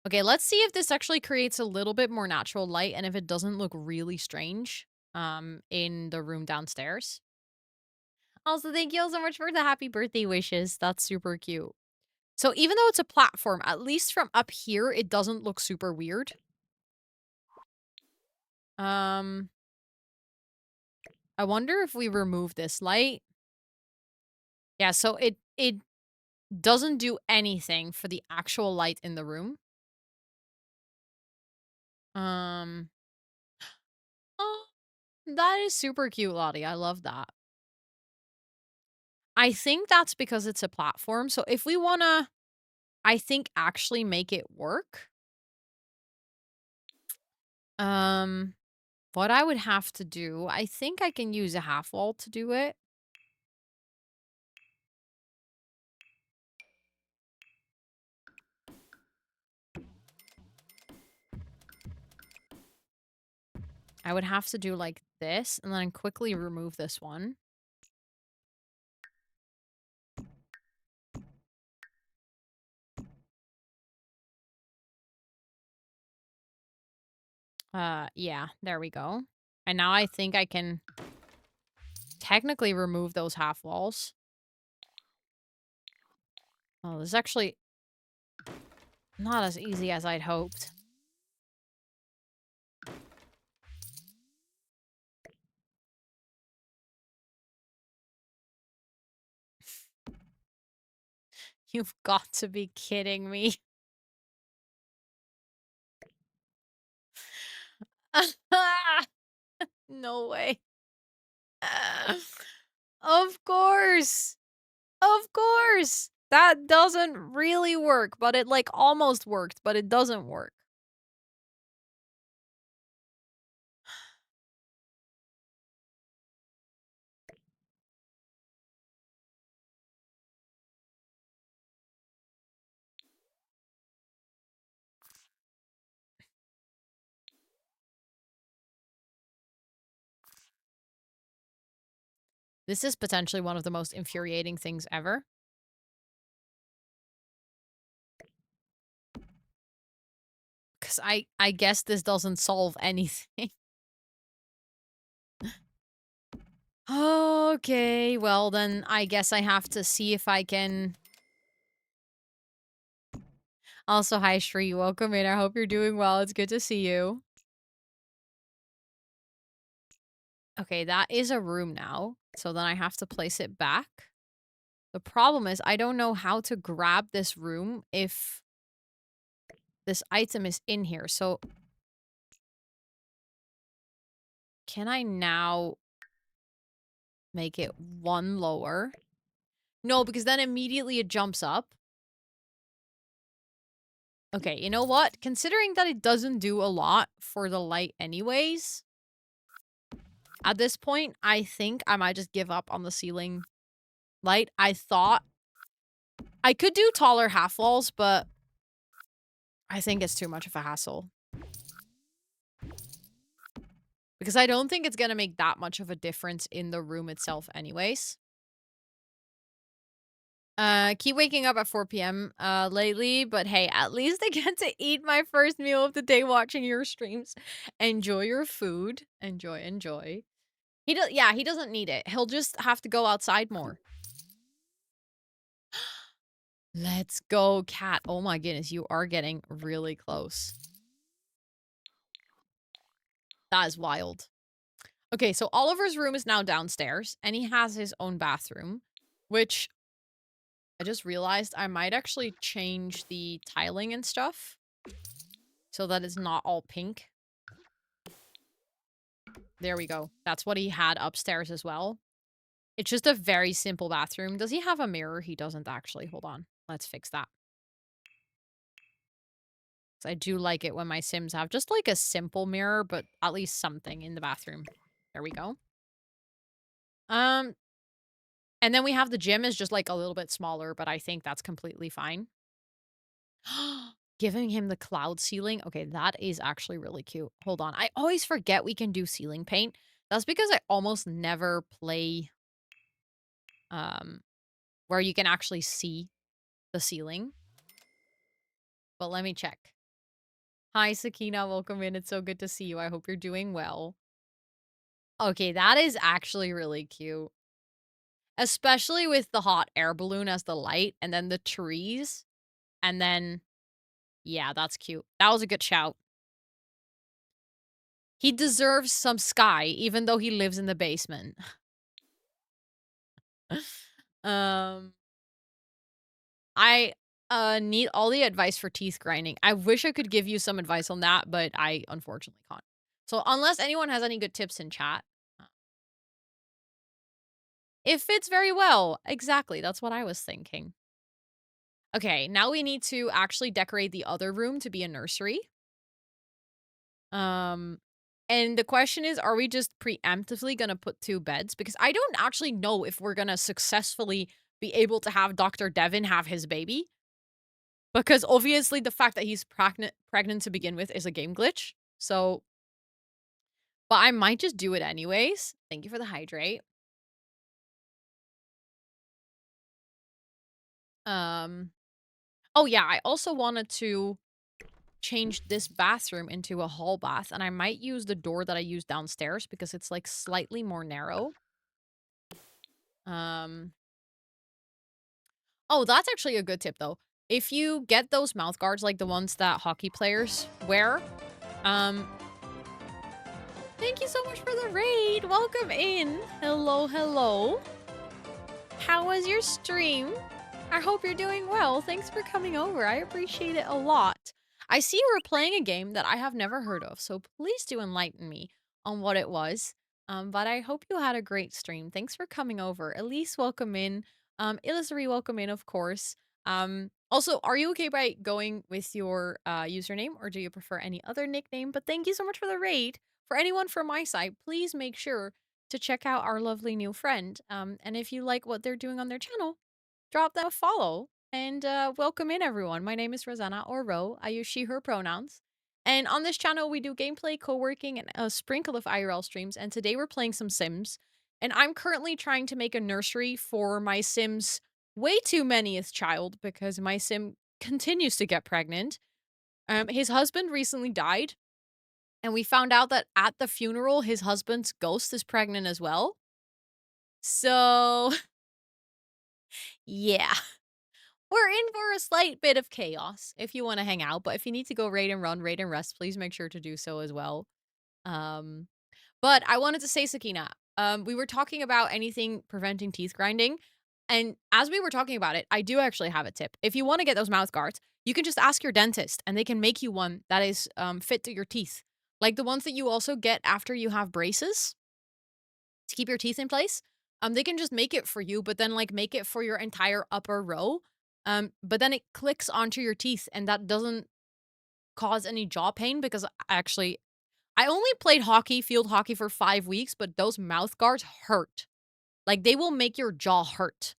Okay, let's see if this actually creates a little bit more natural light and if it doesn't look really strange in the room downstairs. Also, thank you all so much for the happy birthday wishes. That's super cute. So even though it's a platform, at least from up here, it doesn't look super weird. I wonder if we remove this light. Yeah, so it doesn't do anything for the actual light in the room. Um, oh, that is super cute, Lottie. I love that. I think that's because it's a platform. So if we want to, I think, actually make it work, um, what I would have to do, I think I can use a half wall to do it. I would have to do like this and then quickly remove this one. Yeah, there we go. And now I think I can technically remove those half walls. Oh, this is actually not as easy as I'd hoped. You've got to be kidding me. No way. Of course. Of course. That doesn't really work, but it like almost worked, but it doesn't work. This is potentially one of the most infuriating things ever. Because I guess this doesn't solve anything. Okay, well then I guess I have to see if I can... Also, hi Shri, welcome in. I hope you're doing well. It's good to see you. Okay, that is a room now. So then I have to place it back. The problem is I don't know how to grab this room if this item is in here. So can I now make it one lower? No, because then immediately it jumps up. Okay, you know what? Considering that it doesn't do a lot for the light anyways, at this point, I think I might just give up on the ceiling light. I thought I could do taller half walls, but I think it's too much of a hassle. Because I don't think it's gonna make that much of a difference in the room itself anyways. Keep waking up at 4 p.m. Lately, but hey, at least I get to eat my first meal of the day watching your streams. Enjoy your food. Enjoy, enjoy. Yeah, he doesn't need it. He'll just have to go outside more. Let's go, cat. Oh my goodness, you are getting really close. That is wild. Okay, so Oliver's room is now downstairs, and he has his own bathroom, which I just realized I might actually change the tiling and stuff so that it's not all pink. There we go. That's what he had upstairs as well. It's just a very simple bathroom. Does he have a mirror? He doesn't actually. Hold on. Let's fix that. I do like it when my Sims have just like a simple mirror, but at least something in the bathroom. There we go. And then we have the gym is just like a little bit smaller, but I think that's completely fine. Giving him the cloud ceiling. Okay, that is actually really cute. Hold on. I always forget we can do ceiling paint. That's because I almost never play where you can actually see the ceiling. But let me check. Hi, Sakina. Welcome in. It's so good to see you. I hope you're doing well. Okay, that is actually really cute. Especially with the hot air balloon as the light and then the trees. And then, yeah, that's cute. That was a good shout. He deserves some sky, even though he lives in the basement. I need all the advice for teeth grinding. I wish I could give you some advice on that, but I unfortunately can't. So unless anyone has any good tips in chat. It fits very well. Exactly. That's what I was thinking. Okay, now we need to actually decorate the other room to be a nursery. And the question is, are we just preemptively gonna put 2 beds? Because I don't actually know if we're gonna successfully be able to have Dr. Devin have his baby. Because obviously the fact that he's pregnant to begin with is a game glitch. So, but I might just do it anyways. Thank you for the hydrate. Oh yeah, I also wanted to change this bathroom into a hall bath, and I might use the door that I use downstairs because it's like slightly more narrow. Um, oh, that's actually a good tip though. If you get those mouth guards, like the ones that hockey players wear, um, thank you so much for the raid. Welcome in. Hello, hello. How was your stream? I hope you're doing well. Thanks for coming over. I appreciate it a lot. I see you were playing a game that I have never heard of, so please do enlighten me on what it was. But I hope you had a great stream. Thanks for coming over. Elise, welcome in. ELSWHERE, welcome in, of course. Also, are you okay by going with your username, or do you prefer any other nickname? But thank you so much for the raid. For anyone from my side, please make sure to check out our lovely new friend. And if you like what they're doing on their channel, drop them a follow. And welcome in, everyone. My name is Rosanna, or Ro. I use she, her pronouns. And on this channel, we do gameplay, co working, and a sprinkle of IRL streams. And today we're playing some Sims. And I'm currently trying to make a nursery for my Sim's way too manyth child because my Sim continues to get pregnant. His husband recently died, and we found out that at the funeral, his husband's ghost is pregnant as well. So, yeah. We're in for a slight bit of chaos if you want to hang out, but if you need to go raid and run, raid and rest, please make sure to do so as well. Um, but I wanted to say, Sakina, we were talking about anything preventing teeth grinding. And as we were talking about it, I do actually have a tip. If you want to get those mouth guards, you can just ask your dentist and they can make you one that is fit to your teeth. Like the ones that you also get after you have braces to keep your teeth in place. They can just make it for you, but then like make it for your entire upper row. But then it clicks onto your teeth and that doesn't cause any jaw pain because actually I only played hockey, field hockey for 5 weeks, but those mouth guards hurt. Like they will make your jaw hurt.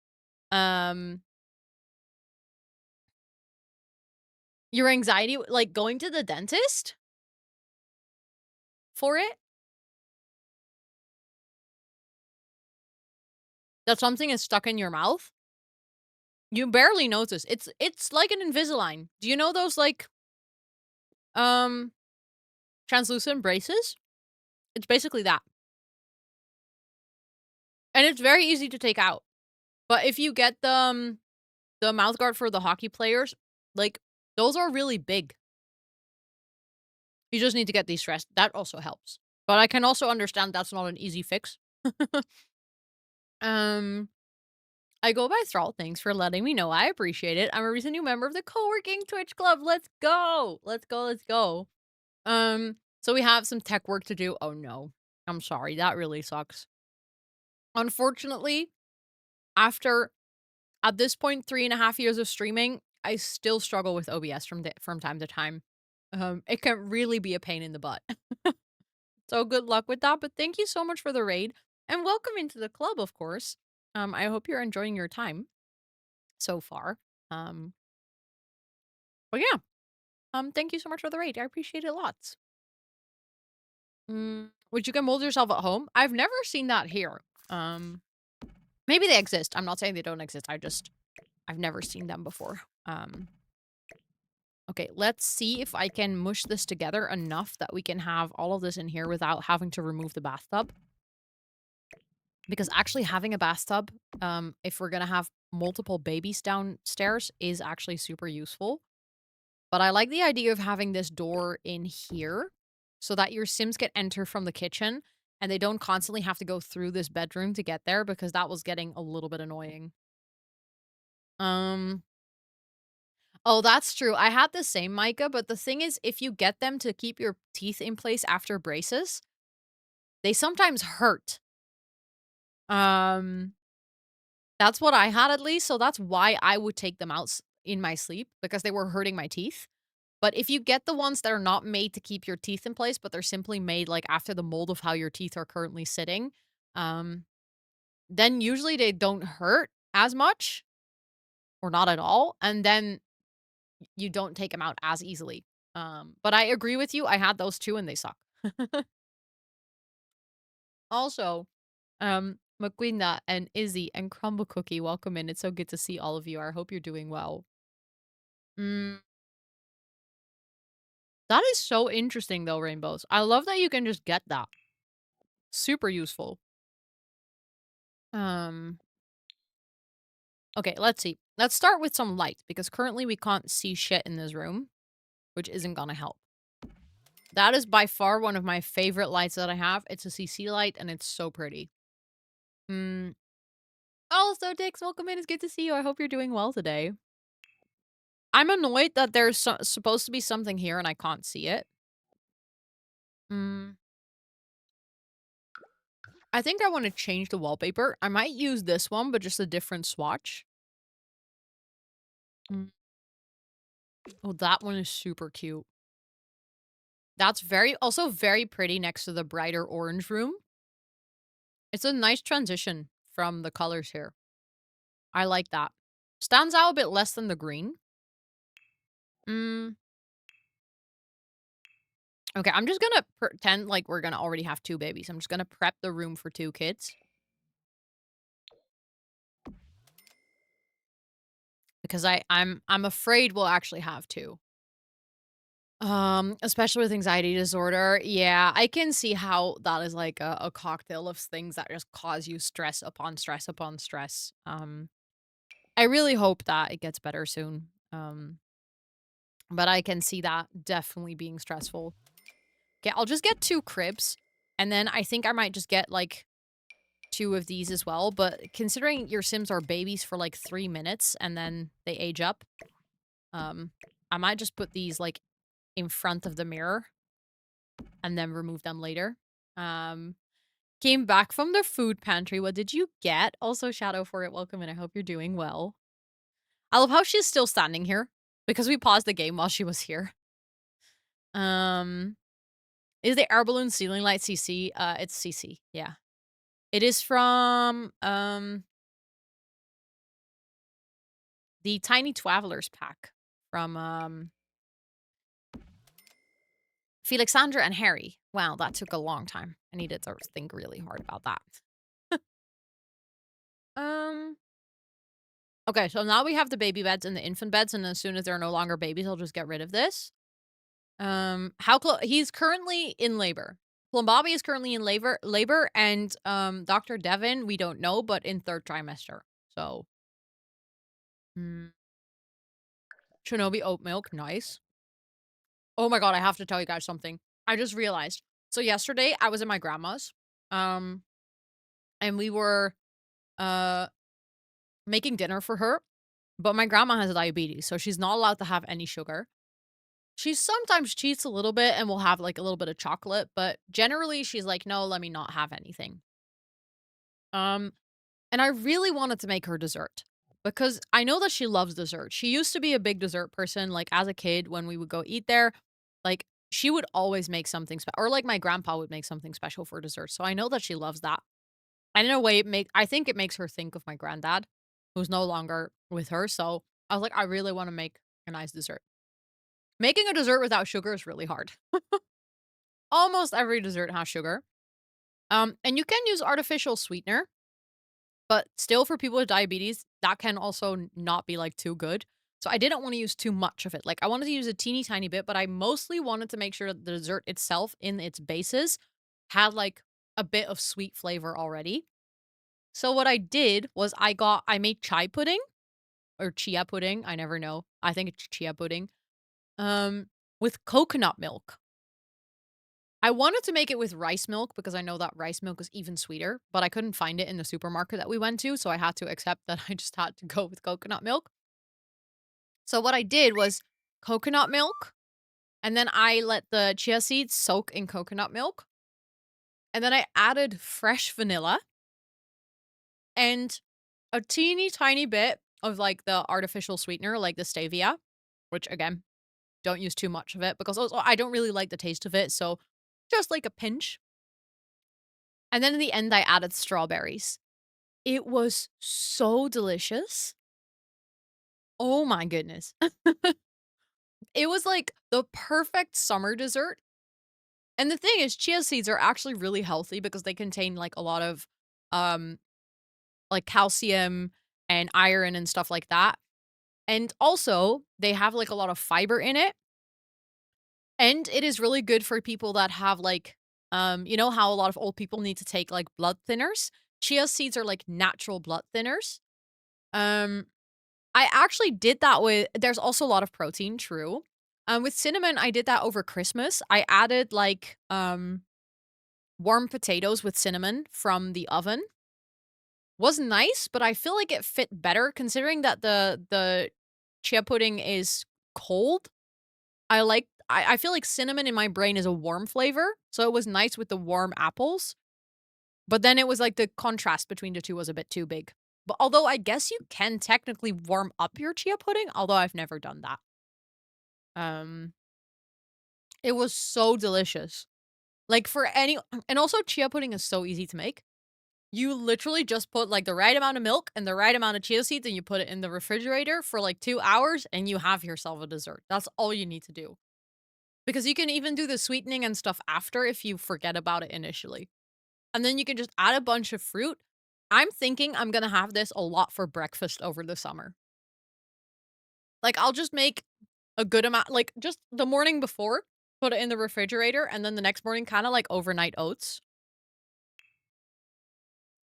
Um your anxiety like going to the dentist for it, that something is stuck in your mouth. You barely notice. It's like an Invisalign. Do you know those like um translucent braces? It's basically that. And it's very easy to take out. But if you get the mouth guard for the hockey players, like those are really big. You just need to get these stressed. That also helps. But I can also understand that's not an easy fix. um I go by Thrall. Thanks for letting me know. I appreciate it. I'm a recent new member of the co-working Twitch club. Let's go. Let's go. Let's go. So we have some tech work to do. Oh no. I'm sorry. That really sucks. Unfortunately, after at this point 3.5 years of streaming, I still struggle with OBS from time to time. It can really be a pain in the butt. So good luck with that. But thank you so much for the raid and welcome into the club, of course. I hope you're enjoying your time so far. Um, but yeah, thank you so much for the raid. I appreciate it lots. Would you can mold yourself at home? I've never seen that here. Maybe they exist. I'm not saying they don't exist. I've never seen them before. Okay, let's see if I can mush this together enough that we can have all of this in here without having to remove the bathtub. Because actually having a bathtub, if we're gonna have multiple babies downstairs, is actually super useful. But I like the idea of having this door in here so that your Sims can enter from the kitchen and they don't constantly have to go through this bedroom to get there because that was getting a little bit annoying. Oh, that's true. I had the same, Micah, but the thing is, if you get them to keep your teeth in place after braces, they sometimes hurt. Um, that's what I had at least, so that's why I would take them out in my sleep because they were hurting my teeth. But if you get the ones that are not made to keep your teeth in place, but they're simply made like after the mold of how your teeth are currently sitting, um, then usually they don't hurt as much or not at all, and then you don't take them out as easily. But I agree with you. I had those too and they suck. Also, McQueen and Izzy and Crumble Cookie, welcome in. It's so good to see all of you. I hope you're doing well. Mm, that is so interesting though, Rainbows. I love that you can just get that. Super useful. Okay, let's see. Let's start with some light because currently we can't see shit in this room, which isn't gonna help. That is by far one of my favorite lights that I have. It's a CC light and it's so pretty. Mm. Also, Dix, welcome in. It's good to see you. I hope you're doing well today. I'm annoyed that there's supposed to be something here and I can't see it. Mm. I think I want to change the wallpaper. I might use this one, but just a different swatch. Mm. Oh, that one is super cute. That's also very pretty next to the brighter orange room. It's a nice transition from the colors here. I like that. Stands out a bit less than the green. Mm. Okay, I'm just gonna pretend like we're gonna already have 2 babies. I'm just gonna prep the room for 2 kids. Because I'm afraid we'll actually have 2. Especially with anxiety disorder. Yeah, I can see how that is like a cocktail of things that just cause you stress upon stress upon stress. I really hope that it gets better soon. But I can see that definitely being stressful. Okay, I'll just get 2 cribs. And then I think I might just get like 2 of these as well. But considering your Sims are babies for like 3 minutes and then they age up, I might just put these like in front of the mirror and then remove them later. Um, Came back from the food pantry. What did you get? Also, Shadow for it. Welcome in. I hope you're doing well. I love how she's still standing here because we paused the game while she was here. Um, is the air balloon ceiling light CC? It's CC. Yeah, it is from the Tiny Travelers pack from Felixandra and Harry. Wow, that took a long time. I needed to think really hard about that. um. Okay, so now we have the baby beds and the infant beds, and as soon as they're no longer babies, I'll just get rid of this. How close? He's currently in labor. Plum Bobby is currently in labor, and Dr. Devin, we don't know, but in 3rd trimester. So, mm, Shinobi oat milk, nice. Oh my god, I have to tell you guys something. I just realized. So yesterday I was at my grandma's, um, and we were uh making dinner for her, but my grandma has diabetes, so she's not allowed to have any sugar. She sometimes cheats a little bit and will have, like, a little bit of chocolate, but generally, she's like, "No, let me not have anything." Um, and I really wanted to make her dessert because I know that she loves dessert. She used to be a big dessert person, like, as a kid when we would go eat there, like, she would always make something or, like, my grandpa would make something special for dessert, so I know that she loves that. And in a way, I think it makes her think of my granddad, who's no longer with her, so I was like, "I really wanna make a nice dessert." Making a dessert without sugar is really hard. Almost every dessert has sugar. And you can use artificial sweetener, but still for people with diabetes, that can also not be like too good. So I didn't want to use too much of it. Like I wanted to use a teeny tiny bit, but I mostly wanted to make sure that the dessert itself in its bases had like a bit of sweet flavor already. So what I did was I made chai pudding or chia pudding. I never know. I think it's chia pudding. With coconut milk. I wanted to make it with rice milk because I know that rice milk is even sweeter, but I couldn't find it in the supermarket that we went to, so I had to accept that I just had to go with coconut milk. So what I did was coconut milk, and then I let the chia seeds soak in coconut milk, and then I added fresh vanilla and a teeny tiny bit of like the artificial sweetener, like the stevia, which again, don't use too much of it because also I don't really like the taste of it, so just like a pinch. And then in the end, I added strawberries. It was so delicious. Oh my goodness. It was like the perfect summer dessert. And the thing is, chia seeds are actually really healthy because they contain like a lot of um like calcium and iron and stuff like that. And also, they have like a lot of fiber in it. And it is really good for people that have like you know how a lot of old people need to take like blood thinners? Chia seeds are like natural blood thinners. Um, I actually did that with there's also a lot of protein, true. With cinnamon, I did that over Christmas. I added, like, warm potatoes with cinnamon from the oven. Was nice, but I feel like it fit better considering that the chia pudding is cold. I feel like cinnamon in my brain is a warm flavor, so it was nice with the warm apples, but then it was like the contrast between the 2 was a bit too big. But although I guess you can technically warm up your chia pudding, although I've never done that. Um, it was so delicious. Like, for any and also chia pudding is so easy to make. You literally just put, like, the right amount of milk and the right amount of chia seeds, and you put it in the refrigerator for, like, 2 hours, and you have yourself a dessert. That's all you need to do. Because you can even do the sweetening and stuff after if you forget about it initially. And then you can just add a bunch of fruit. I'm thinking I'm gonna have this a lot for breakfast over the summer. Like, I'll just make a good amount like, just the morning before, put it in the refrigerator, and then the next morning, kinda like overnight oats.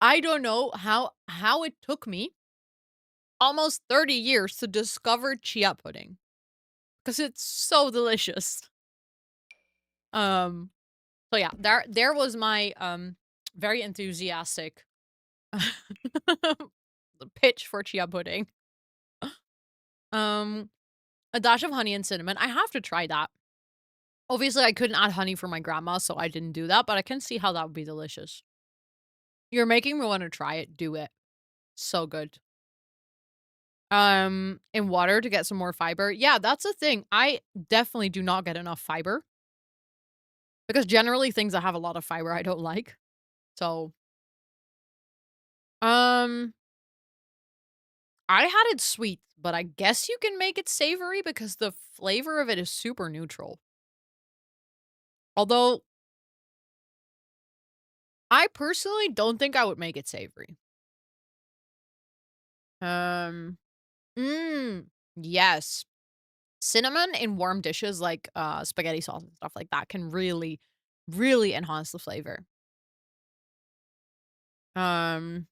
I don't know how it took me almost 30 years to discover chia pudding because it's so delicious. Um, so yeah, there was my, very enthusiastic pitch for chia pudding. Um, a dash of honey and cinnamon. I have to try that. Obviously, I couldn't add honey for my grandma, so I didn't do that, but I can see how that would be delicious. You're making me wanna try it, do it. So good. In water to get some more fiber. Yeah, that's the thing. I definitely do not get enough fiber because generally things that have a lot of fiber I don't like. So, um, I had it sweet, but I guess you can make it savory because the flavor of it is super neutral. Although I personally don't think I would make it savory. Um, mm, yes. Cinnamon in warm dishes like spaghetti sauce and stuff like that can really, really enhance the flavor. Um,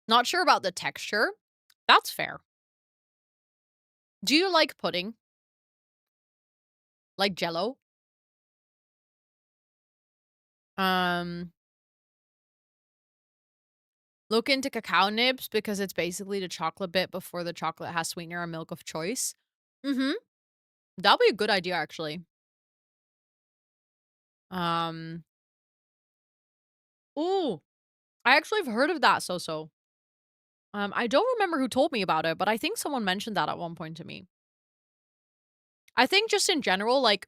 Not sure about the texture. That's fair. Do you like pudding? Like jello? Um, Look into cacao nibs because it's basically the chocolate bit before the chocolate has sweetener or milk of choice. Mhm. That'll be a good idea actually. Um, ooh, I actually have heard of that so. I don't remember who told me about it, but I think someone mentioned that at one point to me. I think just in general, like,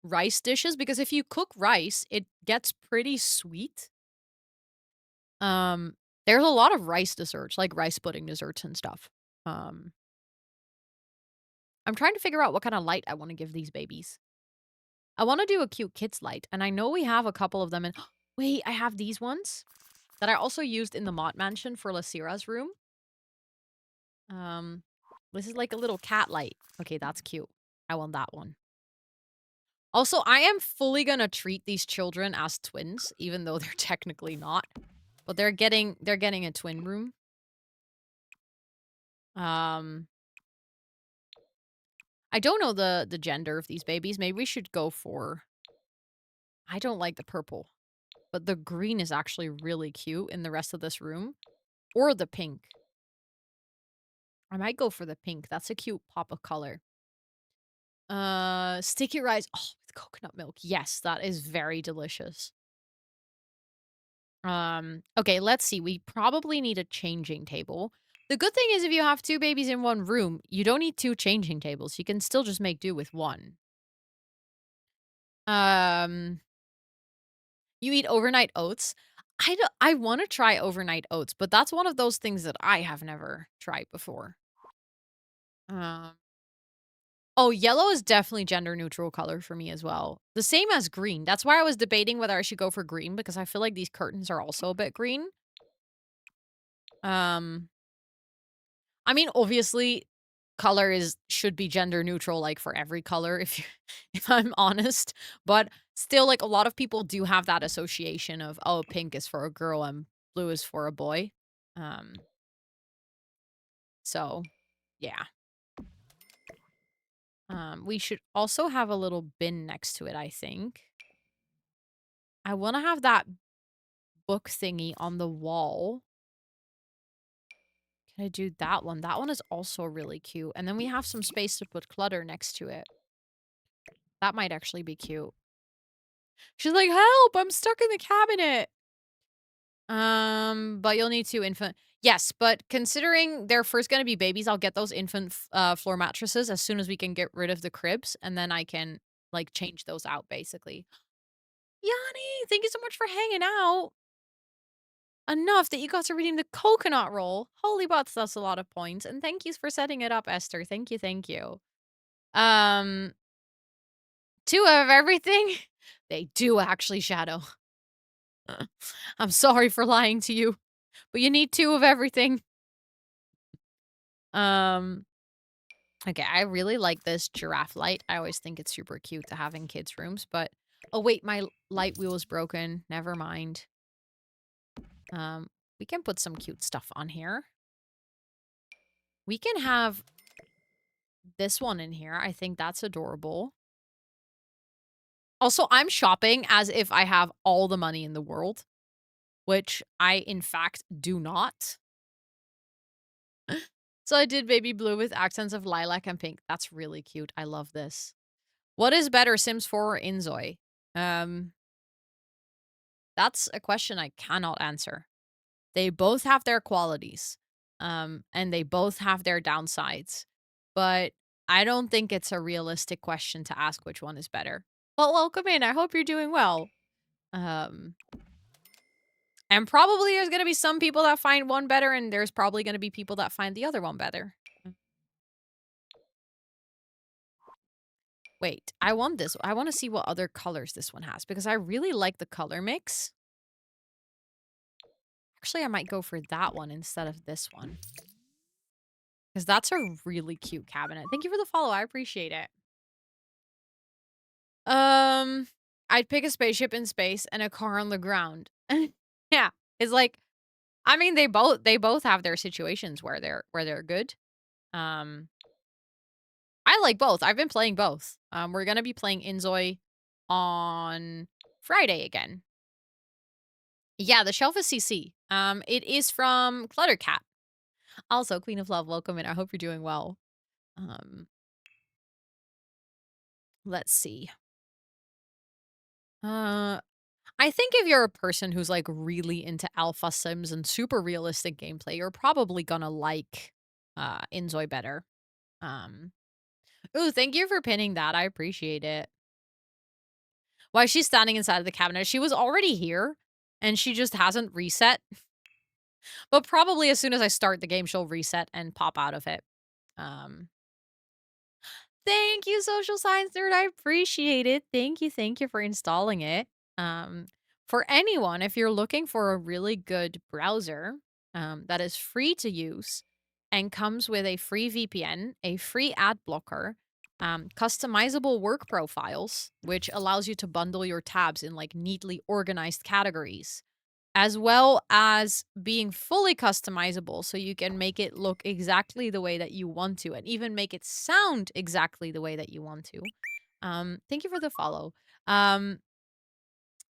rice dishes, because if you cook rice, it gets pretty sweet. Um, there's a lot of rice desserts, like rice pudding desserts and stuff. Um, I'm trying to figure out what kind of light I want to give these babies. I want to do a cute kids light, and I know we have a couple of them in wait, I have these ones that I also used in the Mott Mansion for Lasira's room. Um, this is like a little cat light. Okay, that's cute. I want that one. Also, I am fully gonna treat these children as twins, even though they're technically not. But they're getting a twin room. Um, I don't know the gender of these babies. Maybe we should go for I don't like the purple, but the green is actually really cute in the rest of this room. Or the pink. I might go for the pink. That's a cute pop of color. Sticky rice. Oh, with coconut milk. Yes, that is very delicious. Okay, let's see. We probably need a changing table. The good thing is if you have 2 babies in one room, you don't need 2 changing tables. You can still just make do with 1. Um, you eat overnight oats. I wanna try overnight oats, but that's one of those things that I have never tried before. Um, oh, yellow is definitely gender neutral color for me as well. The same as green. That's why I was debating whether I should go for green because I feel like these curtains are also a bit green. Um I mean, obviously, color is should be gender neutral, like, for every color if you if I'm honest, but still, like, a lot of people do have that association of, "Oh, pink is for a girl and blue is for a boy." Um, So, yeah. We should also have a little bin next to it, I think. I want to have that book thingy on the wall. Can I do that one? That one is also really cute. And then we have some space to put clutter next to it. That might actually be cute. She's like, help, I'm stuck in the cabinet. But you'll need two infant. Yes, but considering they're first going to be babies, I'll get those infant floor mattresses as soon as we can get rid of the cribs, and then I can like change those out basically. Yanni, thank you so much for hanging out. Enough that you got to redeem the coconut roll. Holy butts, that's a lot of points. And thank you for setting it up, Esther. Thank you, thank you. Um, two of everything. They do actually, Shadow. I'm sorry for lying to you, but you need two of everything. Um, okay, I really like this giraffe light. I always think it's super cute to have in kids' rooms, but oh wait, my light wheel is broken. Never mind. We can put some cute stuff on here. We can have this one in here. I think that's adorable. Also, I'm shopping as if I have all the money in the world, which I, in fact, do not. So I did baby blue with accents of lilac and pink. That's really cute. I love this. What is better, Sims 4 or Inzoi? That's a question I cannot answer. They both have their qualities, and they both have their downsides. But I don't think it's a realistic question to ask which one is better. Well, welcome in. I hope you're doing well. And probably there's going to be some people that find one better, and there's probably going to be people that find the other one better. Wait, I want this. I want to see what other colors this one has, because I really like the color mix. Actually, I might go for that one instead of this one, because that's a really cute cabinet. Thank you for the follow. I appreciate it. I'd pick a spaceship in space and a car on the ground. Yeah, it's like, I mean, they both have their situations where they're good. I like both. I've been playing both. We're gonna be playing Inzoi on Friday again. Yeah, the shelf is CC. It is from Cluttercat. Also, Queen of Love, welcome in. I hope you're doing well. Let's see. I think if you're a person who's like really into alpha sims and super realistic gameplay, you're probably gonna like Inzoi better. Ooh, thank you for pinning that. I appreciate it. Why she's standing inside of the cabinet. She was already here and she just hasn't reset. But probably as soon as I start the game, she'll reset and pop out of it. Thank you, Social Science Nerd. I appreciate it. Thank you for installing it. For anyone, if you're looking for a really good browser that is free to use and comes with a free VPN, a free ad blocker, customizable work profiles, which allows you to bundle your tabs in like neatly organized categories, as well as being fully customizable so you can make it look exactly the way that you want to and even make it sound exactly the way that you want to. Thank you for the follow.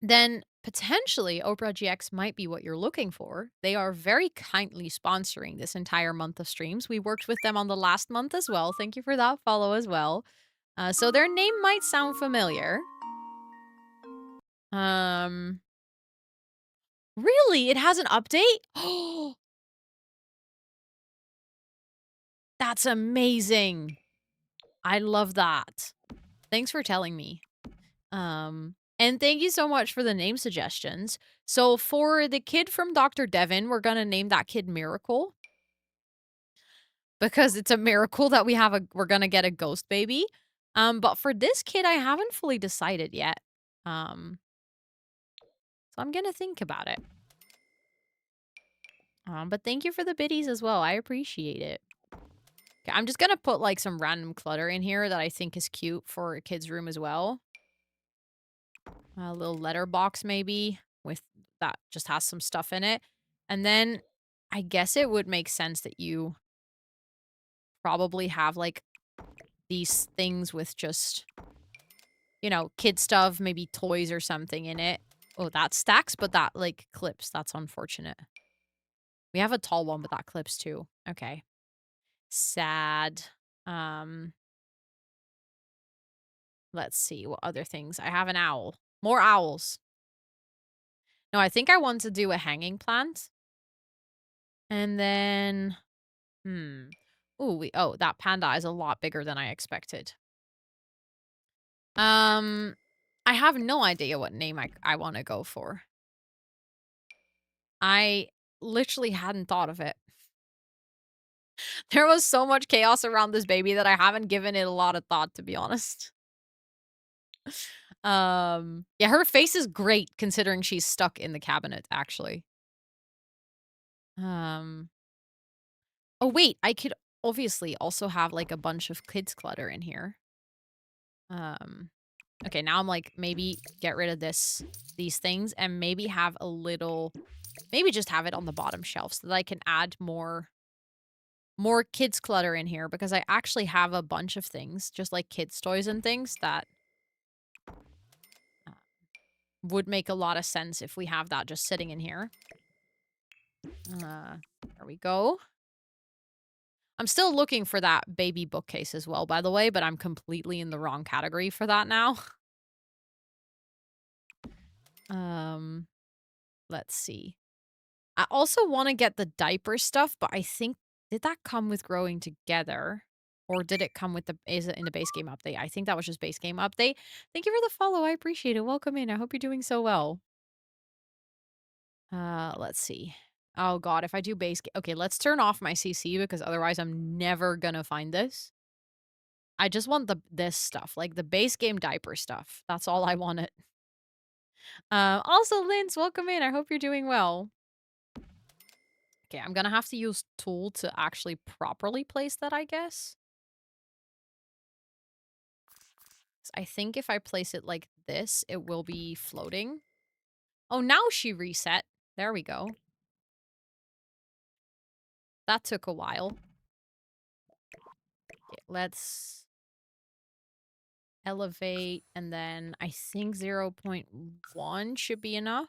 Then potentially Oprah GX might be what you're looking for. They are very kindly sponsoring this entire month of streams. We worked with them on the last month as well. Thank you for that follow as well. So their name might sound familiar. Really? It has an update? Oh, that's amazing. I love that. Thanks for telling me. And thank you so much for the name suggestions. So for the kid from Dr. Devon, we're gonna name that kid Miracle. Because it's a miracle that we're gonna get a ghost baby. But for this kid, I haven't fully decided yet. So I'm gonna think about it. But thank you for the biddies as well. I appreciate it. Okay, I'm just gonna put like some random clutter in here that I think is cute for a kid's room as well. A little letterbox maybe with that just has some stuff in it. And then I guess it would make sense that you probably have, like, these things with just, kid stuff, maybe toys or something in it. Oh, that stacks, but that, like, clips. That's unfortunate. We have a tall one, but that clips too. Okay. Sad. Um, let's see what other things. I have an owl. More owls. No, I think I want to do a hanging plant. And then, hmm. That panda is a lot bigger than I expected. Um, I have no idea what name I want to go for. I literally hadn't thought of it. There was so much chaos around this baby that I haven't given it a lot of thought, to be honest. Yeah, her face is great considering she's stuck in the cabinet, actually. Um, oh wait, I could obviously also have like a bunch of kids clutter in here. Um, okay, now I'm like, maybe get rid of these things and maybe have a little, maybe just have it on the bottom shelf so that I can add more kids clutter in here because I actually have a bunch of things, just like kids toys and things that uh, would make a lot of sense if we have that just sitting in here. There we go. I'm still looking for that baby bookcase as well, by the way, but I'm completely in the wrong category for that now. Um, let's see. I also want to get the diaper stuff, but I think did that come with growing together? Or did it come with is it in the base game update? I think that was just base game update. Thank you for the follow. I appreciate it. Welcome in. I hope you're doing so well. Let's see. Oh god, if I do base game. Okay, let's turn off my CC because otherwise I'm never gonna find this. I just want this stuff, like the base game diaper stuff. That's all I wanted. Also, Linz, welcome in. I hope you're doing well. Okay, I'm gonna have to use tool to actually properly place that, I guess. I think if I place it like this, it will be floating. Oh, now she reset. There we go. That took a while. Okay, let's elevate, and then I think 0.1 should be enough.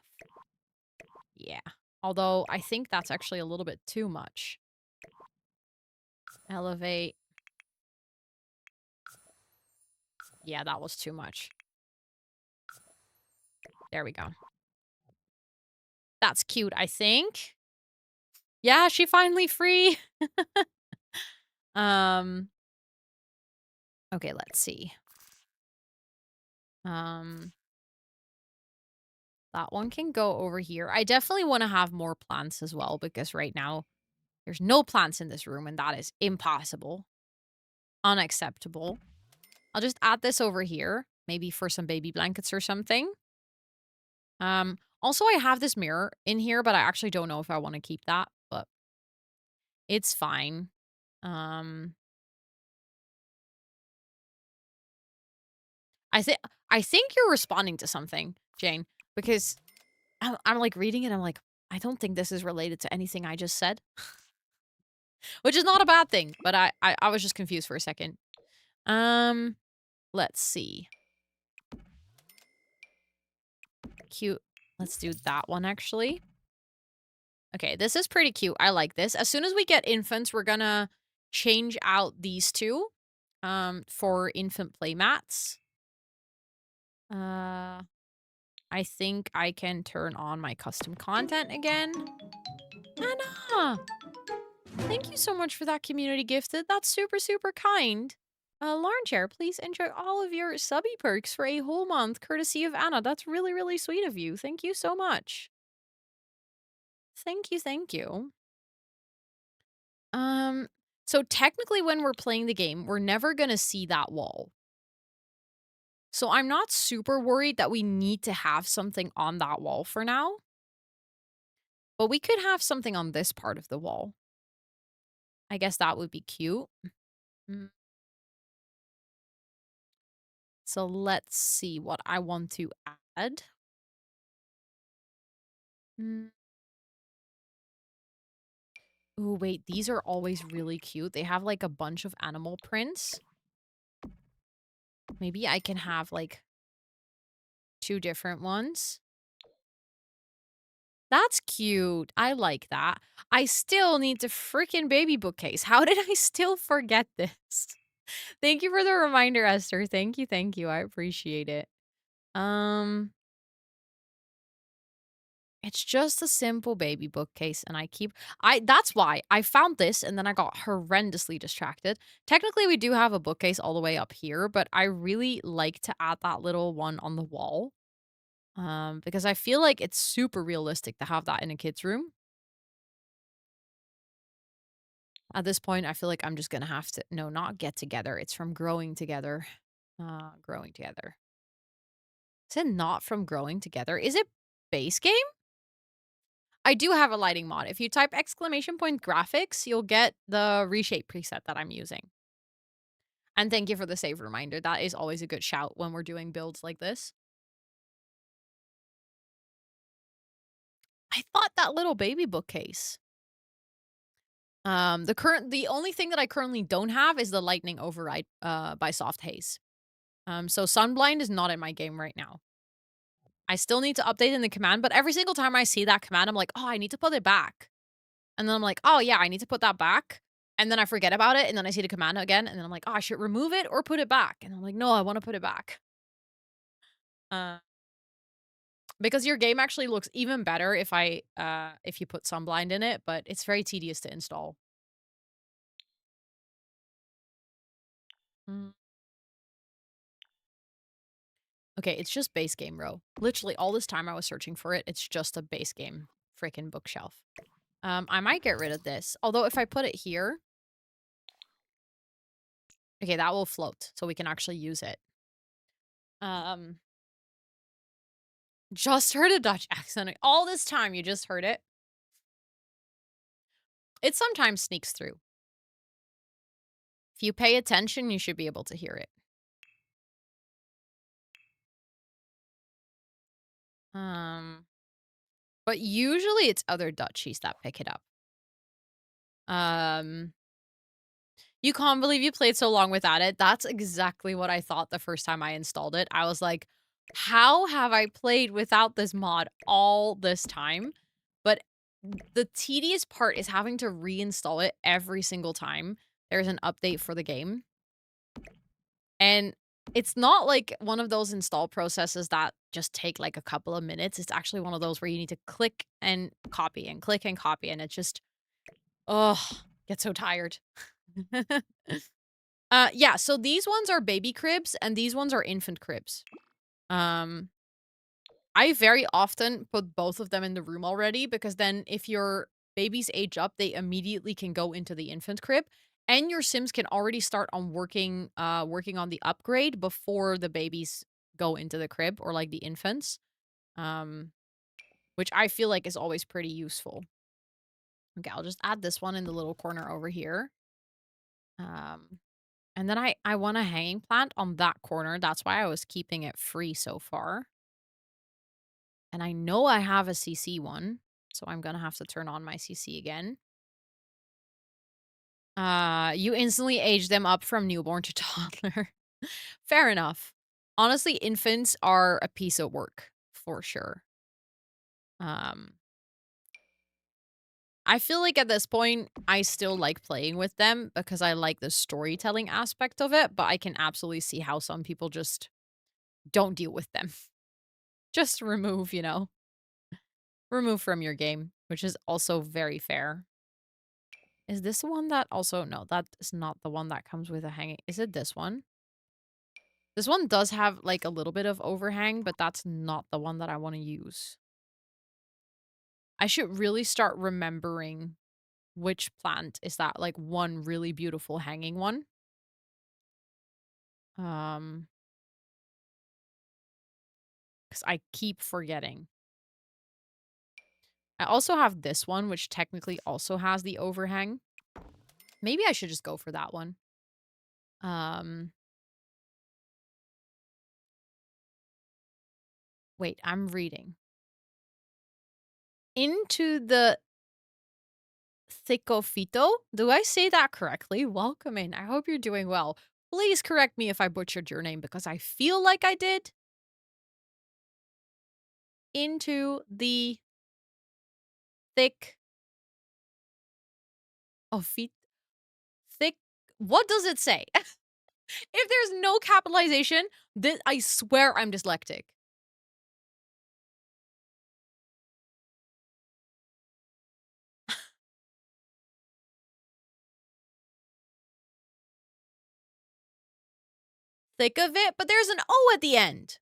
Yeah. Although, I think that's actually a little bit too much. Elevate. Yeah, that was too much. There we go. That's cute, I think. Yeah, she finally free. um. Okay, let's see. That one can go over here. I definitely want to have more plants as well because right now there's no plants in this room and that is impossible. Unacceptable. I'll just add this over here, maybe for some baby blankets or something. Also I have this mirror in here, but I actually don't know if I want to keep that, but it's fine. I think you're responding to something, Jane, because I'm like reading it. I'm like, I don't think this is related to anything I just said, which is not a bad thing. But I was just confused for a second. Let's see. Cute. Let's do that one actually. Okay, this is pretty cute. I like this. As soon as we get infants, we're gonna change out these two, for infant play mats. I think I can turn on my custom content again. Anna! Thank you so much for that community gifted. That's super, super kind. Lauren Chair, please enjoy all of your subby perks for a whole month, courtesy of Anna. That's really, really sweet of you. Thank you so much. Thank you, thank you. So technically when we're playing the game, we're never gonna see that wall. So I'm not super worried that we need to have something on that wall for now. But we could have something on this part of the wall. I guess that would be cute. Mm. So let's see what I want to add. Mm. Ooh, wait, these are always really cute. They have, like, a bunch of animal prints. Maybe I can have, like, 2 different ones. That's cute. I like that. I still need the freaking baby bookcase. How did I still forget this? Thank you for the reminder, Esther. Thank you, thank you. I appreciate it. Um, it's just a simple baby bookcase, and that's why I found this and then I got horrendously distracted. Technically, we do have a bookcase all the way up here, but I really like to add that little one on the wall. Because I feel like it's super realistic to have that in a kid's room. At this point, I feel like I'm just gonna have to no, not get together. It's from growing together. Growing together. Is it not from growing together? Is it base game? I do have a lighting mod. If you type exclamation point graphics, you'll get the reshape preset that I'm using. And thank you for the save reminder. That is always a good shout when we're doing builds like this. I thought that little baby bookcase. The only thing that I currently don't have is the lightning override by Soft Haze. So Sunblind is not in my game right now. I still need to update in the command, but every single time I see that command, I'm like, oh, I need to put it back. And then I'm like, oh yeah, I need to put that back. And then I forget about it, and then I see the command again, and then I'm like, oh, I should remove it or put it back. And I'm like, no, I want to put it back. Uh, because your game actually looks even better if you put Sunblind in it, but it's very tedious to install. Mm. Okay, it's just base game row. Literally all this time I was searching for it, it's just a base game freaking bookshelf. I might get rid of this. Although if I put it here, okay, that will float, so we can actually use it. Um, just heard a Dutch accent. All this time, you just heard it. It sometimes sneaks through. If you pay attention, you should be able to hear it. But usually it's other Dutchies that pick it up. You can't believe you played so long without it. That's exactly what I thought the first time I installed it. I was like, how have I played without this mod all this time? But the tedious part is having to reinstall it every single time there's an update for the game. And it's not like one of those install processes that just take like a couple of minutes. It's actually one of those where you need to click and copy and click and copy. And it just, oh, get so tired. Yeah, so these ones are baby cribs and these ones are infant cribs. Um, I very often put both of them in the room already because then if your babies age up, they immediately can go into the infant crib and your Sims can already start on working on the upgrade before the babies go into the crib or like the infants. Um, which I feel like is always pretty useful. Okay, I'll just add this one in the little corner over here. And then I want a hanging plant on that corner. That's why I was keeping it free so far. And I know I have a CC one, so I'm gonna have to turn on my CC again. You instantly age them up from newborn to toddler. Fair enough. Honestly, infants are a piece of work for sure. Um, I feel like at this point, I still like playing with them because I like the storytelling aspect of it, but I can absolutely see how some people just don't deal with them. Just remove, remove from your game, which is also very fair. Is this the one that also no, that is not the one that comes with a hanging. Is it this one? This one does have like a little bit of overhang, but that's not the one that I want to use. I should really start remembering which plant is that like one really beautiful hanging one. Um cuz I keep forgetting. I also have this one which technically also has the overhang. Maybe I should just go for that one. Um Wait, I'm reading. Into the Thicofito. Do I say that correctly? Welcome in. I hope you're doing well. Please correct me if I butchered your name because I feel like I did. Into the thick of feet. Thick. What does it say? If there's no capitalization, then I swear I'm dyslexic. Thick of it, but there's an O at the end.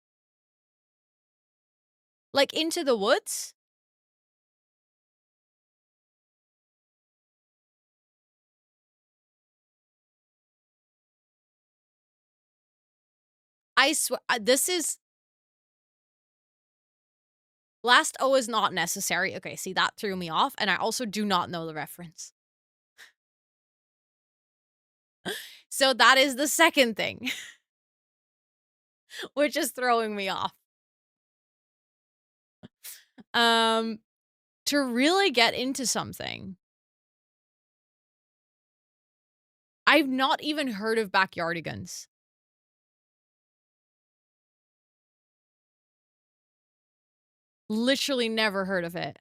Like into the woods? I swear, this is last O is not necessary. Okay, see, that threw me off, and I also do not know the reference. So that is the second thing, which is throwing me off. To really get into something, I've not even heard of backyardigans. Literally never heard of it.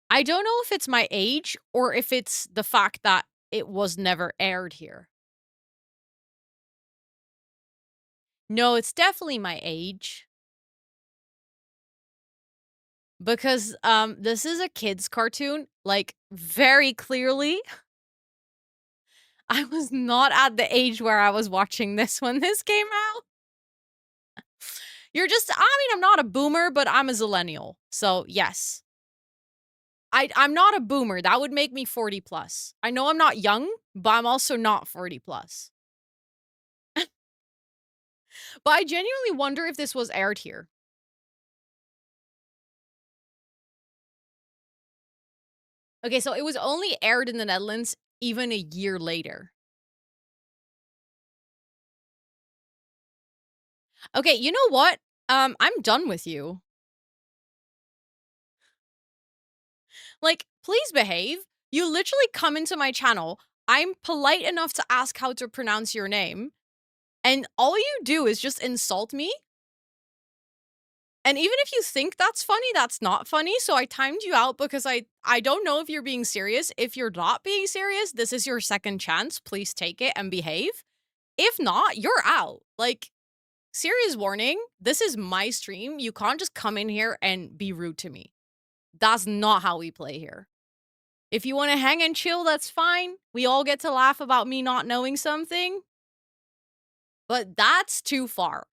I don't know if it's my age or if it's the fact that it was never aired here. No, it's definitely my age. Because, this is a kid's cartoon, like, very clearly. I was not at the age where I was watching this when this came out. I'm not a boomer, but I'm a zillennial, so yes. I'm not a boomer, that would make me 40 plus. I know I'm not young, but I'm also not 40 plus. But I genuinely wonder if this was aired here. Okay, so it was only aired in the Netherlands even a year later. Okay, you know what? I'm done with you. Like, please behave. You literally come into my channel. I'm polite enough to ask how to pronounce your name. And all you do is just insult me. And even if you think that's funny, that's not funny. So I timed you out because I don't know if you're being serious. If you're not being serious, this is your second chance. Please take it and behave. If not, you're out. Like, serious warning. This is my stream. You can't just come in here and be rude to me. That's not how we play here. If you want to hang and chill, that's fine. We all get to laugh about me not knowing something. But that's too far.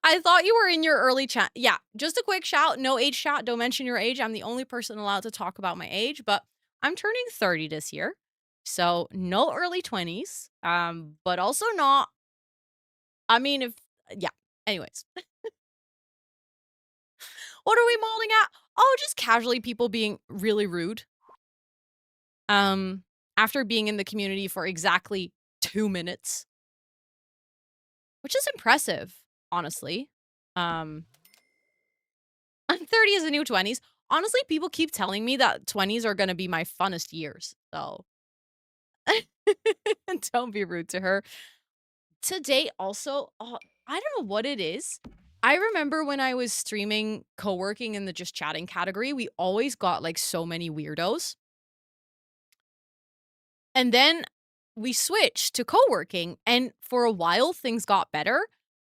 I thought you were in your early chat. Yeah, just a quick shout. No age shout. Don't mention your age. I'm the only person allowed to talk about my age, but I'm turning 30 this year. So no early 20s. But also not. I mean, yeah. Anyways. What are we mauling at? Oh, just casually people being really rude. After being in the community for exactly 2 minutes. Which is impressive, honestly. I'm 30 is the new 20s. Honestly, people keep telling me that 20s are gonna be my funnest years, so don't be rude to her. Today also, I don't know what it is. I remember when I was streaming co-working in the just chatting category, we always got, like, so many weirdos. And then we switched to co-working, and for a while, things got better,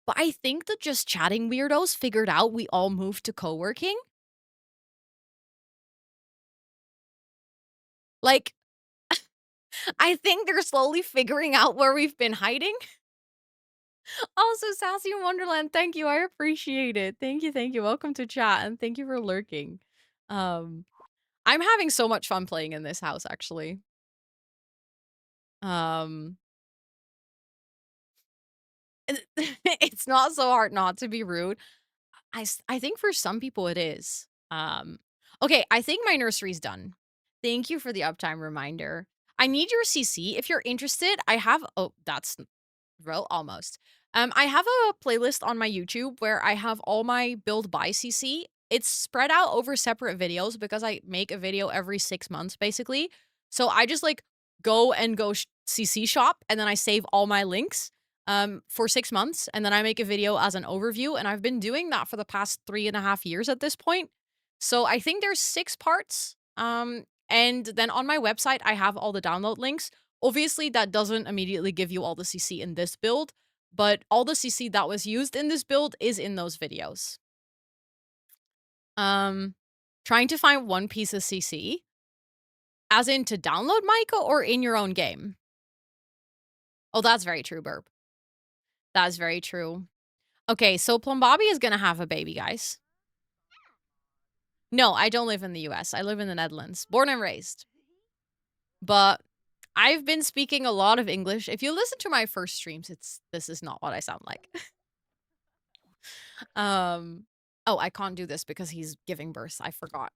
but I think the just chatting weirdos figured out we all moved to co-working. Like, I think they're slowly figuring out where we've been hiding. Also, Sassy in Wonderland, thank you, I appreciate it. Thank you, welcome to chat, and thank you for lurking. I'm having so much fun playing in this house, actually. It's not so hard not to be rude. I think for some people it is. Okay, I think my nursery's done. Thank you for the uptime reminder. I need your CC. If you're interested, I have, oh, that's, well, almost. I have a playlist on my YouTube where I have all my build by CC. It's spread out over separate videos because I make a video every 6 months basically. So I just like go CC shop and then I save all my links for 6 months and then I make a video as an overview and I've been doing that for the past 3.5 years at this point. So I think there's 6 parts. And then on my website I have all the download links. Obviously that doesn't immediately give you all the CC in this build, but all the CC that was used in this build is in those videos. Um, Trying to find one piece of CC, as in to download Micah or in your own game? Oh, that's very true, Burp. That is very true. Okay, so Plum Bobby is gonna have a baby, guys. No, I don't live in the US. I live in the Netherlands. Born and raised. But I've been speaking a lot of English. If you listen to my first streams, this is not what I sound like. Oh, I can't do this because he's giving birth. I forgot.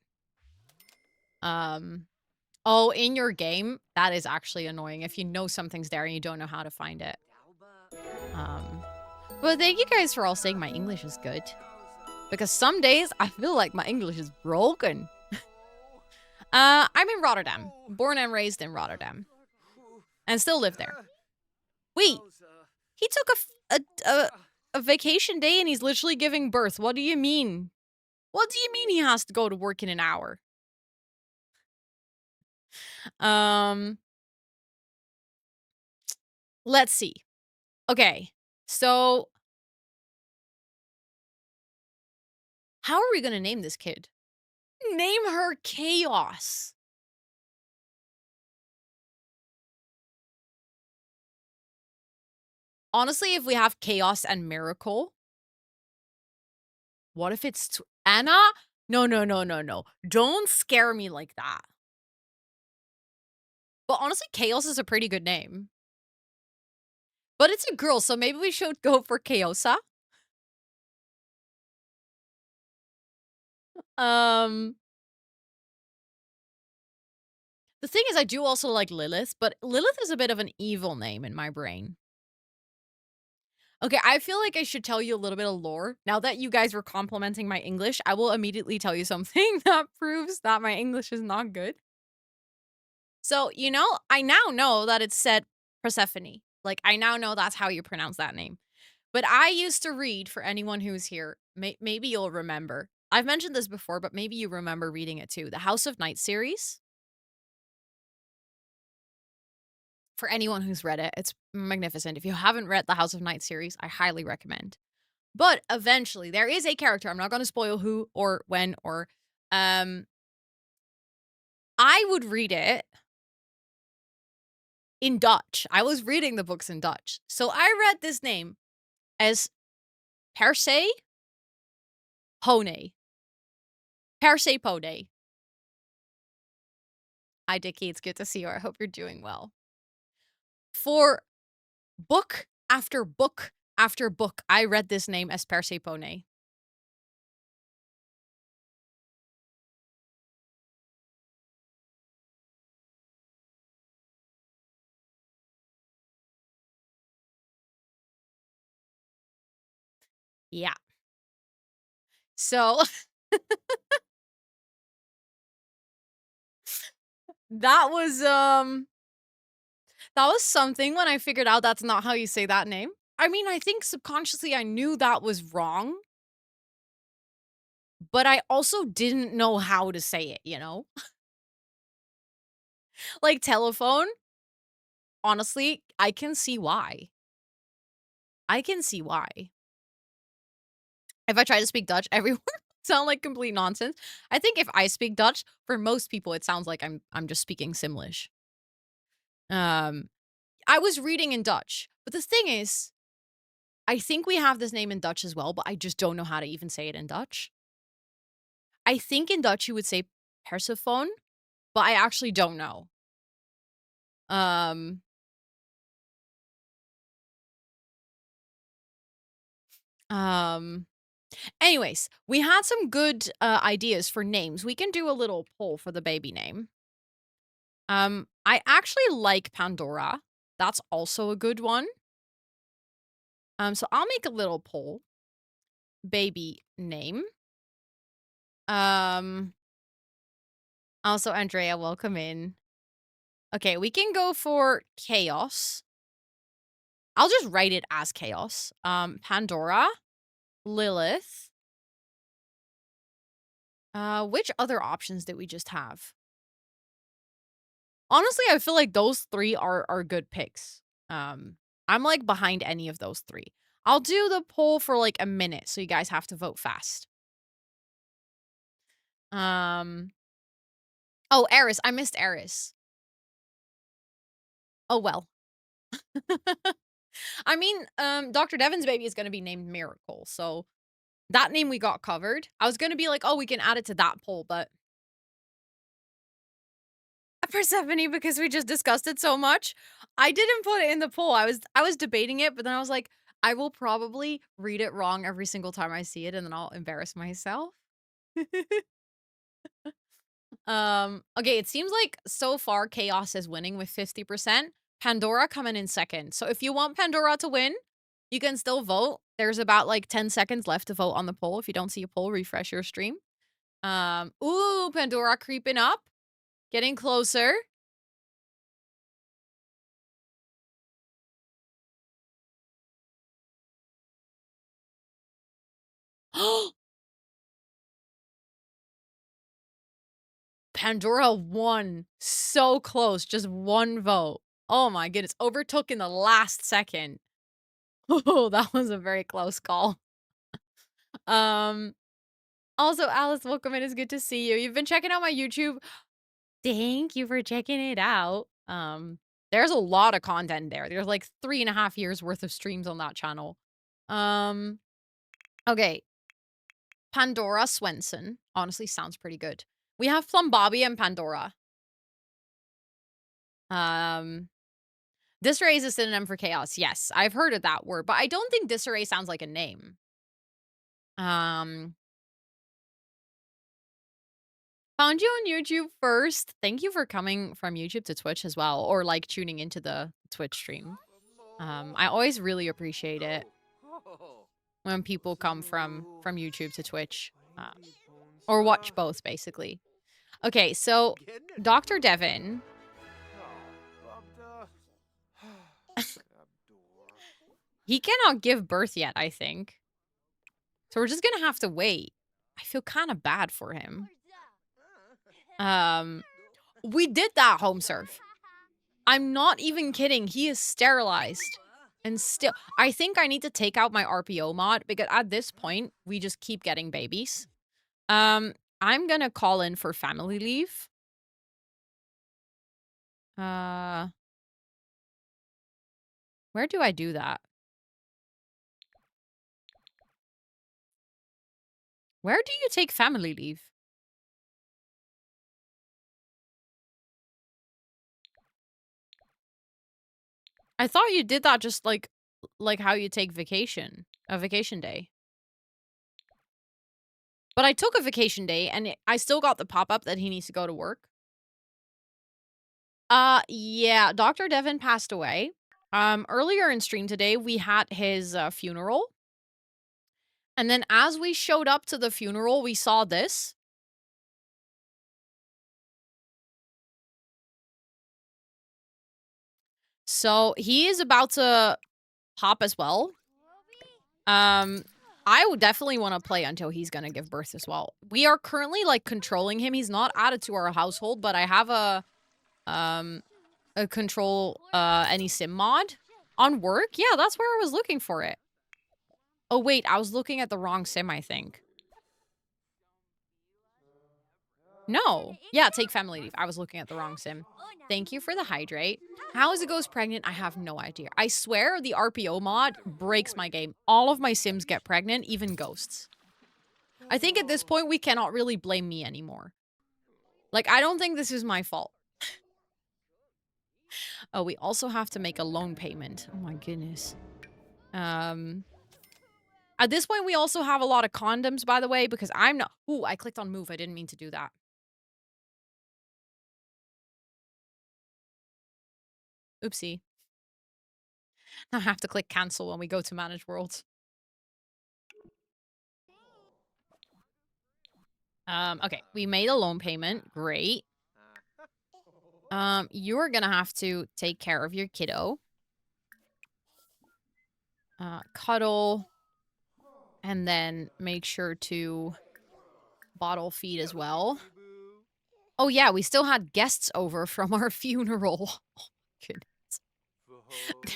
Oh, in your game? That is actually annoying if you know something's there and you don't know how to find it. But thank you guys for all saying my English is good. Because some days I feel like my English is broken. I'm in Rotterdam. Born and raised in Rotterdam. And still live there. Wait, he took a vacation day and he's literally giving birth. What do you mean? What do you mean he has to go to work in an hour? Let's see. Okay, so how are we gonna name this kid? Name her Chaos. Honestly, if we have Chaos and Miracle, what if it's Anna? No, no, no, no, no. Don't scare me like that. But honestly, Chaos is a pretty good name. But it's a girl, so maybe we should go for Chaosa. The thing is, I do also like Lilith, but Lilith is a bit of an evil name in my brain. Okay, I feel like I should tell you a little bit of lore. Now that you guys were complimenting my English, I will immediately tell you something that proves that my English is not good. So, you know, I now know that it's said Persephone. Like, I now know that's how you pronounce that name. But I used to read, for anyone who's here, maybe you'll remember. I've mentioned this before, but maybe you remember reading it too. The House of Night series. For anyone who's read it, it's magnificent. If you haven't read the House of Night series, I highly recommend. But eventually, there is a character. I'm not going to spoil who or when or I would read it in Dutch. I was reading the books in Dutch. So I read this name as Persepone. Persepone. Hi, Dickie. It's good to see you. I hope you're doing well. For book after book after book, I read this name as Persepone. Yeah. So that was something when I figured out that's not how you say that name. I mean, I think subconsciously I knew that was wrong, but I also didn't know how to say it, you know? Like telephone, honestly, I can see why. I can see why. If I try to speak Dutch, everyone sound like complete nonsense. I think if I speak Dutch, for most people it sounds like I'm just speaking Simlish. I was reading in Dutch, but the thing is, I think we have this name in Dutch as well, but I just don't know how to even say it in Dutch. I think in Dutch you would say Persephone, but I actually don't know. Anyways, we had some good ideas for names. We can do a little poll for the baby name. I actually like Pandora. That's also a good one. So I'll make a little poll. Baby name. Um, Also, Andrea, welcome in. Okay, we can go for chaos. I'll just write it as chaos. Pandora, Lilith. Which other options did we just have? Honestly, I feel like those three are good picks. I'm like behind any of those three. I'll do the poll for like a minute, so you guys have to vote fast. Oh, Eris. I missed Eris. Oh well. I mean, Dr. Devin's baby is gonna be named Miracle, so that name we got covered. I was gonna be like, oh, we can add it to that poll, but Persephone, because we just discussed it so much. I didn't put it in the poll. I was debating it, but then I was like, I will probably read it wrong every single time I see it, and then I'll embarrass myself. Okay, it seems like so far Chaos is winning with 50%. Pandora coming in second. So if you want Pandora to win, you can still vote. There's about like 10 seconds left to vote on the poll. If you don't see a poll, refresh your stream. Ooh, Pandora creeping up. Getting closer. Pandora won. So close. Just one vote. Oh my goodness. Overtook in the last second. Oh, that was a very close call. Um, Also, Alice, welcome in. It's good to see you. You've been checking out my YouTube. Thank you for checking it out. There's a lot of content there. There's like 3.5 years worth of streams on that channel. Okay. Pandora Swenson. Honestly, sounds pretty good. We have Plum Bobby and Pandora. Disarray is a synonym for chaos. Yes, I've heard of that word, but I don't think disarray sounds like a name. Found you on YouTube first. Thank you for coming from YouTube to Twitch as well, or like tuning into the Twitch stream. I always really appreciate it when people come from YouTube to Twitch, or watch both, basically. Okay, so Dr. Devin. He cannot give birth yet, I think. So we're just gonna have to wait. I feel kind of bad for him. We did that home serve. I'm not even kidding. He is sterilized. And still, I think I need to take out my RPO mod because at this point, we just keep getting babies. I'm gonna call in for family leave. Where do I do that? Where do you take family leave? I thought you did that just like how you take vacation, a vacation day. But I took a vacation day and I still got the pop-up that he needs to go to work. Yeah, Dr. Devin passed away. Earlier in stream today, we had his funeral. And then as we showed up to the funeral, we saw this. So he is about to pop as well. I would definitely want to play until he's gonna give birth as well. We are currently like controlling him. He's not added to our household, but I have a control any sim mod on work. Yeah, that's where I was looking for it. Oh wait, I was looking at the wrong sim, I think. No. Yeah, take family leave. I was looking at the wrong sim. Thank you for the hydrate. How is it goes pregnant? I have no idea. I swear the RPO mod breaks my game. All of my sims get pregnant, even ghosts. I think at this point, we cannot really blame me anymore. Like, I don't think this is my fault. Oh, we also have to make a loan payment. Oh my goodness. At this point, we also have a lot of condoms, by the way, because I'm not... Ooh, I clicked on move. I didn't mean to do that. Oopsie. I have to click cancel when we go to manage worlds. Okay, we made a loan payment. Great. You're gonna have to take care of your kiddo. Cuddle. And then make sure to bottle feed as well. Oh, yeah, we still had guests over from our funeral. Oh, goodness.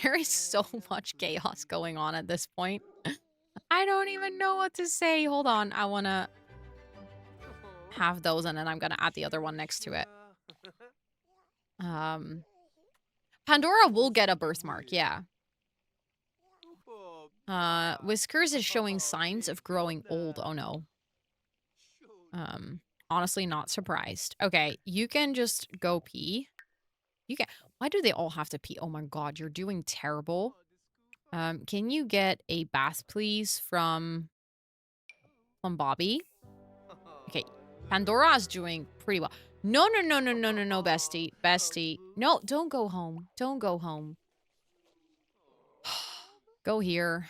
There is so much chaos going on at this point. I don't even know what to say. Hold on. I want to have those, and then I'm going to add the other one next to it. Pandora will get a birthmark, yeah. Whiskers is showing signs of growing old. Oh, no. Honestly, not surprised. Okay, you can just go pee. You can. Why do they all have to pee? Oh my god, you're doing terrible. Can you get a bath, please, from Bobby? Okay, Pandora's doing pretty well. No, no, no, no, no, no, no, bestie. Bestie. No, don't go home. Don't go home. Go here.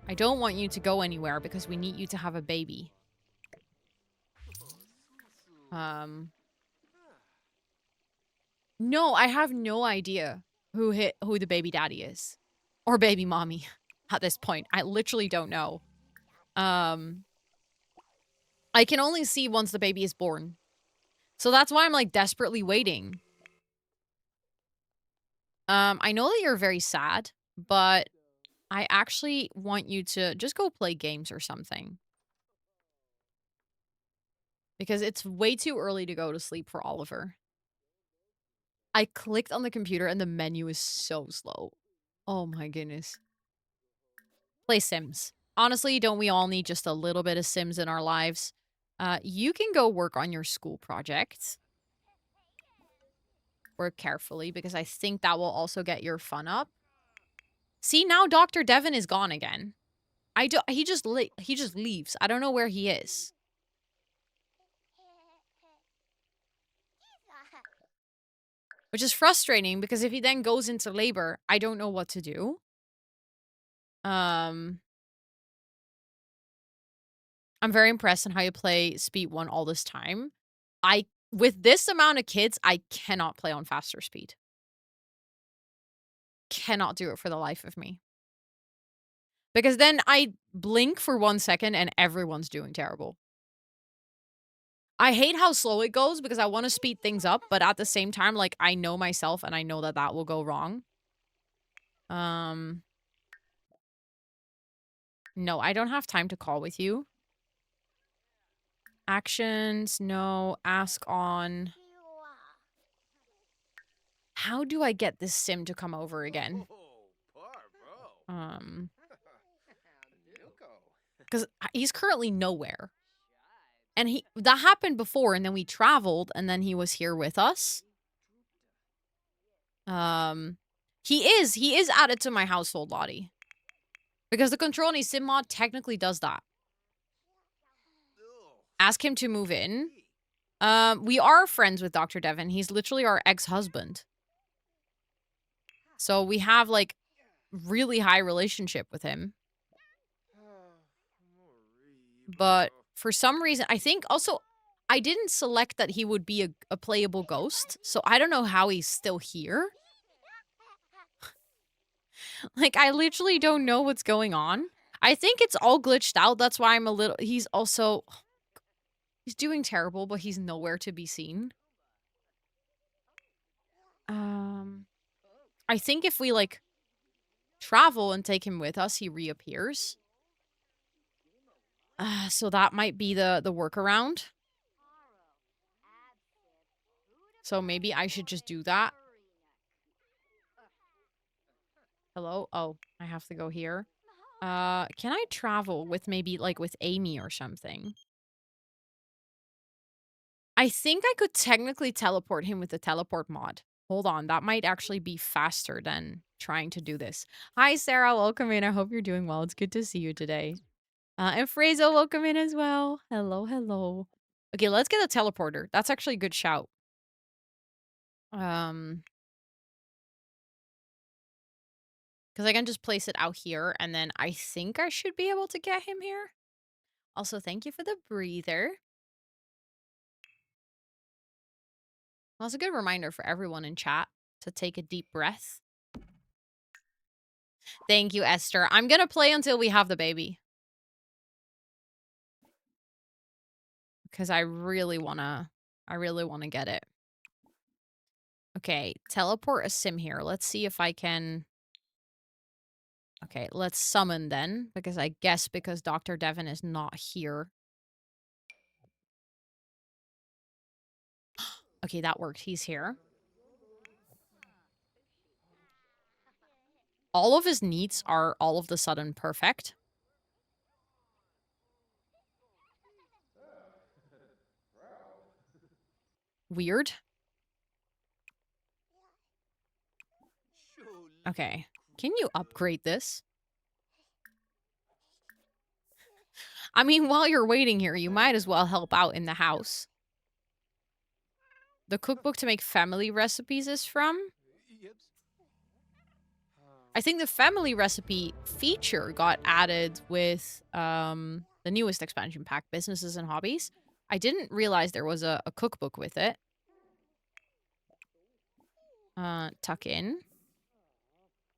I don't want you to go anywhere because we need you to have a baby. No, I have no idea who the baby daddy is. Or baby mommy at this point. I literally don't know. I can only see once the baby is born. So that's why I'm like desperately waiting. I know that you're very sad, but I actually want you to just go play games or something. Because it's way too early to go to sleep for Oliver. I clicked on the computer and the menu is so slow. Oh my goodness. Play Sims. Honestly, don't we all need just a little bit of Sims in our lives? You can go work on your school project. Work carefully because I think that will also get your fun up. See, now Dr. Devon is gone again. He just leaves. I don't know where he is. Which is frustrating because if he then goes into labor, I don't know what to do. I'm very impressed on how you play Speed 1 all this time. With this amount of kids, I cannot play on faster speed. Cannot do it for the life of me. Because then I blink for 1 second and everyone's doing terrible. I hate how slow it goes because I want to speed things up, but at the same time, like, I know myself and I know that that will go wrong. No, I don't have time to call with you. Actions, no. Ask on. How do I get this sim to come over again? Because he's currently nowhere. And that happened before, and then we traveled, and then he was here with us. He is added to my household, Lottie. Because the Control Any Sim mod technically does that. Ask him to move in. We are friends with Dr. Devon. He's literally our ex-husband. So we have, like, really high relationship with him. But for some reason, I think also I didn't select that he would be a playable ghost. So I don't know how he's still here. Like, I literally don't know what's going on. I think it's all glitched out. That's why I'm a little... He's also... He's doing terrible, but he's nowhere to be seen. I think if we, like, travel and take him with us, he reappears. So that might be the workaround. So maybe I should just do that. Hello? Oh, I have to go here. Can I travel with maybe, like, with Amy or something? I think I could technically teleport him with the teleport mod. Hold on, that might actually be faster than trying to do this. Hi, Sarah. Welcome in. I hope you're doing well. It's good to see you today. And Frazo, welcome in as well. Hello, hello. Okay, let's get a teleporter. That's actually a good shout. Because Because I can just place it out here, and then I think I should be able to get him here. Also, thank you for the breather. Well, it's a good reminder for everyone in chat to take a deep breath. Thank you, Esther. I'm going to play until we have the baby. Because I really want to get it. Okay, teleport a sim here. Let's see if I can... Okay, let's summon then. Because I guess because Dr. Devon is not here. Okay, that worked. He's here. All of his needs are all of the sudden perfect. Weird. Okay. Can you upgrade this? I mean, while you're waiting here, you might as well help out in the house. The cookbook to make family recipes is from? I think the family recipe feature got added with the newest expansion pack, Businesses and Hobbies. I didn't realize there was a cookbook with it. Tuck in.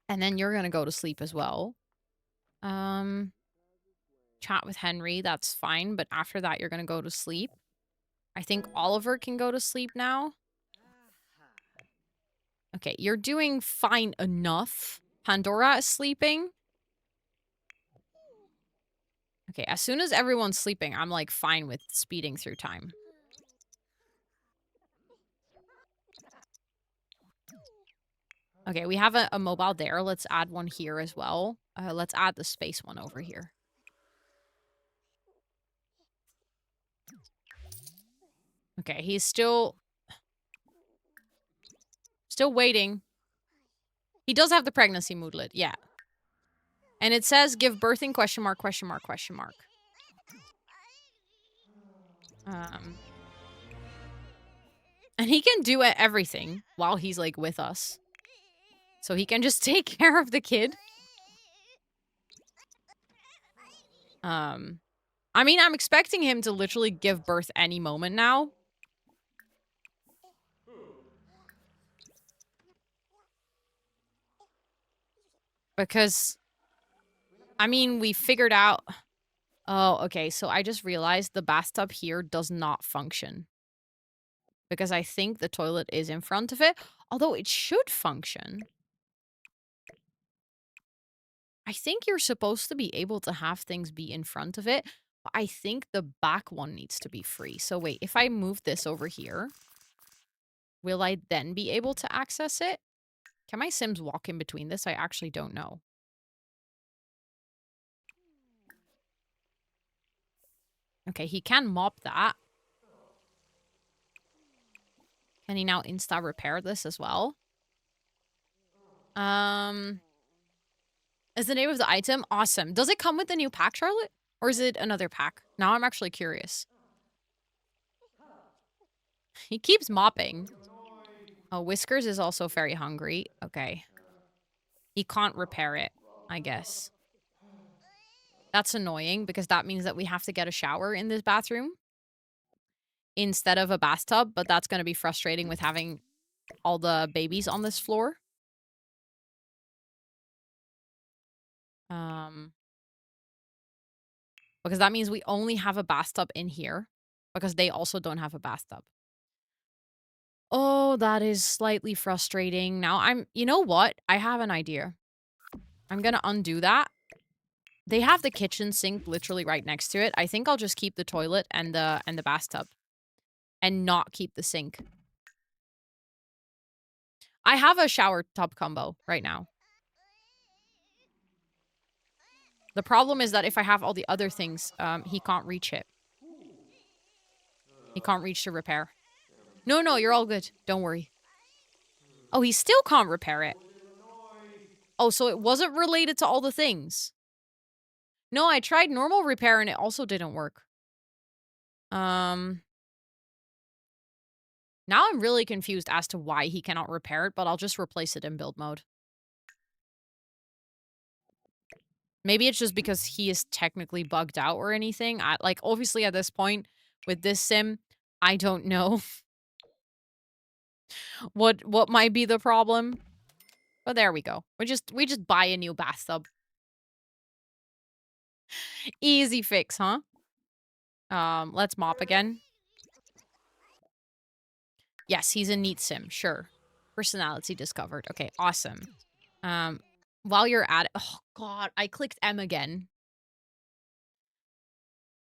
And then you're going to go to sleep as well. Chat with Henry, that's fine. But after that, you're going to go to sleep. I think Oliver can go to sleep now. Okay, you're doing fine enough. Pandora is sleeping. Okay, as soon as everyone's sleeping, I'm, like, fine with speeding through time. Okay, we have a mobile there. Let's add one here as well. Let's add the space one over here. Okay, he's still waiting. He does have the pregnancy moodlet, yeah. And it says give birthing question mark, question mark, question mark. And he can do everything while he's, like, with us. So he can just take care of the kid. I mean, I'm expecting him to literally give birth any moment now. Because, I mean, we figured out... Oh, okay, so I just realized the bathtub here does not function. Because I think the toilet is in front of it. Although it should function. I think you're supposed to be able to have things be in front of it. But I think the back one needs to be free. So wait, if I move this over here, will I then be able to access it? Can my Sims walk in between this? I actually don't know. Okay, he can mop that. Can he now insta repair this as well? Is the name of the item? Awesome. Does it come with the new pack, Charlotte? Or is it another pack? Now I'm actually curious. He keeps mopping. Oh, Whiskers is also very hungry. Okay. He can't repair it, I guess. That's annoying because that means that we have to get a shower in this bathroom instead of a bathtub, but that's going to be frustrating with having all the babies on this floor. Because that means we only have a bathtub in here because they also don't have a bathtub. Oh, that is slightly frustrating. Now you know what? I have an idea. I'm going to undo that. They have the kitchen sink literally right next to it. I think I'll just keep the toilet and the bathtub and not keep the sink. I have a shower tub combo right now. The problem is that if I have all the other things, he can't reach it. He can't reach to repair. No, you're all good. Don't worry. Oh, he still can't repair it. Oh, so it wasn't related to all the things. No, I tried normal repair and it also didn't work. Now I'm really confused as to why he cannot repair it, but I'll just replace it in build mode. Maybe it's just because he is technically bugged out or anything. Like, obviously, at this point, with this sim, I don't know what might be the problem. But there we go. We just buy a new bathtub. Easy fix, huh? Let's mop again. Yes, he's a neat sim, sure. Personality discovered. Okay, awesome. While you're at it, oh god, I clicked M again.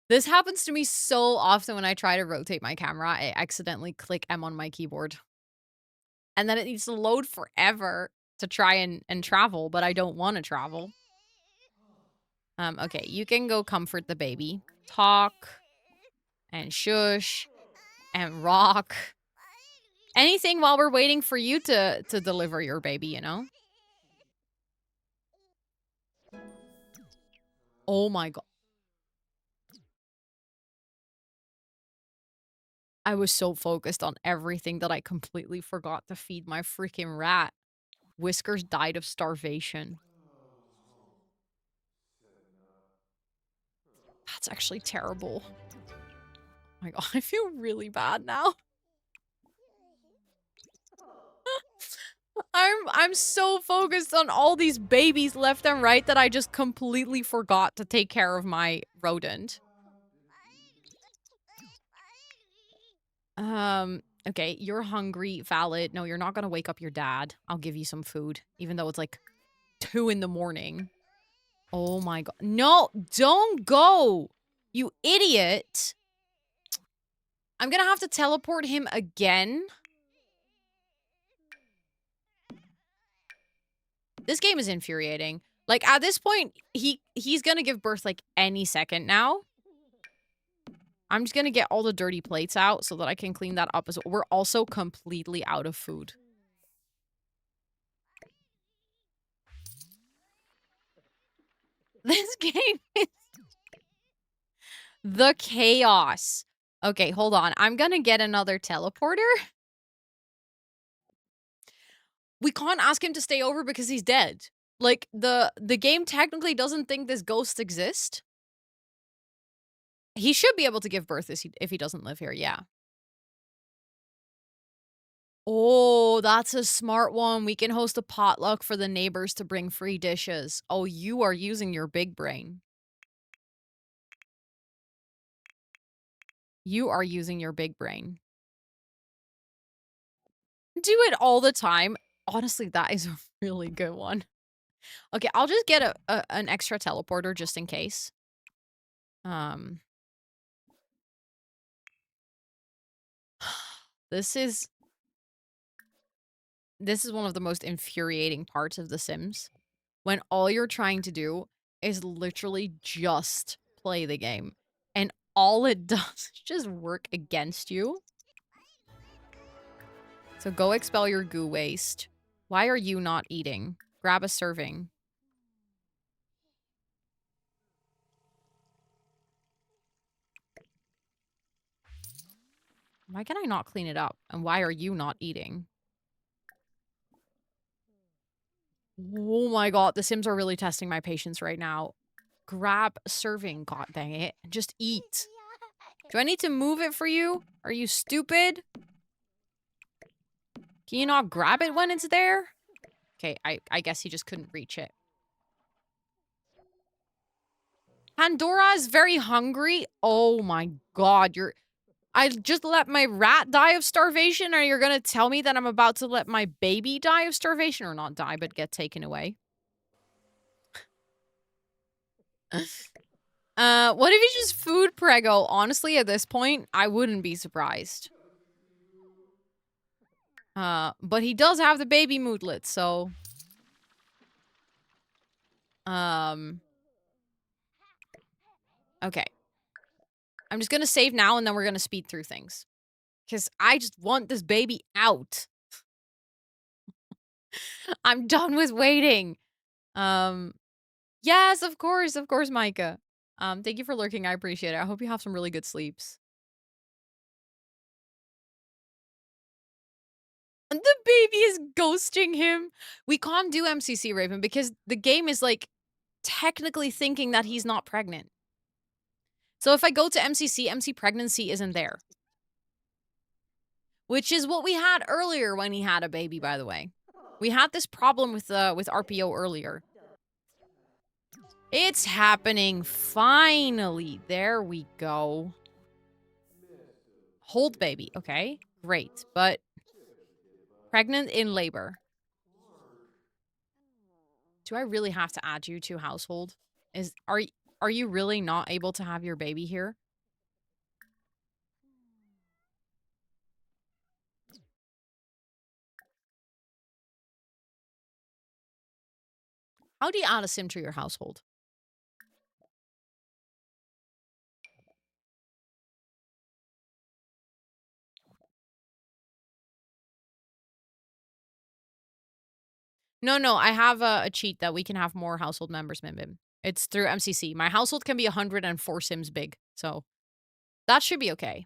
This happens to me so often when I try to rotate my camera. I accidentally click M on my keyboard. And then it needs to load forever to try and travel, but I don't want to travel. Okay, you can go comfort the baby. Talk and shush and rock. Anything while we're waiting for you to deliver your baby, you know? Oh my god. I was so focused on everything that I completely forgot to feed my freaking rat. Whiskers died of starvation. That's actually terrible. Oh my god, I feel really bad now. I'm so focused on all these babies left and right that I just completely forgot to take care of my rodent. Okay, you're hungry, valid. No, you're not gonna wake up your dad. I'll give you some food, even though it's like 2 in the morning. Oh my god. No, don't go! You idiot! I'm gonna have to teleport him again. This game is infuriating. Like, at this point, he's gonna give birth, like, any second now. I'm just gonna get all the dirty plates out so that I can clean that up as well. We're also completely out of food. This game is the chaos. Okay, hold on. I'm gonna get another teleporter. We can't ask him to stay over because he's dead. Like, the game technically doesn't think this ghost exists. He should be able to give birth if he doesn't live here, yeah. Oh, that's a smart one. We can host a potluck for the neighbors to bring free dishes. Oh, you are using your big brain. You are using your big brain. Do it all the time. Honestly, that is a really good one. Okay, I'll just get an extra teleporter just in case. This is one of the most infuriating parts of The Sims. When all you're trying to do is literally just play the game. And all it does is just work against you. So go expel your goo waste. Why are you not eating? Grab a serving. Why can I not clean it up? And why are you not eating? Oh my god, the Sims are really testing my patience right now. Grab a serving, god dang it. Just eat. Do I need to move it for you? Are you stupid? Can you not grab it when it's there? Okay, I guess he just couldn't reach it. Pandora is very hungry. Oh my god, I just let my rat die of starvation, or you're gonna tell me that I'm about to let my baby die of starvation? Or not die, but get taken away. What if he's just food prego? Honestly, at this point, I wouldn't be surprised. But he does have the baby moodlet, so... Okay. I'm just gonna save now, and then we're gonna speed through things. Because I just want this baby out. I'm done with waiting. Yes, of course, Micah. Thank you for lurking, I appreciate it. I hope you have some really good sleeps. And the baby is ghosting him. We can't do MCC Raven because the game is, like, technically thinking that he's not pregnant. So if I go to MCC, MC pregnancy isn't there. Which is what we had earlier when he had a baby, by the way. We had this problem with RPO earlier. It's happening, finally. There we go. Hold baby, okay, great. But pregnant in labor. Do I really have to add you to household? Are you really not able to have your baby here? How do you add a sim to your household? No, I have a cheat that we can have more household members, Mim. It's through MCC. My household can be 104 sims big, so that should be okay.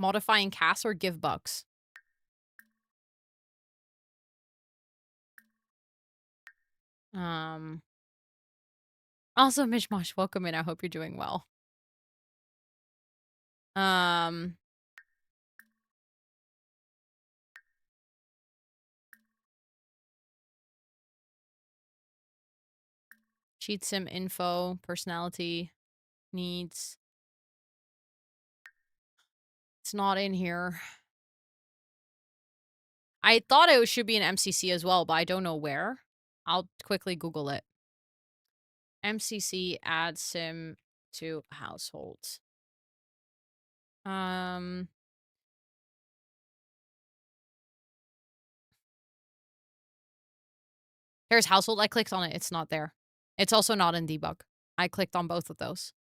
Modifying cast or give bucks? Also, Mishmash, welcome in. I hope you're doing well. Cheat sim info, personality, needs. It's not in here. I thought it should be an MCC as well, but I don't know where. I'll quickly Google it. MCC add sim to households. Here's household. I clicked on it. It's not there. It's also not in debug. I clicked on both of those.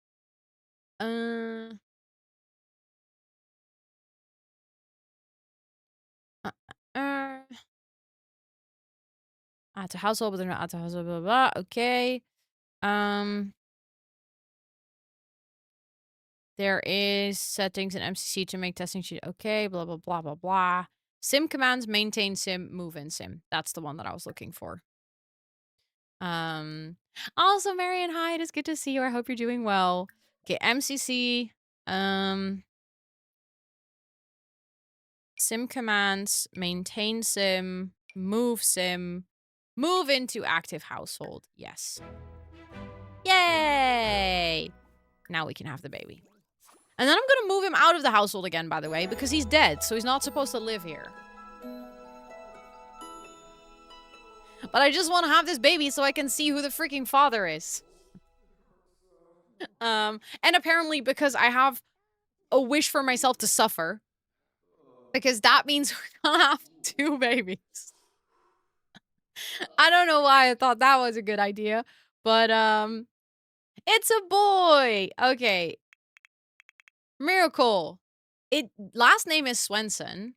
Add to household, but they're not add to household, blah, blah, blah. Okay. There is settings in MCC to make testing sheet. Okay, blah, blah, blah, blah, blah. Sim commands, maintain sim, move in sim. That's the one that I was looking for. Also, Marion, hi. It is good to see you. I hope you're doing well. Okay, MCC. Sim commands, maintain sim, move into active household. Yes. Yay! Now we can have the baby. And then I'm gonna move him out of the household again, by the way, because he's dead, so he's not supposed to live here. But I just want to have this baby so I can see who the freaking father is. And apparently because I have a wish for myself to suffer. Because that means we're gonna have 2 babies. I don't know why I thought that was a good idea. But, it's a boy! Okay. Miracle. Last name is Swenson.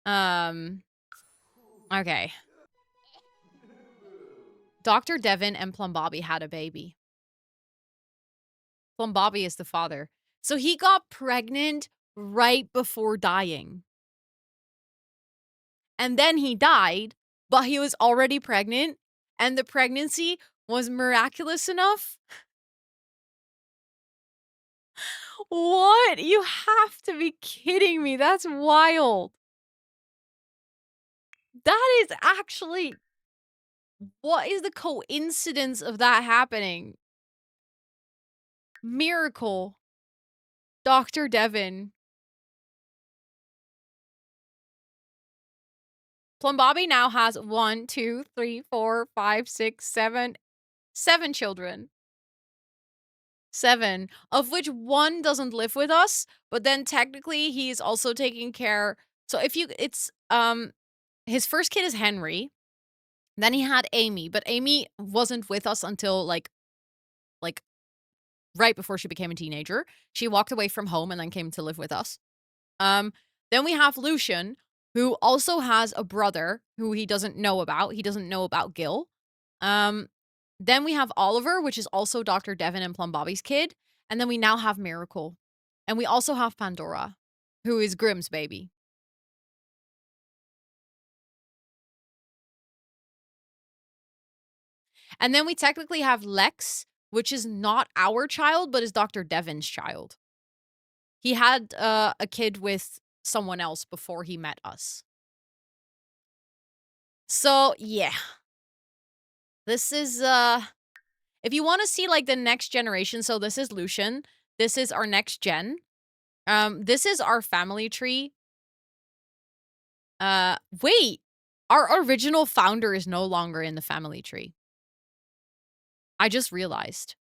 Okay. Dr. Devin and Plum Bobby had a baby. Plum Bobby is the father. So he got pregnant right before dying. And then he died, but he was already pregnant, and the pregnancy was miraculous enough. What? You have to be kidding me. That's wild. That is actually... What is the coincidence of that happening? Miracle. Dr. Devin. Plum Bobby now has 1, 2, 3, 4, 5, 6, 7 children. 7, of which 1 doesn't live with us, but then technically he's also taking care. So if you, it's, his first kid is Henry. Then he had Amy, but Amy wasn't with us until like right before she became a teenager. She walked away from home and then came to live with us. Then we have Lucian, who also has a brother who he doesn't know about. He doesn't know about Gil. Then we have Oliver, which is also Dr. Devin and Plum Bobby's kid. And then we now have Miracle. And we also have Pandora. who is Grimm's baby. And then we technically have Lex, which is not our child, but is Dr. Devin's child. He had a kid with someone else before he met us. So, yeah. This is, if you wanna see, like, the next generation, so this is Lucian, this is our next gen. This is our family tree. Wait! Our original founder is no longer in the family tree. I just realized.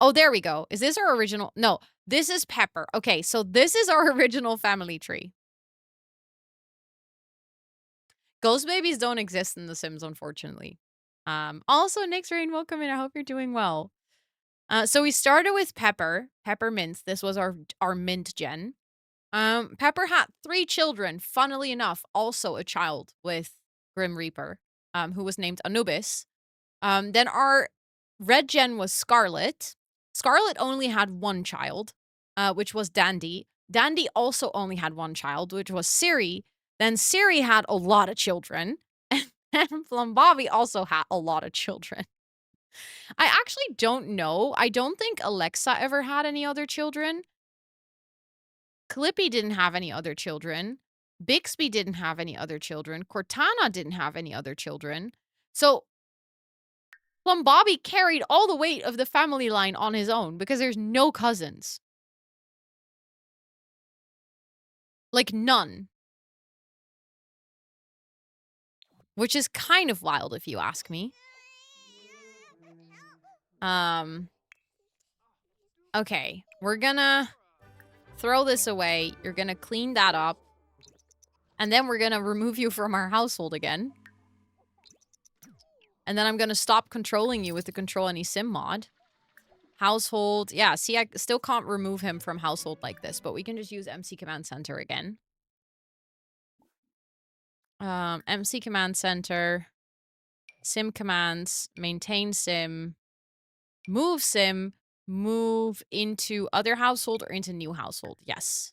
Oh, there we go. Is this our original? No, this is Pepper. Okay, so this is our original family tree. Ghost babies don't exist in The Sims, unfortunately. Also, Nick's Rain, welcome in. I hope you're doing well. So we started with Pepper, Peppermint. This was our mint gen. Pepper had 3 children. Funnily enough, also a child with Grim Reaper, who was named Anubis. Then our red gen was Scarlet. Scarlet only had 1 child, which was Dandy. Dandy also only had 1 child, which was Siri. Then Siri had a lot of children. And Plum Bobby also had a lot of children. I actually don't know. I don't think Alexa ever had any other children. Clippy didn't have any other children. Bixby didn't have any other children. Cortana didn't have any other children. So Plum Bobby carried all the weight of the family line on his own because there's no cousins. Like, none. Which is kind of wild if you ask me. Okay, we're gonna throw this away. You're gonna clean that up. And then we're gonna remove you from our household again. And then I'm gonna stop controlling you with the Control Any Sim mod. Household. Yeah, see, I still can't remove him from household like this, but we can just use MC Command Center again. MC Command Center. Sim commands. Maintain sim. Move into other household or into new household. Yes.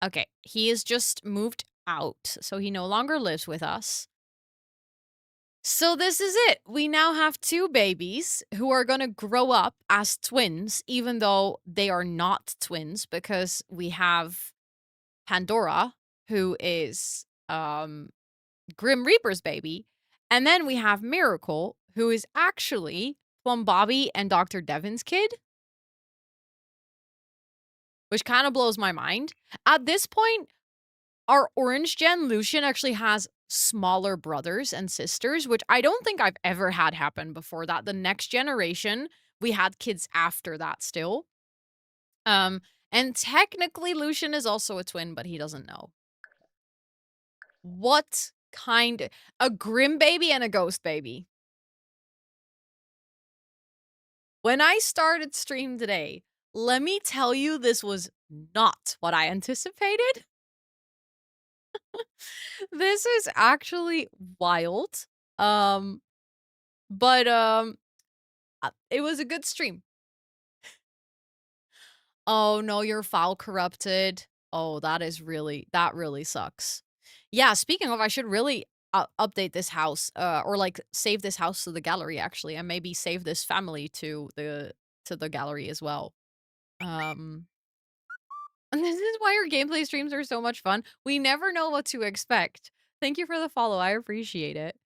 Okay, he is just moved out, so he no longer lives with us. So this is it. We now have 2 babies who are gonna grow up as twins, even though they are not twins, because we have Pandora, who is Grim Reaper's baby, and then we have Miracle, who is actually Plum Bobby and Dr. Devin's kid. Which kind of blows my mind. At this point, our orange gen Lucian actually has smaller brothers and sisters, which I don't think I've ever had happen before that. The next generation, we had kids after that still. And technically Lucian is also a twin, but he doesn't know. What kind? A Grim baby and a Ghost baby. When I started stream today, let me tell you, this was not what I anticipated. This is actually wild. But it was a good stream. Oh no, your file corrupted. Oh, that really sucks. Yeah, speaking of, I should really update this house, or like save this house to the gallery actually, and maybe save this family to the gallery as well. And this is why our gameplay streams are so much fun. We never know what to expect. Thank you for the follow. I appreciate it.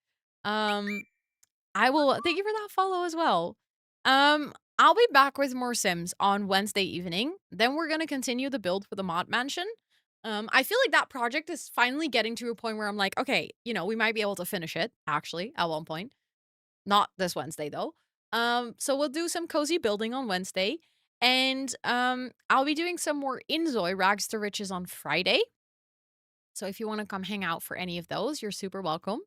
I will thank you for that follow as well. I'll be back with more Sims on Wednesday evening. Then we're gonna continue the build for the mod mansion. I feel like that project is finally getting to a point where I'm like, okay, you know, we might be able to finish it, actually, at one point. Not this Wednesday though. So we'll do some cozy building on Wednesday. And I'll be doing some more Inzoi Rags to Riches on Friday. So if you want to come hang out for any of those, you're super welcome.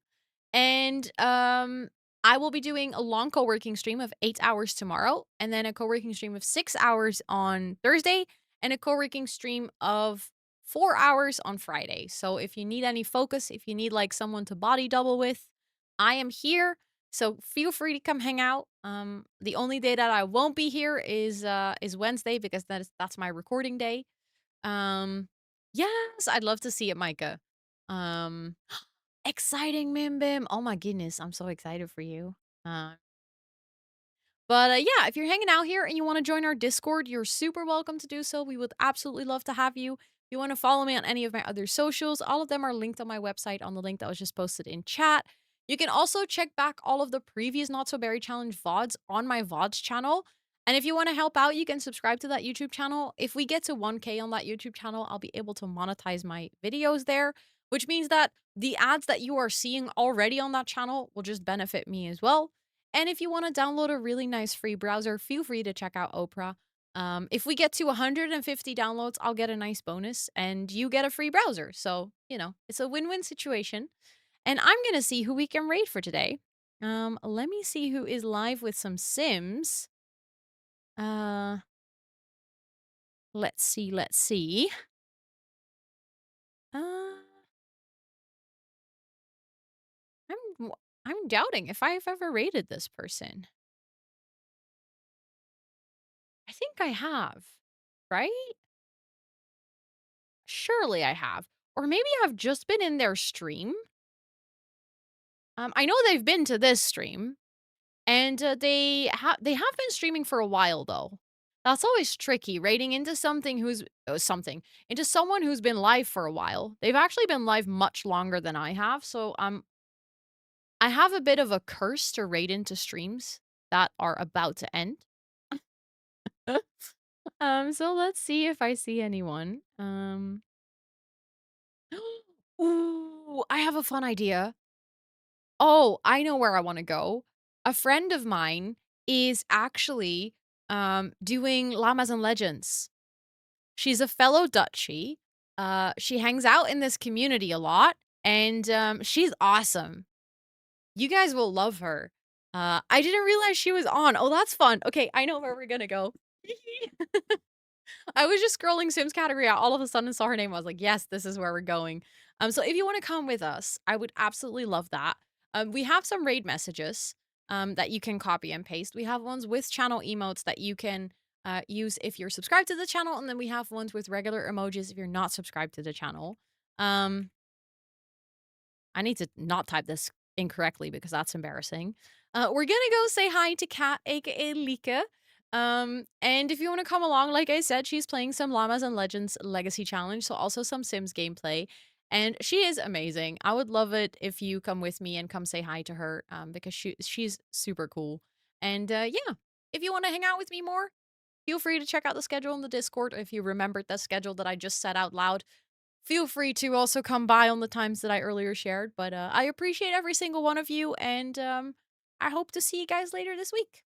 And I will be doing a long co-working stream of 8 hours tomorrow, and then a co-working stream of 6 hours on Thursday, and a co-working stream of 4 hours on Friday. So if you need any focus, if you need like someone to body double with, I am here. So feel free to come hang out. The only day that I won't be here is Wednesday because that's my recording day. Yes, I'd love to see it, Micah. Um, exciting, Mim Bim. Oh my goodness, I'm so excited for you. Uh, yeah, if you're hanging out here and you want to join our Discord, you're super welcome to do so. We would absolutely love to have you. If you want to follow me on any of my other socials, all of them are linked on my website on the link that was just posted in chat. You can also check back all of the previous Not So Berry Challenge VODs on my VODs channel. And if you want to help out, you can subscribe to that YouTube channel. If we get to 1K on that YouTube channel, I'll be able to monetize my videos there, which means that the ads that you are seeing already on that channel will just benefit me as well. And if you want to download a really nice free browser, feel free to check out Opera. If we get to 150 downloads, I'll get a nice bonus and you get a free browser. So, it's a win win situation. And I'm going to see who we can raid for today. Let me see who is live with some Sims. Uh, let's see, let's see. Uh, I'm I'm doubting if I've ever rated this person. I think I have, right? Surely I have. Or maybe I've just been in their stream. I know they've been to this stream, and they have been streaming for a while though. That's always tricky, rating into something who's into someone who's been live for a while. They've actually been live much longer than I have, so I have a bit of a curse to rate into streams that are about to end. So let's see if I see anyone. Ooh, I have a fun idea. Oh, I know where I wanna go. A friend of mine is actually, doing Llamas and Legends. She's a fellow Dutchie. She hangs out in this community a lot, and, she's awesome. You guys will love her. I didn't realize she was on. Oh, that's fun. Okay, I know where we're gonna go. I was just scrolling Sims category out, all of a sudden saw her name, I was like, "Yes, this is where we're going." So if you wanna come with us, I would absolutely love that. We have some raid messages, that you can copy and paste. We have ones with channel emotes that you can, use if you're subscribed to the channel, and then we have ones with regular emojis if you're not subscribed to the channel. Um I need to not type this incorrectly because that's embarrassing. We're gonna go say hi to Kat, aka Lika. And if you want to come along, like I said, she's playing some Llamas and Legends Legacy Challenge, so also some Sims gameplay. And she is amazing. I would love it if you come with me and come say hi to her, because she's super cool. And yeah, if you want to hang out with me more, feel free to check out the schedule in the Discord. If you remembered the schedule that I just said out loud, feel free to also come by on the times that I earlier shared, but, I appreciate every single one of you, and, I hope to see you guys later this week.